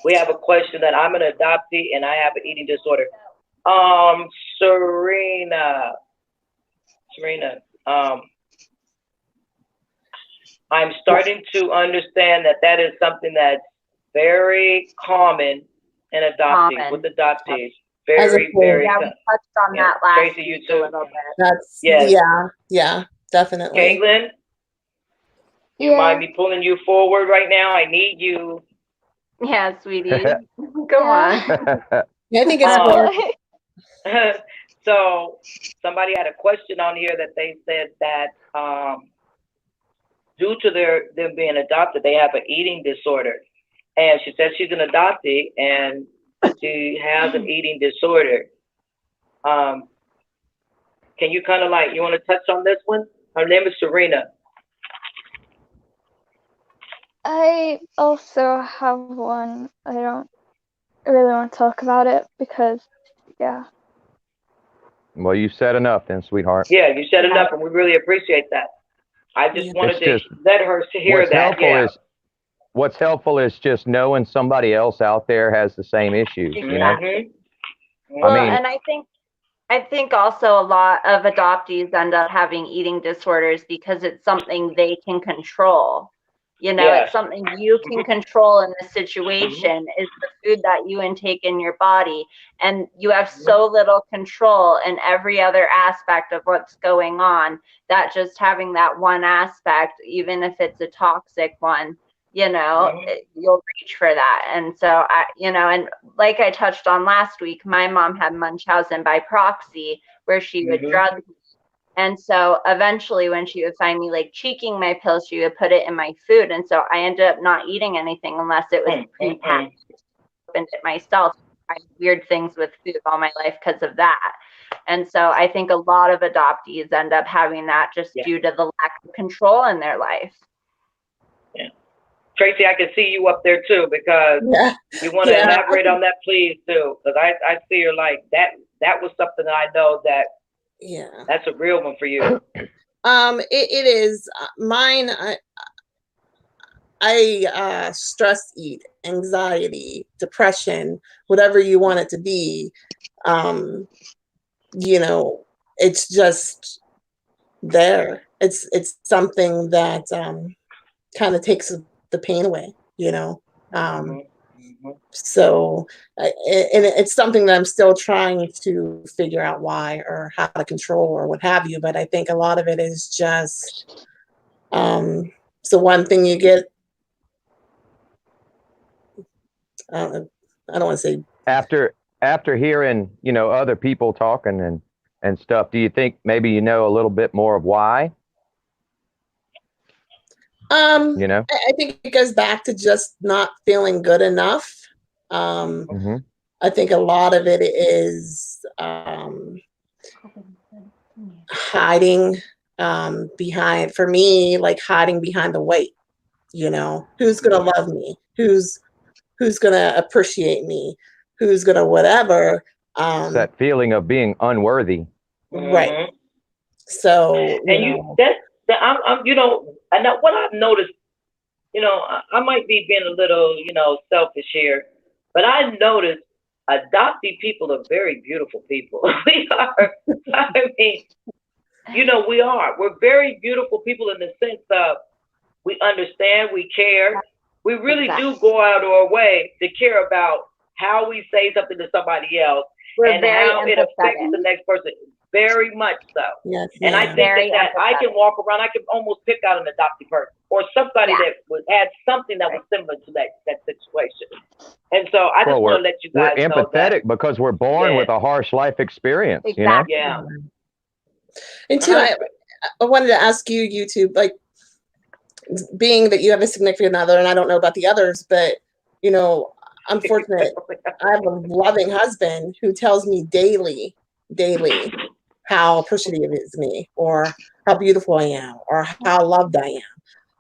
We have a question that I'm an adoptee and I have an eating disorder. Serena, I'm starting to understand that is something that's very common in adoptees, with adoptees. Very, very.
Yeah, we touched on that last
Tracy, you
week
too.
a little bit.
That's yeah, definitely.
Caitlin, you mind me pulling you forward right now? I need you.
Yeah, sweetie. Go on.
Yeah, I think it's
So somebody had a question on here that they said that due to them being adopted, they have an eating disorder. And she said she's an adoptee and she has an eating disorder. Can you kind of you want to touch on this one? Her name is Serena.
I also have one. I don't really want to talk about it because, yeah.
Well, you said enough then, sweetheart.
Yeah, you said enough, and we really appreciate that. I just wanted to let her hear that.
What's helpful is just knowing somebody else out there has the same issues, you know?
Well, and I think also a lot of adoptees end up having eating disorders because it's something they can control. It's something you can control in the situation is the food that you intake in your body. And you have so little control in every other aspect of what's going on that just having that one aspect, even if it's a toxic one, you'll reach for that. And so and like I touched on last week, my mom had Munchausen by proxy where she would drug me. And so eventually when she would find me cheeking my pills, she would put it in my food. And so I ended up not eating anything unless it was pre-packaged. Opened it myself. I had weird things with food all my life because of that. And so I think a lot of adoptees end up having that just due to the lack of control in their life.
Yeah. Tracy, I can see you up there too, because you want to elaborate on that, please, too. Because I see her that was something that I know that that's a real one for you.
It is mine. I stress eat, anxiety, depression, whatever you want it to be. It's just there. It's something that kind of takes the pain away, So, and it's something that I'm still trying to figure out why or how to control or what have you. But I think a lot of it is just, so one thing you get, I don't want to say.
After hearing, other people talking and stuff, do you think maybe a little bit more of why?
I think it goes back to just not feeling good enough. I think a lot of it is hiding behind, for me, hiding behind the weight. Who's gonna love me? Who's gonna appreciate me? Who's gonna whatever?
That feeling of being unworthy.
Right. So
and what I've noticed, I might be being a little, selfish here, but I noticed adoptee people are very beautiful people. We are. I mean, we are. We're very beautiful people in the sense of we understand, we care. We really do go out of our way to care about how we say something to somebody else and how it affects the next person. Very much so.
Yes,
and I think that I can walk around, I can almost pick out an adopted person or somebody that had something that was similar to that situation. And so I just want to let you guys know that.
We're empathetic because we're born with a harsh life experience,
Exactly.
Yeah.
And two, I wanted to ask you two, being that you have a significant other, and I don't know about the others, but, I'm fortunate. I have a loving husband who tells me daily, how appreciative it is me, or how beautiful I am, or how loved I am,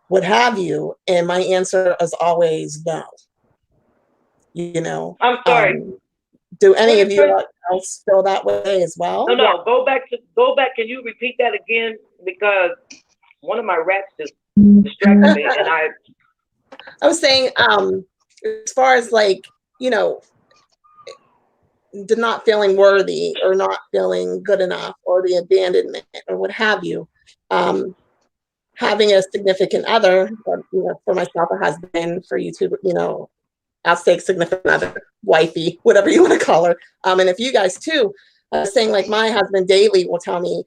what have you. And my answer is always no. You know,
I'm sorry.
do any of you else feel that way as well?
No, go back. Can you repeat that again? Because one of my rats just distracted me, and
I was saying, as far as like, you know, not feeling worthy or not feeling good enough, or the abandonment or what have you, having a significant other, or, you know, for myself, it has been, for you too, you know, I'll say significant other, wifey, whatever you want to call her. And if you guys too, saying like my husband daily will tell me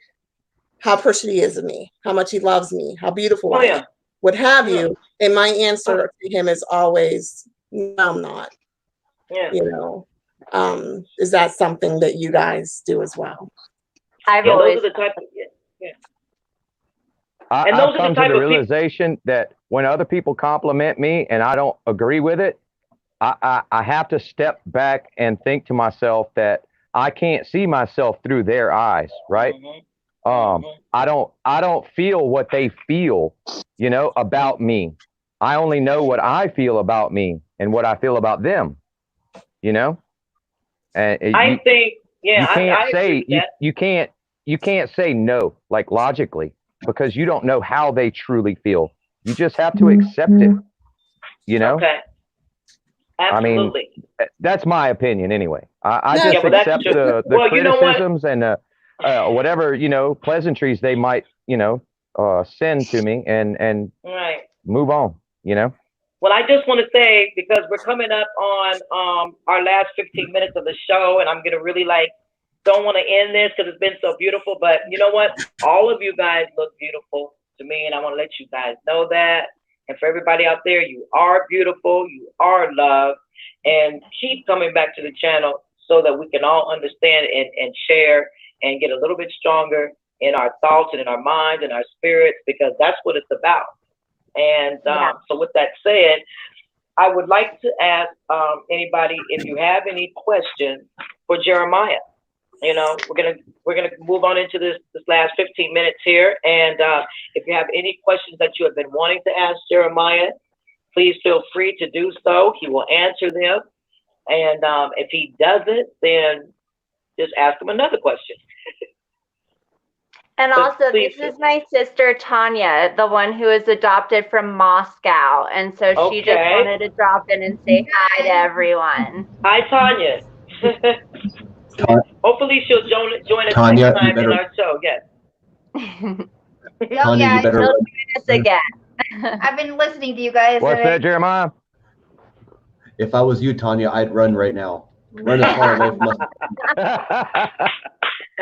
how appreciative he is of me, how much he loves me, how beautiful I am, what have you. And my answer to him is always, no, I'm not. You know, is that something that you guys do as well?
I've
always. Those are the type of,
I've come to the realization that when other people compliment me and I don't agree with it, I have to step back and think to myself that I can't see myself through their eyes, right? I don't feel what they feel, you know, about me. I only know what I feel about me and what I feel about them, you know? And
I think, yeah,
you can't
I
say
agree with that.
you can't say no, like logically, because you don't know how they truly feel. You just have to accept it, you know?
Okay. Absolutely.
I mean, that's my opinion anyway. I just accept the criticisms and whatever, you know, pleasantries they might, you know, send to me and move on, you know?
Well, I just want to say, because we're coming up on our last 15 minutes of the show, and I'm going to really don't want to end this because it's been so beautiful, but you know what? All of you guys look beautiful to me, and I want to let you guys know that. And for everybody out there, you are beautiful, you are loved, and keep coming back to the channel so that we can all understand and share and get a little bit stronger in our thoughts and in our minds and our spirits, because that's what it's about. And so with that said, I would like to ask anybody if you have any questions for Jeremiah. You know, we're gonna move on into this last 15 minutes here, and if you have any questions that you have been wanting to ask Jeremiah, please feel free to do so. He will answer them, and if he doesn't, then just ask him another question.
And also, this is my sister Tanya, the one who is adopted from Moscow, and so she just wanted to drop in and say hi to everyone.
Hi, Tanya. Hopefully she'll join us
Tanya,
next time in our show. Yes.
Tanya, you better
join us again.
I've been listening to you guys.
What's that, Jeremiah?
If I was you, Tanya, I'd run right now. Run as far away from us.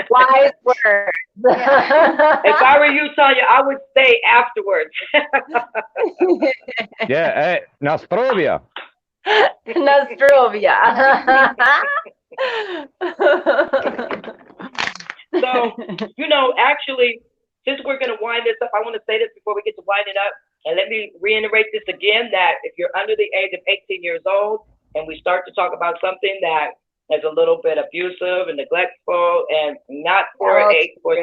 Wise words.
If I were you, Tanya, I would stay afterwards.
Yeah, hey, Nostrovia.
Nostrovia.
So, you know, actually, since we're going to wind this up, I want to say this before we get to wind it up. And let me reiterate this again, that if you're under the age of 18 years old and we start to talk about something that is a little bit abusive and neglectful and not for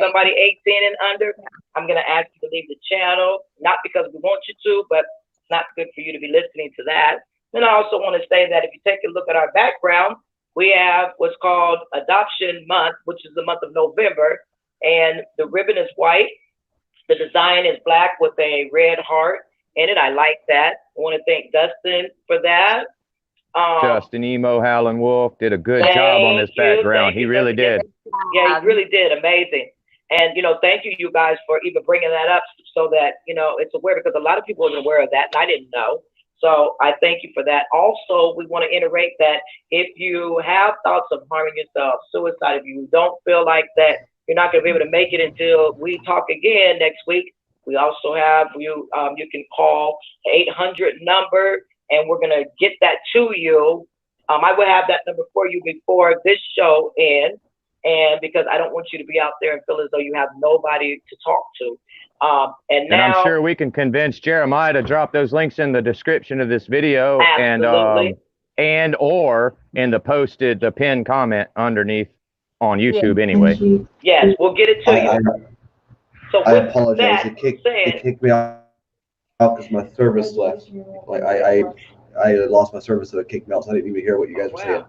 somebody 18 and under, I'm going to ask you to leave the channel, not because we want you to, but it's not good for you to be listening to that. And I also want to say that if you take a look at our background, we have what's called Adoption Month, which is the month of November, and the ribbon is white. The design is black with a red heart in it. I like that. I want to thank Dustin for that.
Justin Emo Howlin' Wolf did a good job on this background. He really did.
Yeah, he really did. Amazing. And, you know, thank you guys for even bringing that up so that, you know, it's aware, because a lot of people wasn't aware of that, and I didn't know. So I thank you for that. Also, we want to iterate that if you have thoughts of harming yourself, suicide, if you don't feel like that you're not going to be able to make it until we talk again next week, we also have you can call 800 number, and we're going to get that to you. I will have that number for you before this show ends, and because I don't want you to be out there and feel as though you have nobody to talk to. And
I'm sure we can convince Jeremiah to drop those links in the description of this video, and or in the pinned comment underneath
on YouTube anyway.
Yes, we'll get it to
I,
you. So
I
with
apologize.
that
It
said,
kicked me out because my service left. Like I lost my service, so it kicked me out. So I didn't even hear what you guys were saying.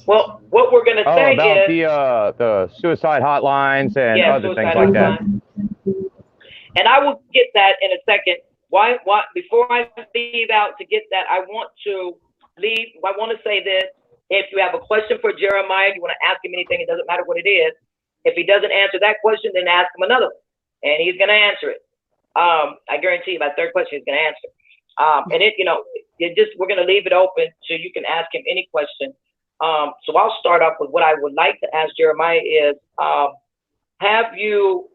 well, what we're gonna
Oh,
say
about
is,
the suicide hotlines and
yeah,
other things
suicide
like that.
hotline. And I will get that in a second. Why, before I leave out to get that, I want to say this. If you have a question for Jeremiah, you want to ask him anything, it doesn't matter what it is. If he doesn't answer that question, then ask him another one, and he's going to answer it. I guarantee you, my third question he's going to answer. And we're going to leave it open so you can ask him any question. So I'll start off with what I would like to ask Jeremiah is, have you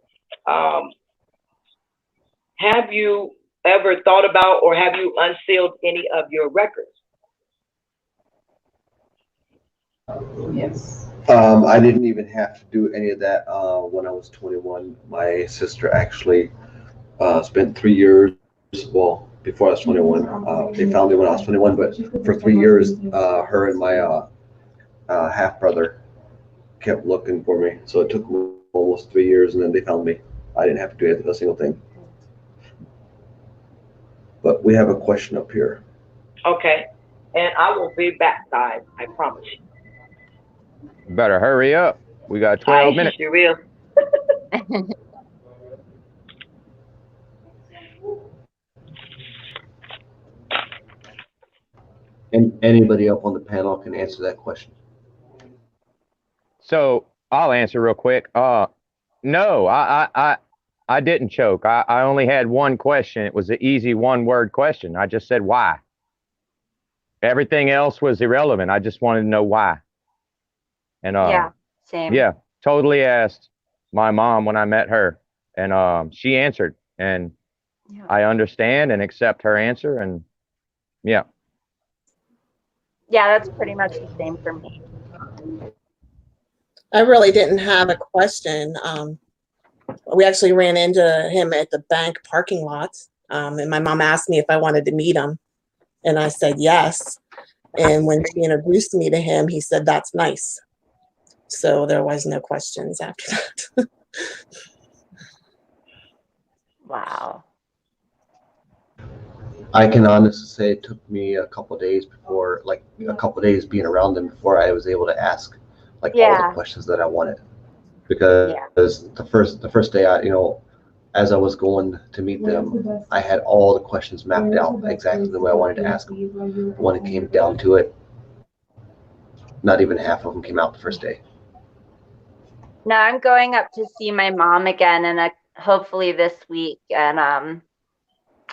ever thought about, or have you unsealed any of your records?
Yes.
I didn't even have to do any of that when I was 21. My sister actually spent 3 years, well, before I was 21. They found me when I was 21, but for 3 years, her and my half brother kept looking for me. So it took them almost 3 years, and then they found me. I didn't have to do a single thing. But we have a question up here.
Okay. And I will be back, guys. I promise you.
Better hurry up. We got 12 minutes.
You will.
And anybody up on the panel can answer that question.
So I'll answer real quick. No, I didn't choke. I only had one question. It was an easy one-word question. I just said why. Everything else was irrelevant. I just wanted to know why. And
Yeah, same.
yeah, totally asked my mom when I met her, and she answered, and
Yeah.
I understand and accept her answer, and yeah.
Yeah, that's pretty much the same for me.
I really didn't have a question. We actually ran into him at the bank parking lot, and my mom asked me if I wanted to meet him, and I said yes. And when she introduced me to him, he said, "That's nice." So there was no questions after that.
Wow.
I can honestly say it took me a couple days being around them before I was able to ask all the questions that I wanted. Because the first day as I was going to meet them, I had all the questions mapped out exactly the way I wanted to ask them. When it came down to it, not even half of them came out the first day.
No, I'm going up to see my mom again and hopefully this week. And I'm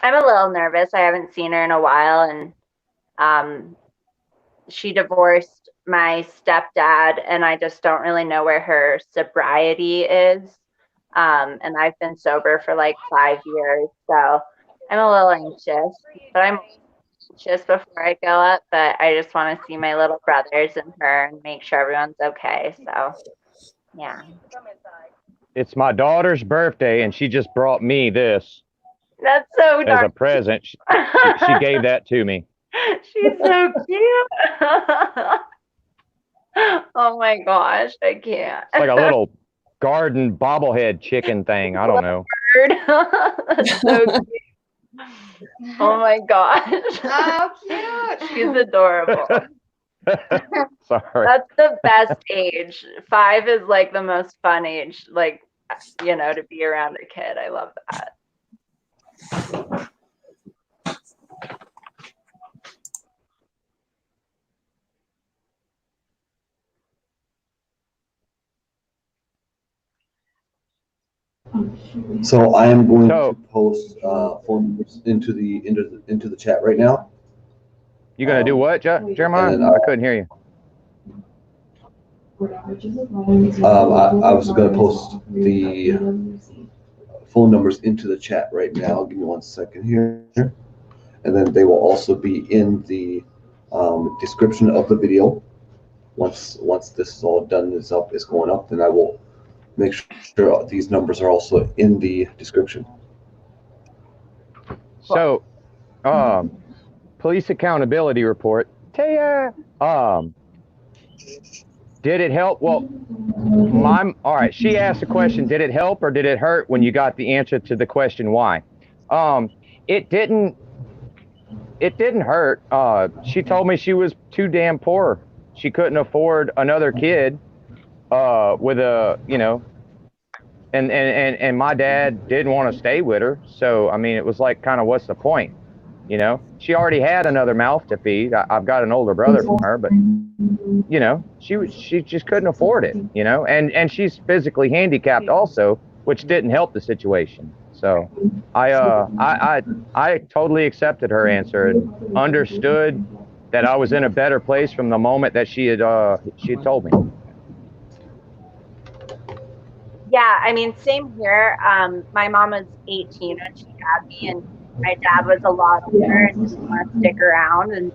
a little nervous. I haven't seen her in a while, and she divorced my stepdad, and I just don't really know where her sobriety is. And I've been sober for like 5 years, so I'm a little anxious, but I'm anxious before I go up. But I just want to see my little brothers and her and make sure everyone's okay. So, yeah.
It's my daughter's birthday, and she just brought me this
That's so
as
dark.
a present. She gave that to me.
She's so cute. Oh my gosh, I can't.
It's like a little garden bobblehead chicken thing. I don't know.
That's so cute. Oh my gosh.
Oh, cute.
She's adorable.
Sorry.
That's the best age. 5 is like the most fun age, like, to be around a kid. I love that.
So I am going to post phone numbers into the chat right now.
You gonna do what, Jeremiah? I couldn't hear you.
I was going to post the phone numbers into the chat right now. Give me 1 second here, and then they will also be in the description of the video. Once this is all done, is going up, then I will make sure these numbers are also in the description.
So, police accountability report. Taya, Did it help? Well, all right. She asked the question, did it help or did it hurt when you got the answer to the question why? It didn't hurt. She told me she was too damn poor. She couldn't afford another kid, with a, and my dad didn't want to stay with her. So, I mean, it was like, kind of, what's the point? She already had another mouth to feed. I've got an older brother from her, but she just couldn't afford it, and she's physically handicapped also, which didn't help the situation. So I totally accepted her answer and understood that I was in a better place from the moment that she had told me.
Yeah, I mean, same here. My mom was 18 when she had me, and my dad was a lot older and didn't want to stick around. And,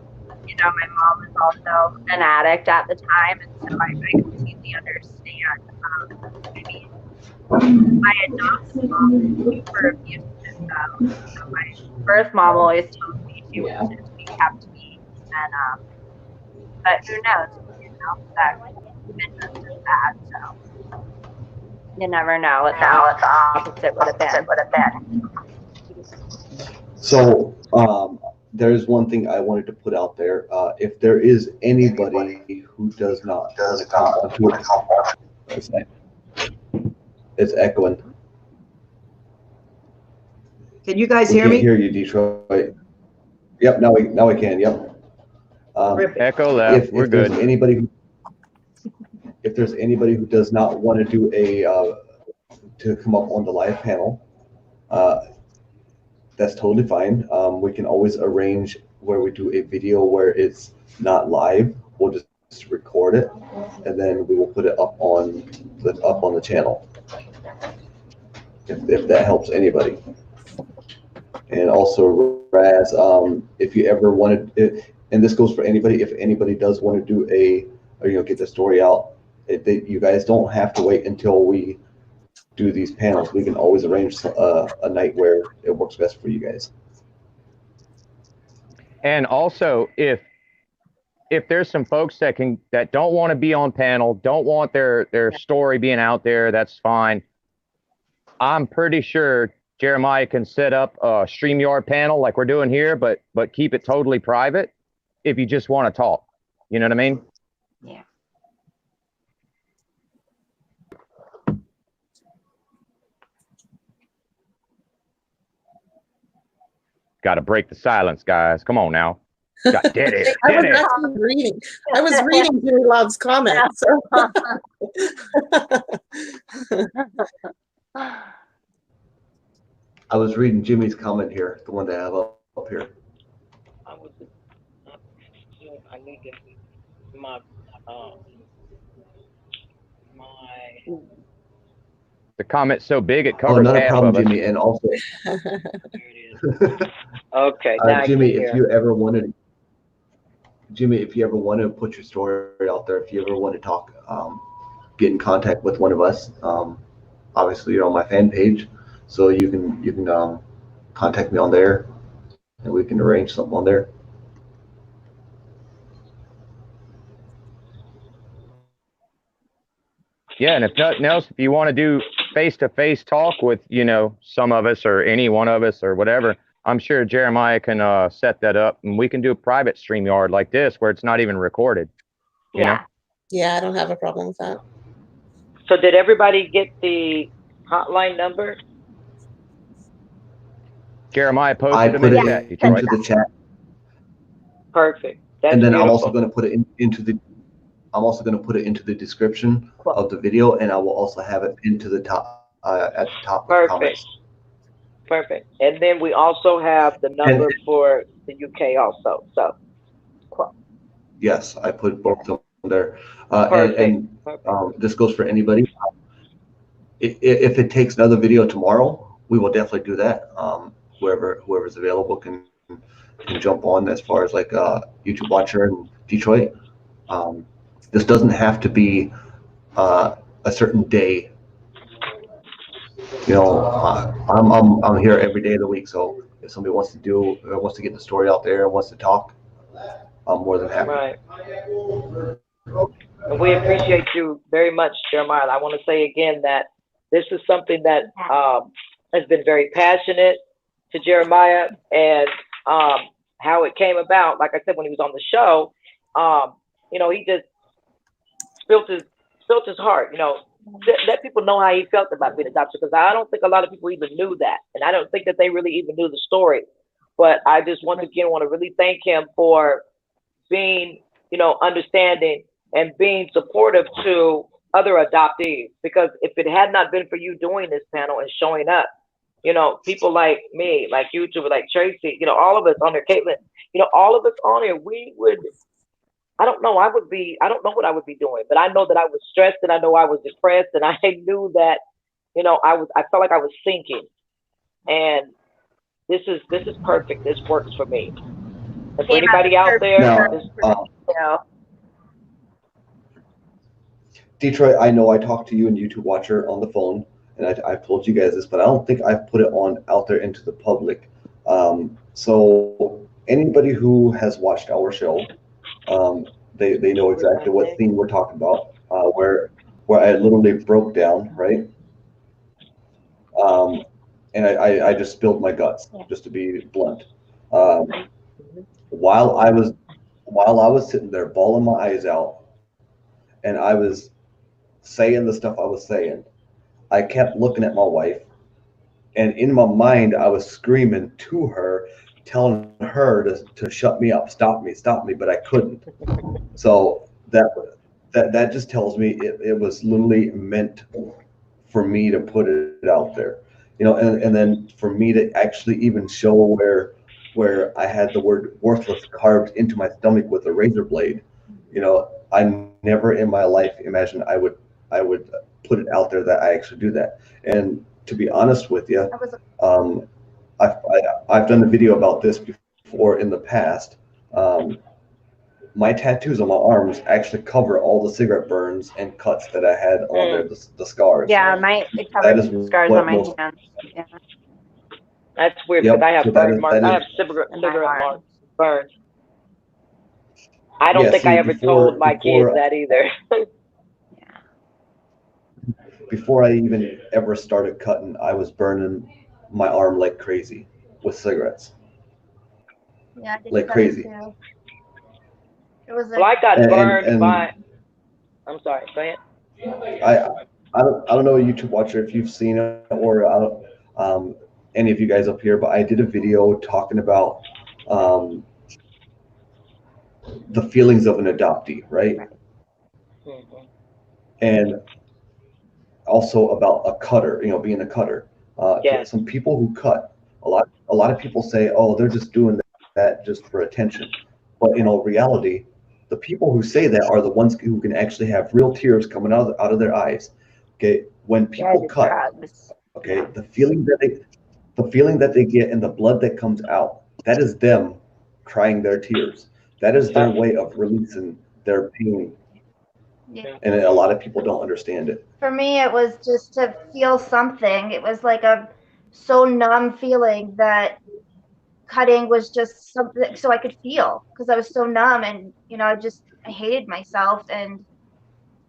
my mom was also an addict at the time, and so I completely understand. I mean, my adopted mom was super abusive, though. So my birth mom always told me she was just be kept me. And, but who knows, that business is bad, so. You never know what the opposite would have been.
So, there's one thing I wanted to put out there. If there is anybody who does not want to come on, it's echoing.
Can you guys
We
hear
can't
me?
hear you, Detroit. Yep, now we can. Yep.
Echo left. We're good.
If there's anybody who does not want to do to come up on the live panel, that's totally fine. We can always arrange where we do a video where it's not live. We'll just record it, and then we will put it up on the channel. If that helps anybody. And also, Raz, if you ever wanted, and this goes for anybody, if anybody does want to do get the story out, you guys don't have to wait until we do these panels. We can always arrange a night where it works best for you guys.
And also, if there's some folks that don't want to be on panel, don't want their story being out there, that's fine. I'm pretty sure Jeremiah can set up a StreamYard panel like we're doing here, but keep it totally private if you just want to talk. You know what I mean?
Yeah.
Got to break the silence, guys. Come on now. Did it.
I was reading Jimmy Love's comments. So.
I was reading Jimmy's comment here, the one that I have up here.
I need to, my
the comment's so big it covers
not a
half
problem,
of it.
Jimmy. And also,
okay,
Jimmy, if you ever wanted to put your story out there, if you ever want to talk, get in contact with one of us. Obviously, you're on my fan page, so you can contact me on there, and we can arrange something on there.
Yeah, and if nothing else, if you want to do face-to-face talk with, some of us or any one of us or whatever, I'm sure Jeremiah can set that up, and we can do a private StreamYard like this where it's not even recorded. You know?
Yeah, I don't have a problem with that.
So did everybody get the hotline number?
Jeremiah posted them in the chat, Detroit.
Into the chat.
Perfect. That's
and then
beautiful.
I'm also going to put it into the description of the video, and I will also have it into the top at the top of the comments.
Perfect. And then we also have the number for the UK also. So
yes, I put both of them there. And this goes for anybody. If it takes another video tomorrow, we will definitely do that. Whoever's available can jump on as far as like YouTube watcher in Detroit. This doesn't have to be a certain day. I'm here every day of the week. So if somebody wants to get the story out there and wants to talk, I'm more than happy.
Right. And we appreciate you very much, Jeremiah. I want to say again that this is something that has been very passionate to Jeremiah, and how it came about. Like I said, when he was on the show, he just spilt his heart. Let people know how he felt about being adopted, because I don't think a lot of people even knew that, and I don't think that they really even knew the story. But I just once again want to really thank him for being, understanding and being supportive to other adoptees. Because if it had not been for you doing this panel and showing up, people like me, like you two, like Tracy, all of us on there, Caitlin, all of us on here, we would, I don't know what I would be doing, but I know that I was stressed, and I know I was depressed, and I knew that, I felt like I was sinking. And this is perfect. This works for me. And for anybody out there,
now, Detroit, I know I talked to you and YouTube Watcher on the phone, and I've told you guys this, but I don't think I've put it out there into the public. So anybody who has watched our show, they know exactly what theme we're talking about, where I literally broke down, right? And I just spilled my guts, just to be blunt. While I was sitting there bawling my eyes out, and I was saying the stuff I was saying, I kept looking at my wife, and in my mind I was screaming to her, telling her to shut me up, stop me, but I couldn't. So that just tells me it was literally meant for me to put it out there, and then for me to actually even show where I had the word worthless carved into my stomach with a razor blade. I never in my life imagined I would put it out there that I actually do that. And to be honest with you, I've done a video about this before in the past. My tattoos on my arms actually cover all the cigarette burns and cuts that I had on there, the scars.
Yeah, it covers the scars on my hands. Yeah.
That's weird, because I have burn marks. I have cigarette marks, burns. I don't think I ever told my kids that either.
Before I even ever started cutting, I was burning my arm like crazy with cigarettes.
Yeah, I did
like
that
crazy.
too. It was
Well, I got burned by. I'm sorry. Go ahead.
I don't know, YouTube Watcher, if you've seen it, or I don't, any of you guys up here, but I did a video talking about the feelings of an adoptee, right?
Mm-hmm.
And also about a cutter, being a cutter.
Yes.
Some people who cut, a lot of people say, oh, they're just doing that just for attention. But in all reality, the people who say that are the ones who can actually have real tears coming out of their eyes. Okay, when people cut, okay, the feeling that they get and the blood that comes out, that is them crying their tears. That is their way of releasing their pain.
Yeah.
And a lot of people don't understand it.
For me, it was just to feel something. It was like a so numb feeling that cutting was just something so I could feel, because I was so numb, and I hated myself. And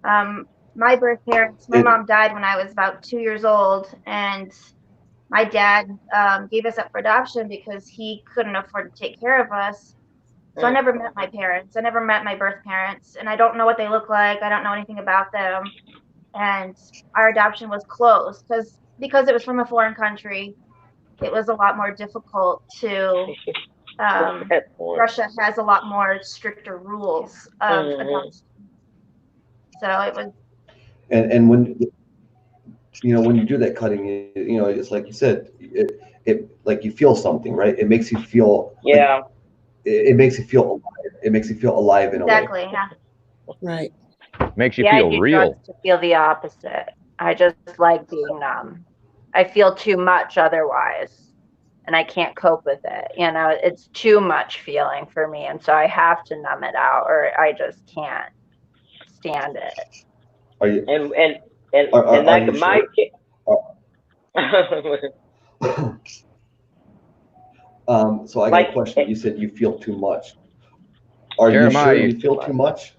my birth parents, my mom died when I was about 2 years old, and my dad gave us up for adoption because he couldn't afford to take care of us. So I never met my parents. I never met my birth parents, and I don't know what they look like. I don't know anything about them. And our adoption was closed because it was from a foreign country. It was a lot more difficult to. Russia has a lot more stricter rules of adoption. So it was.
And when when you do that cutting, it's like you said, it like you feel something, right? It makes you feel.
Yeah.
Like, it makes you feel alive. It makes you feel alive in a way.
Exactly. Yeah.
Right.
Makes you feel
I do
real.
drugs to feel the opposite. I just like being numb. I feel too much otherwise, and I can't cope with it. It's too much feeling for me, and so I have to numb it out, or I just can't stand it.
Are you?
And like my kid.
So I got a question. You said you feel too much. Are
Jeremiah,
you sure you feel too much?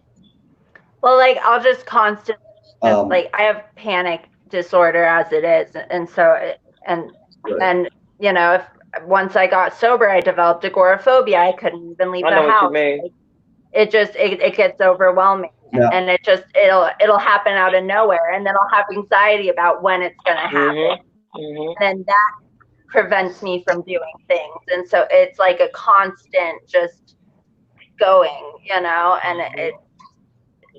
Well, like I'll just constantly
Um,
like I have panic disorder as it is, and so and
right.
and you know, if once I got sober, I developed agoraphobia. I couldn't even leave
I
the
know what you
house.
mean.
Like, it gets overwhelming,
Now,
and it'll happen out of nowhere, and then I'll have anxiety about when it's going to happen, and that prevents me from doing things. And so it's like a constant just going, you know, and it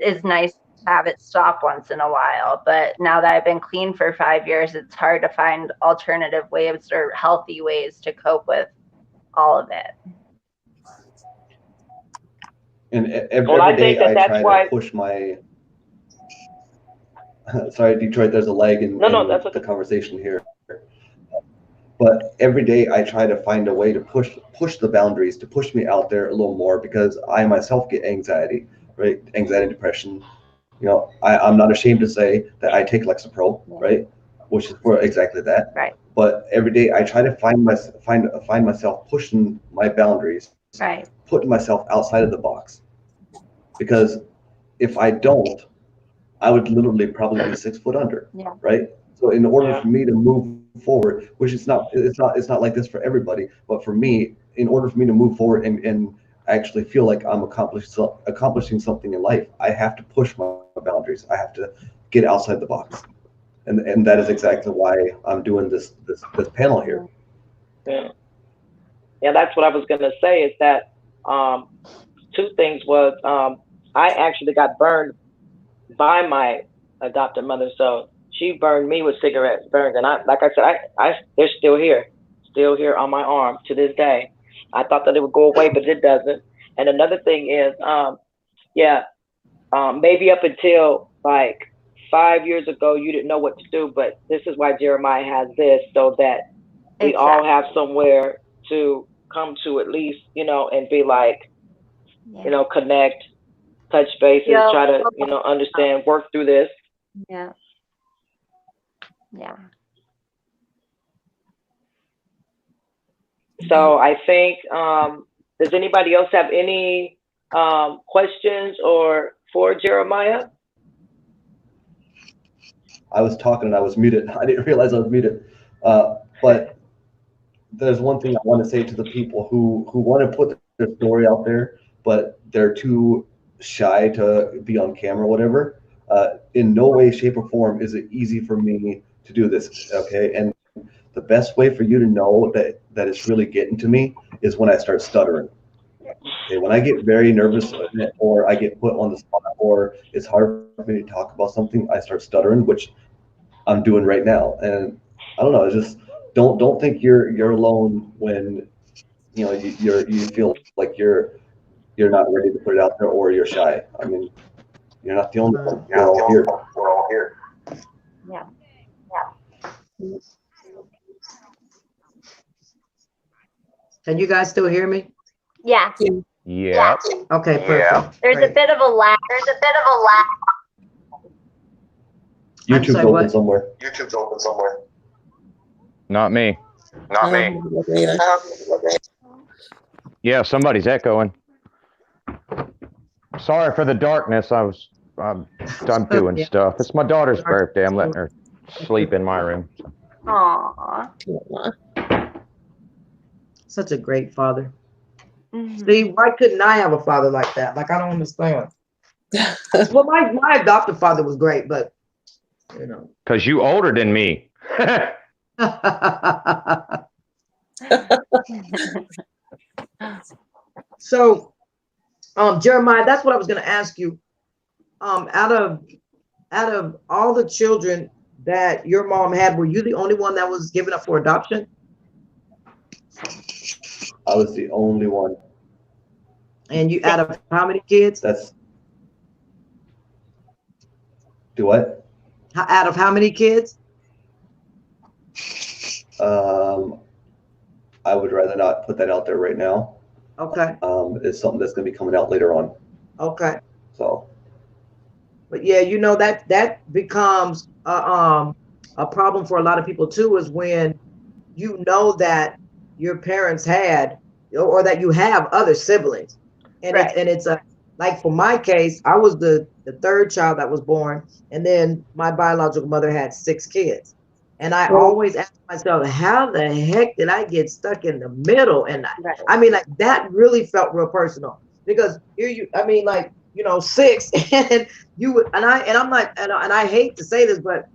is nice to have it stop once in a while. But now that I've been clean for 5 years, it's hard to find alternative ways or healthy ways to cope with all of it.
and every
Well, I
day
think that
I
that's
try
why.
to push my. Sorry, Detroit. There's a lag in
No, that's
the
okay.
conversation here. But every day I try to find a way to push the boundaries, to push me out there a little more, because I myself get anxiety, right? Anxiety, depression. You know, I'm not ashamed to say that I take Lexapro, right? Which is for exactly that.
Right.
But every day I try to find myself pushing my boundaries,
Right.
putting myself outside of the box. Because if I don't, I would literally probably be 6 foot under,
Yeah.
right? So in order for me to move forward, which it's not like this for everybody, but for me, in order for me to move forward and actually feel like I'm accomplishing something in life, I have to push my boundaries. I have to get outside the box, and that is exactly why I'm doing this panel here.
Yeah, that's what I was gonna say. Is that two things was I actually got burned by my adopted mother, so she burned me with cigarette burns, and like I said, they're still here on my arm to this day. I thought that it would go away, but it doesn't. And another thing is, maybe up until like 5 years ago, you didn't know what to do, but this is why Jeremiah has this, so that we all have somewhere to come to at least, you know, and be like, you know, connect, touch bases, try to, you know, understand, work through this.
Yeah. Yeah.
So I think, does anybody else have any questions or for Jeremiah?
I was talking and I was muted. I didn't realize I was muted. But there's one thing I want to say to the people who want to put their story out there, but they're too shy to be on camera or whatever. In no way, shape, or form is it easy for me to do this. Okay. And the best way for you to know that it's really getting to me is when I start stuttering. Okay, when I get very nervous or I get put on the spot or it's hard for me to talk about something, I start stuttering, which I'm doing right now. And I don't know, it's just don't think you're alone when you know you feel like you're not ready to put it out there or you're shy. I mean, you're not the only one. We're all here.
Yeah.
Can you guys still hear me?
Yeah.
Yeah.
Okay, perfect.
There's a bit of a lag.
YouTube's
sorry,
open
what?
somewhere.
Not me. Yeah, somebody's echoing. Sorry for the darkness. I'm doing stuff. It's my daughter's birthday. I'm letting her sleep in my room.
Aww.
Such a great father. See, why couldn't I have a father like that? Like, I don't understand. Well, my adopted father was great, but you know.
Because you older than me.
So, Jeremiah, that's what I was going to ask you. Out of all the children that your mom had, were you the only one that was given up for adoption?
I was the only one.
And you, out of how many kids?
Do what?
Out of how many kids?
I would rather not put that out there right now.
Okay.
It's something that's going to be coming out later on.
Okay.
So.
But yeah, you know, that becomes a problem for a lot of people too, is when you know that your parents had, or that you have other siblings, and it's like for my case, I was the third child that was born, and then my biological mother had 6 kids. And I always ask myself, how the heck did I get stuck in the middle? And I mean, like that really felt real personal because here you, I mean, like, you know, 6 and you would, and I'm like, and I hate to say this, but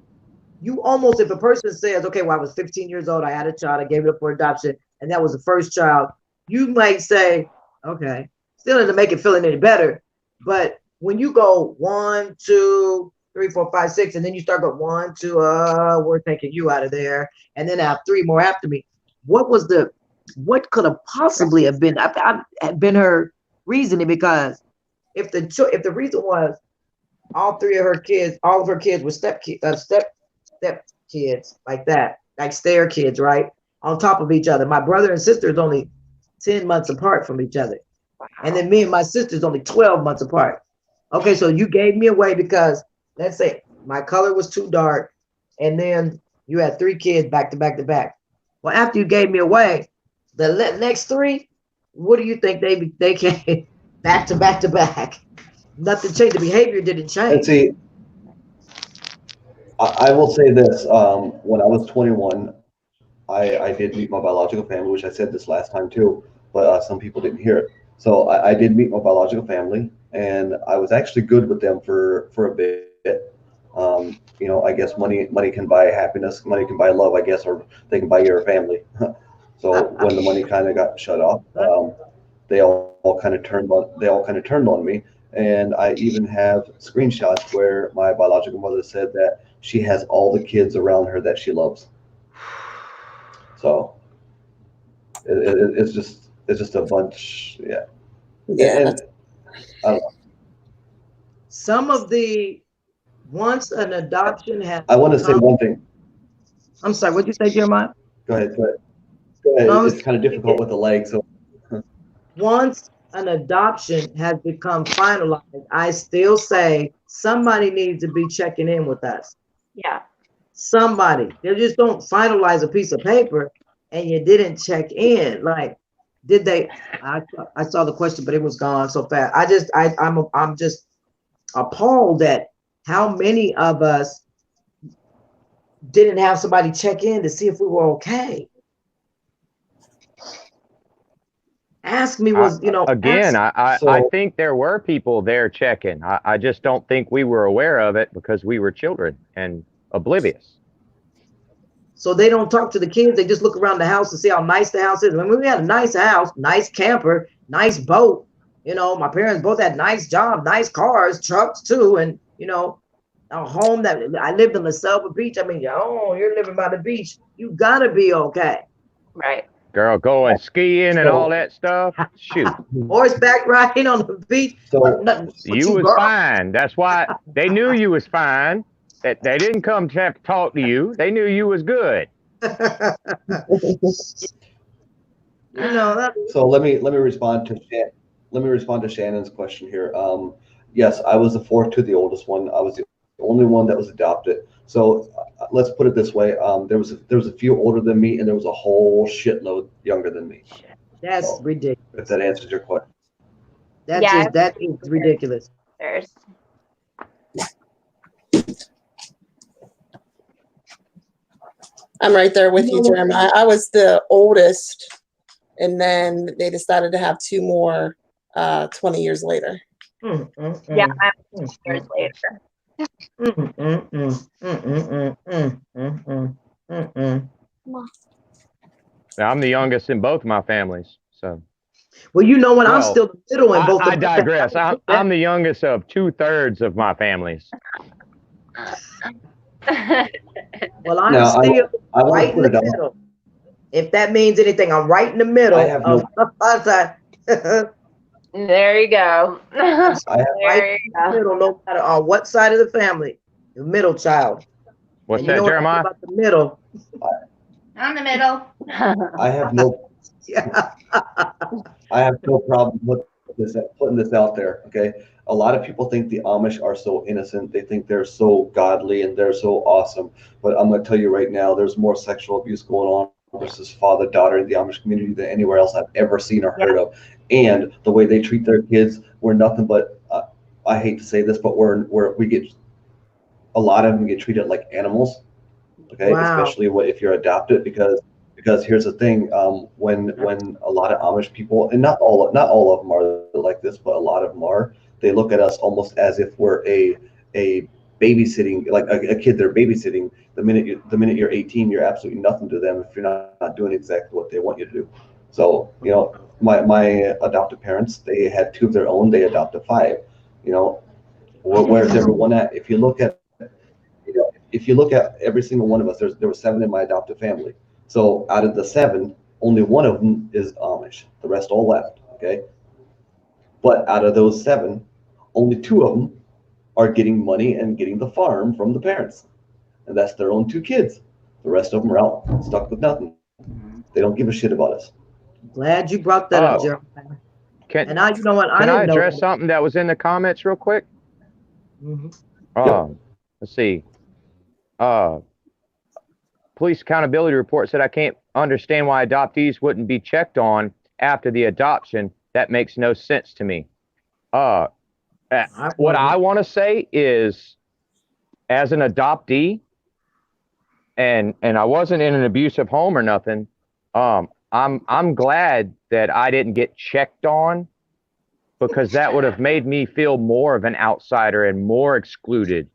you almost, if a person says, okay, well, I was 15 years old, I had a child, I gave it up for adoption, and that was the first child, you might say, okay, still doesn't make it feel any better. But when you go 1, 2, 3, 4, 5, 6, and then you start going 1, 2, we're taking you out of there, and then I have 3 more after me. What could have possibly have been? I've been her reasoning, because if the reason was all 3 of her kids, all of her kids were step kids like that, like stair kids, right? On top of each other. My brother and sister is only 10 months apart from each other. And then me and my sister's only 12 months apart. Okay, so you gave me away because, let's say, my color was too dark, and then you had 3 kids back to back to back. Well, after you gave me away, the next 3, what do you think they came back to back to back? Nothing changed. The behavior didn't change.
And see, I will say this, when I was 21, I did meet my biological family, which I said this last time too, but some people didn't hear it. So I did meet my biological family, and I was actually good with them for a bit. You know, I guess money can buy happiness, money can buy love, I guess, or they can buy your family. So when the money kind of got shut off, they all kind of turned on me. And I even have screenshots where my biological mother said that she has all the kids around her that she loves. So it's just a bunch, yeah.
Yeah.
And I don't know.
Some of the, once an adoption has,
I want to say one thing.
I'm sorry, what'd you say, Jeremiah?
Go ahead. It's kind of difficult with the leg, so.
Once an adoption has become finalized, I still say somebody needs to be checking in with us.
Yeah.
Somebody. They just don't finalize a piece of paper and you didn't check in. Like, did they? I saw the question, but it was gone so fast. I'm just appalled at how many of us didn't have somebody check in to see if we were okay. Ask me was, you know,
again, I think there were people there checking. I just don't think we were aware of it because we were children and oblivious.
So they don't talk to the kids. They just look around the house to see how nice the house is. I mean, we had a nice house, nice camper, nice boat. You know, my parents both had nice jobs, nice cars, trucks too. And, you know, a home that I lived on the Selva Beach. I mean, oh, you're living by the beach. You gotta be okay.
Right.
Girl, going skiing and all that stuff. Shoot.
Horseback riding on the beach.
You was fine. That's why they knew you was fine. That they didn't come to have to talk to you. They knew you was good.
You know.
So let me respond to Shannon's question here. Yes, I was the 4th to the oldest one. I was the only one that was adopted. So let's put it this way: there was a few older than me, and there was a whole shitload younger than me.
That's ridiculous.
If that answers your question.
That is ridiculous.
I'm right there with you, Jeremiah. I was the oldest, and then they decided to have 2 more 20 years later.
Yeah, I'm 2 years later.
I'm the youngest in both my families, so.
Well, you know what? I'm still the middle in both.
I digress. I'm the youngest of 2/3 of my families.
Well, I'm still right in the middle. If that means anything, I'm right in the middle.
There you go.
Right in the middle, no matter on what side of the family, the middle child.
What's that, Jeremiah?
About the middle.
I'm the middle.
I have no. I have no problem with putting this out there. Okay, a lot of people think the Amish are so innocent. They think they're so godly and they're so awesome. But I'm going to tell you right now, there's more sexual abuse going on versus father daughter in the Amish community than anywhere else I've ever seen or heard of. And the way they treat their kids, we're nothing but I hate to say this, but we get a lot of them get treated like animals. Okay,
Wow.
especially if you're adopted, because here's the thing, when a lot of Amish people, and not all of them are like this, but a lot of them are, they look at us almost as if we're a babysitting, like a kid they're babysitting. The minute you're 18, you're absolutely nothing to them if you're not doing exactly what they want you to do. So, my adoptive parents, they had 2 of their own, they adopted 5. Where's everyone at? If you look at every single one of us, there were 7 in my adoptive family. So out of the 7, only 1 of them is Amish. The rest all left. Okay. But out of those 7, only 2 of them are getting money and getting the farm from the parents, and that's their own 2 kids. The rest of them are out stuck with nothing. They don't give a shit about us.
Glad you brought that up, Jeremiah. And I, you know what?
Can I
didn't
address
know.
something that was in the comments real quick?
Mm-hmm.
Let's see. Police accountability report said I can't understand why adoptees wouldn't be checked on after the adoption. That makes no sense to me. What I want to say is, as an adoptee, and I wasn't in an abusive home or nothing, I'm glad that I didn't get checked on, because that would have made me feel more of an outsider and more excluded.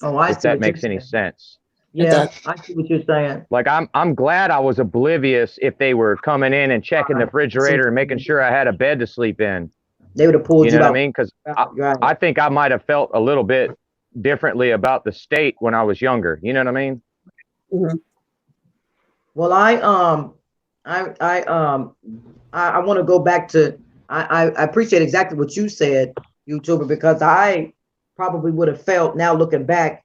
Oh, I see.
If that makes any sense.
Yeah, I see what you're saying.
Like, I'm glad I was oblivious if they were coming in and checking the refrigerator and making sure I had a bed to sleep in.
They would have pulled you
know
out.
what I mean? Because I think I might have felt a little bit differently about the state when I was younger. You know what I mean?
Mm-hmm. Well, I want to go back to, I appreciate exactly what you said, YouTuber, because I probably would have felt, now looking back,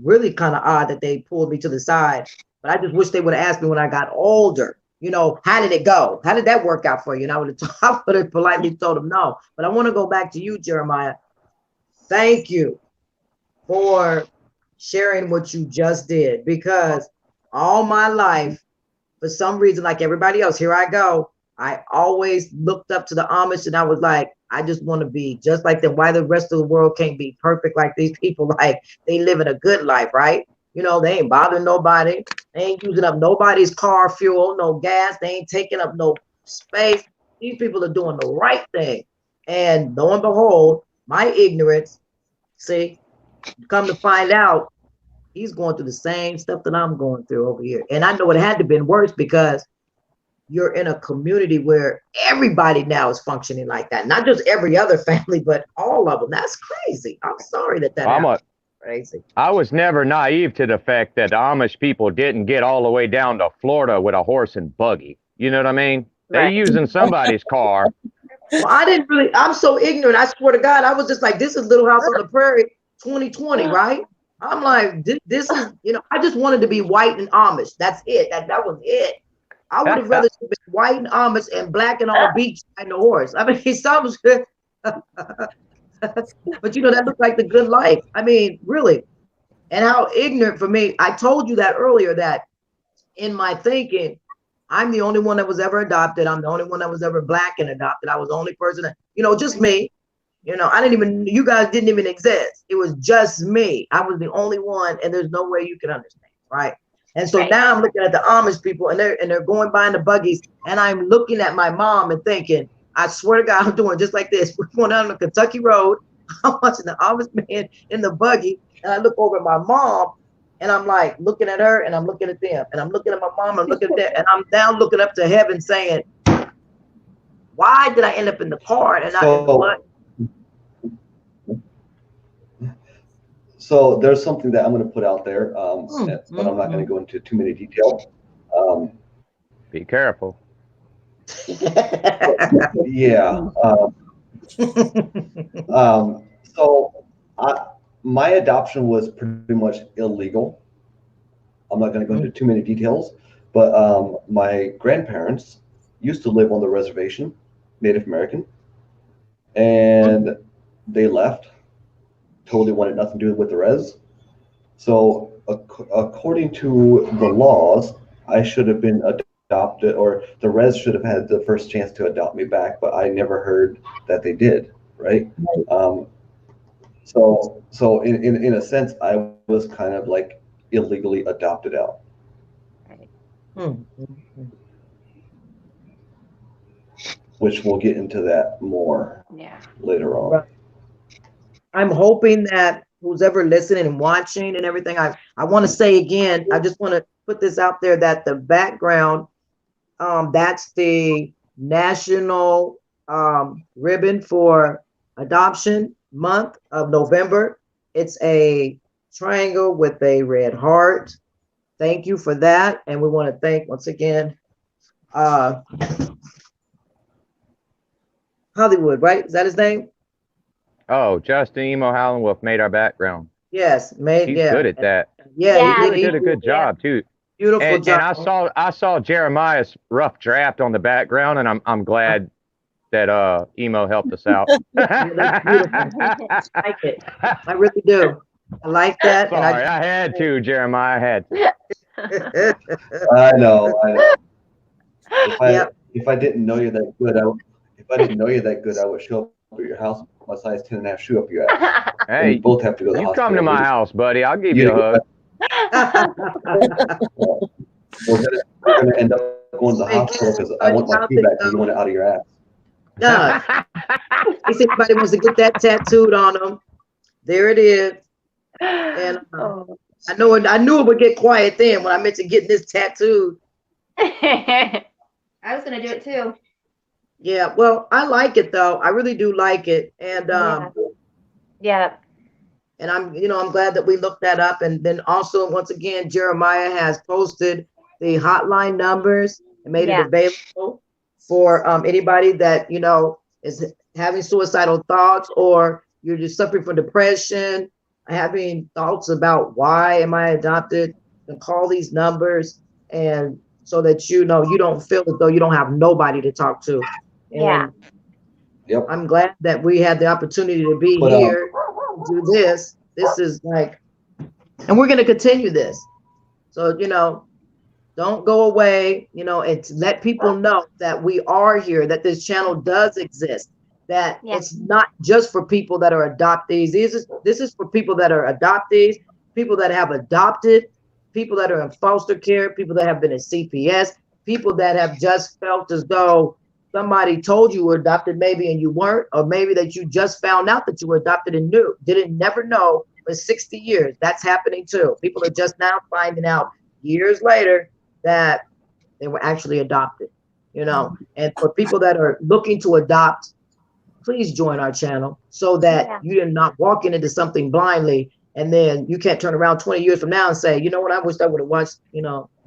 really kind of odd that they pulled me to the side. But I just wish they would have asked me when I got older, how did it go? How did that work out for you? And I would have politely told them no. But I want to go back to you, Jeremiah. Thank you for sharing what you just did, because all my life, for some reason, like everybody else, here I go, I always looked up to the Amish, and I was like, I just want to be just like them. Why the rest of the world can't be perfect like these people? Like, they living a good life, right? They ain't bothering nobody. They ain't using up nobody's car fuel, no gas. They ain't taking up no space. These people are doing the right thing. And lo and behold, my ignorance, see, come to find out, he's going through the same stuff that I'm going through over here. And I know it had to have been worse, because you're in a community where everybody now is functioning like that. Not just every other family, but all of them. That's crazy. I'm sorry that happened. Crazy.
I was never naive to the fact that the Amish people didn't get all the way down to Florida with a horse and buggy. You know what I mean? They using somebody's car.
Well, I'm so ignorant. I swear to God, I was just like, this is Little House on the Prairie 2020, right? I'm like, this is, I just wanted to be white and Amish. That's it. That was it. I would have rather been white and Amish and black and on the beach riding a horse. I mean, it sounds good. But that looked like the good life. I mean, really. And how ignorant for me. I told you that earlier, that in my thinking, I'm the only one that was ever adopted. I'm the only one that was ever black and adopted. I was the only person that, just me. You guys didn't even exist. It was just me. I was the only one, and there's no way you can understand, right? And so now I'm looking at the Amish people, and they're going by in the buggies, and I'm looking at my mom and thinking, I swear to God, I'm doing just like this. We're going down the Kentucky Road. I'm watching the Amish man in the buggy, and I look over at my mom, and I'm like looking at her, and I'm looking at them, and I'm looking at my mom, I'm looking at them, and I'm now looking up to heaven saying, why did I end up in the car and not in the blood?
So there's something that I'm going to put out there, but I'm not going to go into too many details.
Be careful.
Yeah. So my adoption was pretty much illegal. I'm not going to go into too many details, but my grandparents used to live on the reservation, Native American, and they left. Totally wanted nothing to do with the res. So according to the laws, I should have been adopted, or the res should have had the first chance to adopt me back, but I never heard that they did, right? So in a sense, I was kind of like illegally adopted out. Which we'll get into that more later on.
Right. I'm hoping that who's ever listening and watching and everything, I want to say again, I just want to put this out there that the background, that's the national ribbon for adoption month of November. It's a triangle with a red heart. Thank you for that. And we want to thank once again, Hollywood, right? Is that his name?
Oh, Justin Emo Howland made our background.
Yes,
He's good at that.
Yeah,
he really did a good job too.
Beautiful job.
And I saw Jeremiah's rough draft on the background, and I'm glad that Emo helped us out.
That's beautiful. I like it. I really do. I like that.
Sorry,
and
I had to, Jeremiah. I had to.
I know. If I didn't know you that good, I would show up at your house with my size 10.5 shoe up your ass.
Hey,
we both have to go to the
you
hospital.
come to my house, buddy. I'll give you a hug.
We're gonna end up going to the hospital because I want my key back and you want it out of your ass.
No. If anybody wants to get that tattooed on them, there it is. And I knew it would get quiet then when I mentioned getting this tattooed.
I was gonna do it too.
Yeah, well, I like it though. I really do like it. And
yeah.
And I'm glad that we looked that up. And then also, once again, Jeremiah has posted the hotline numbers and made it available for anybody that, is having suicidal thoughts, or you're just suffering from depression, having thoughts about why am I adopted, and call these numbers, and so that you don't feel as though you don't have nobody to talk to. And
yep.
I'm glad that we had the opportunity to be here, do this. This is like, and we're going to continue this. So, don't go away, and let people know that we are here, that this channel does exist, that it's not just for people that are adoptees. This is for people that are adoptees, people that have adopted, people that are in foster care, people that have been in CPS, people that have just felt as though somebody told you were adopted maybe and you weren't, or maybe that you just found out that you were adopted and never know for 60 years. That's happening too. People are just now finding out years later that they were actually adopted, and for people that are looking to adopt, please join our channel so that you're not walking into something blindly and then you can't turn around 20 years from now and say, you know what, I wish I would have watched,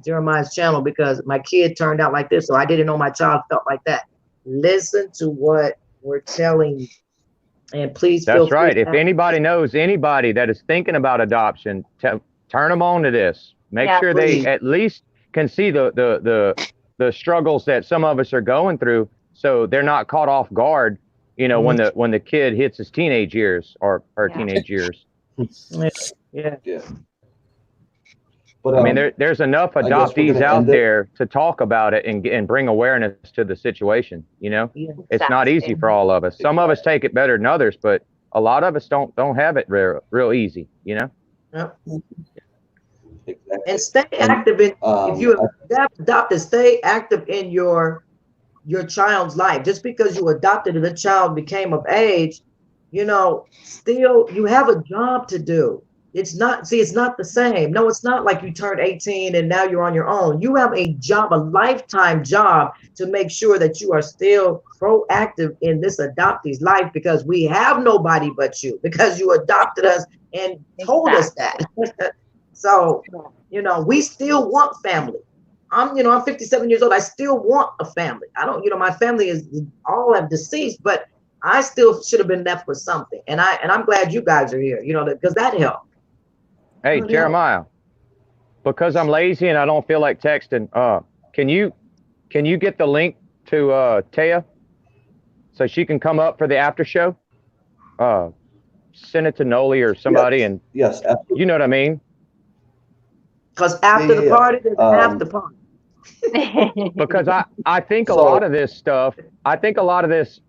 Jeremiah's channel because my kid turned out like this, so I didn't know my child felt like that. Listen to what we're telling you, and please feel
That's right. If anybody knows anybody that is thinking about adoption, turn them on to this. Make sure they at least can see the struggles that some of us are going through, so they're not caught off guard, when the kid hits his teenage years or her teenage years.
Yeah.
But
I mean, there's enough adoptees out there to talk about it and bring awareness to the situation. It's not easy for all of us. Some of us take it better than others, but a lot of us don't have it real easy.
Yep. And stay active in, if you adopted, stay active in your child's life. Just because you adopted and the child became of age, still you have a job to do. It's not the same. No, it's not like you turned 18 and now you're on your own. You have a job, a lifetime job, to make sure that you are still proactive in this adoptee's life, because we have nobody but you, because you adopted us and told us that. So, we still want family. I'm 57 years old. I still want a family. I don't, my family is all have deceased, but I still should have been left with something. And I'm glad you guys are here, because that helped.
Hey, Jeremiah, because I'm lazy and I don't feel like texting, can you get the link to Taya so she can come up for the after show? Send it to Noli or somebody,
yes, absolutely.
You know what I mean?
Because after the party, there's an after party.
Because I think a
So-
lot of this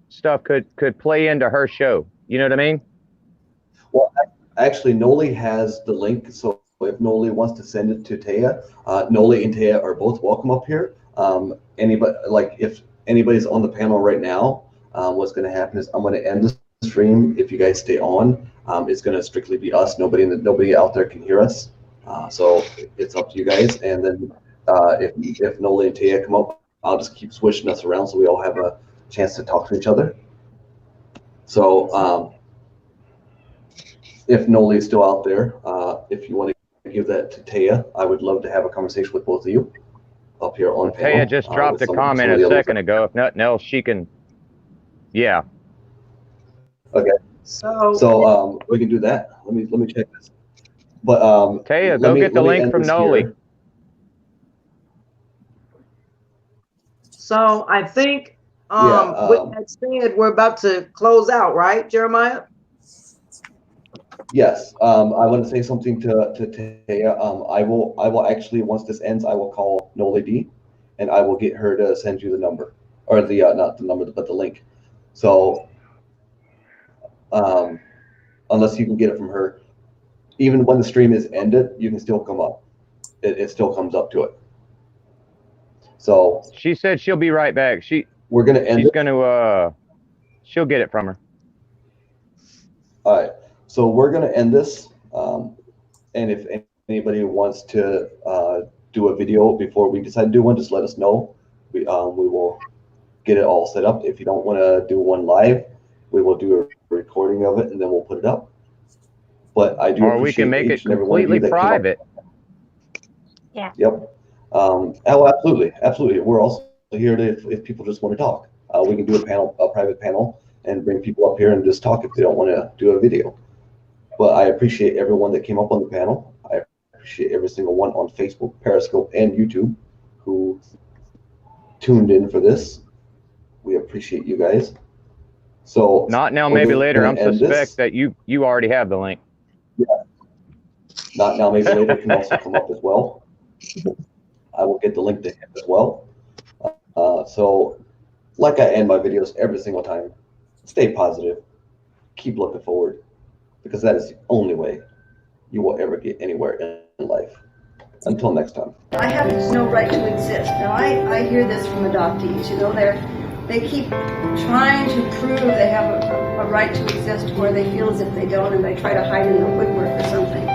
stuff, could play into her show. You know what I mean?
Well, actually, Noli has the link, so if Noli wants to send it to Taya, Noli and Taya are both welcome up here. Anybody, like if anybody's on the panel right now, what's going to happen is I'm going to end the stream. If you guys stay on, it's going to strictly be us. Nobody out there can hear us. So it's up to you guys. And then if Noli and Taya come up, I'll just keep switching us around so we all have a chance to talk to each other. So if Noli is still out there, if you want to give that to Taya, I would love to have a conversation with both of you up here on panel.
Taya just dropped a comment a second ago. If nothing else, she can. Yeah.
Okay. So we can do that. Let me check this. But
Taya, go get the link from Noli.
So I think with that said, we're about to close out, right, Jeremiah?
Yes. I want to say something to Taya. I will actually, once this ends, I will call Noli D, and I will get her to send you the number, or the not the number, but the link. So unless you can get it from her, even when the stream is ended, you can still come up. It still comes up to it. So
she said she'll be right back.
We're gonna end.
She's gonna she'll get it from her.
All right. So we're gonna end this. And if anybody wants to do a video before we decide to do one, just let us know. We will get it all set up. If you don't want to do one live, we will do a recording of it and then we'll put it up. But I do.
Or we can make it completely private.
Yeah.
Yep. Oh, absolutely. We're also here to, if people just want to talk, we can do a private panel, and bring people up here and just talk if they don't want to do a video. But I appreciate everyone that came up on the panel. I appreciate every single one on Facebook, Periscope, and YouTube who tuned in for this. We appreciate you guys. So
not now, maybe later. I'm suspect that you already have the link.
Yeah. Not now, maybe later can also come up as well. I will get the link to him as well. So like I end my videos every single time, stay positive, keep looking forward, because that is the only way you will ever get anywhere in life. Until next time.
I have no right to exist. Now I hear this from adoptees, you know, they keep trying to prove they have a right to exist where they feel as if they don't, and they try to hide in the woodwork or something.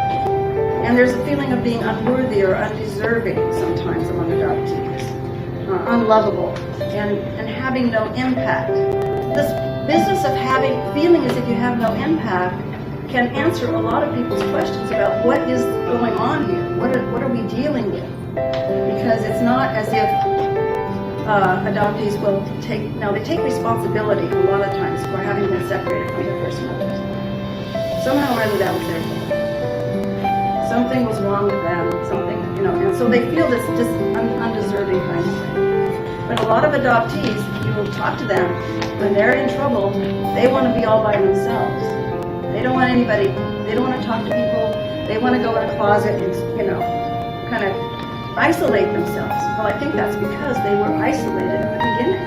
And there's a feeling of being unworthy or undeserving sometimes among adoptees, unlovable, and having no impact. This business of feeling as if you have no impact can answer a lot of people's questions about what is going on here, what are we dealing with? Because it's not as if adoptees will they take responsibility a lot of times for having been separated from their first mothers. Somehow or other that was their fault. Something was wrong with them, and so they feel this just undeserving kind of thing. But a lot of adoptees, you will talk to them, when they're in trouble, they want to be all by themselves. They don't want anybody, they don't want to talk to people, they want to go in a closet and, kind of isolate themselves. Well, I think that's because they were isolated in the beginning.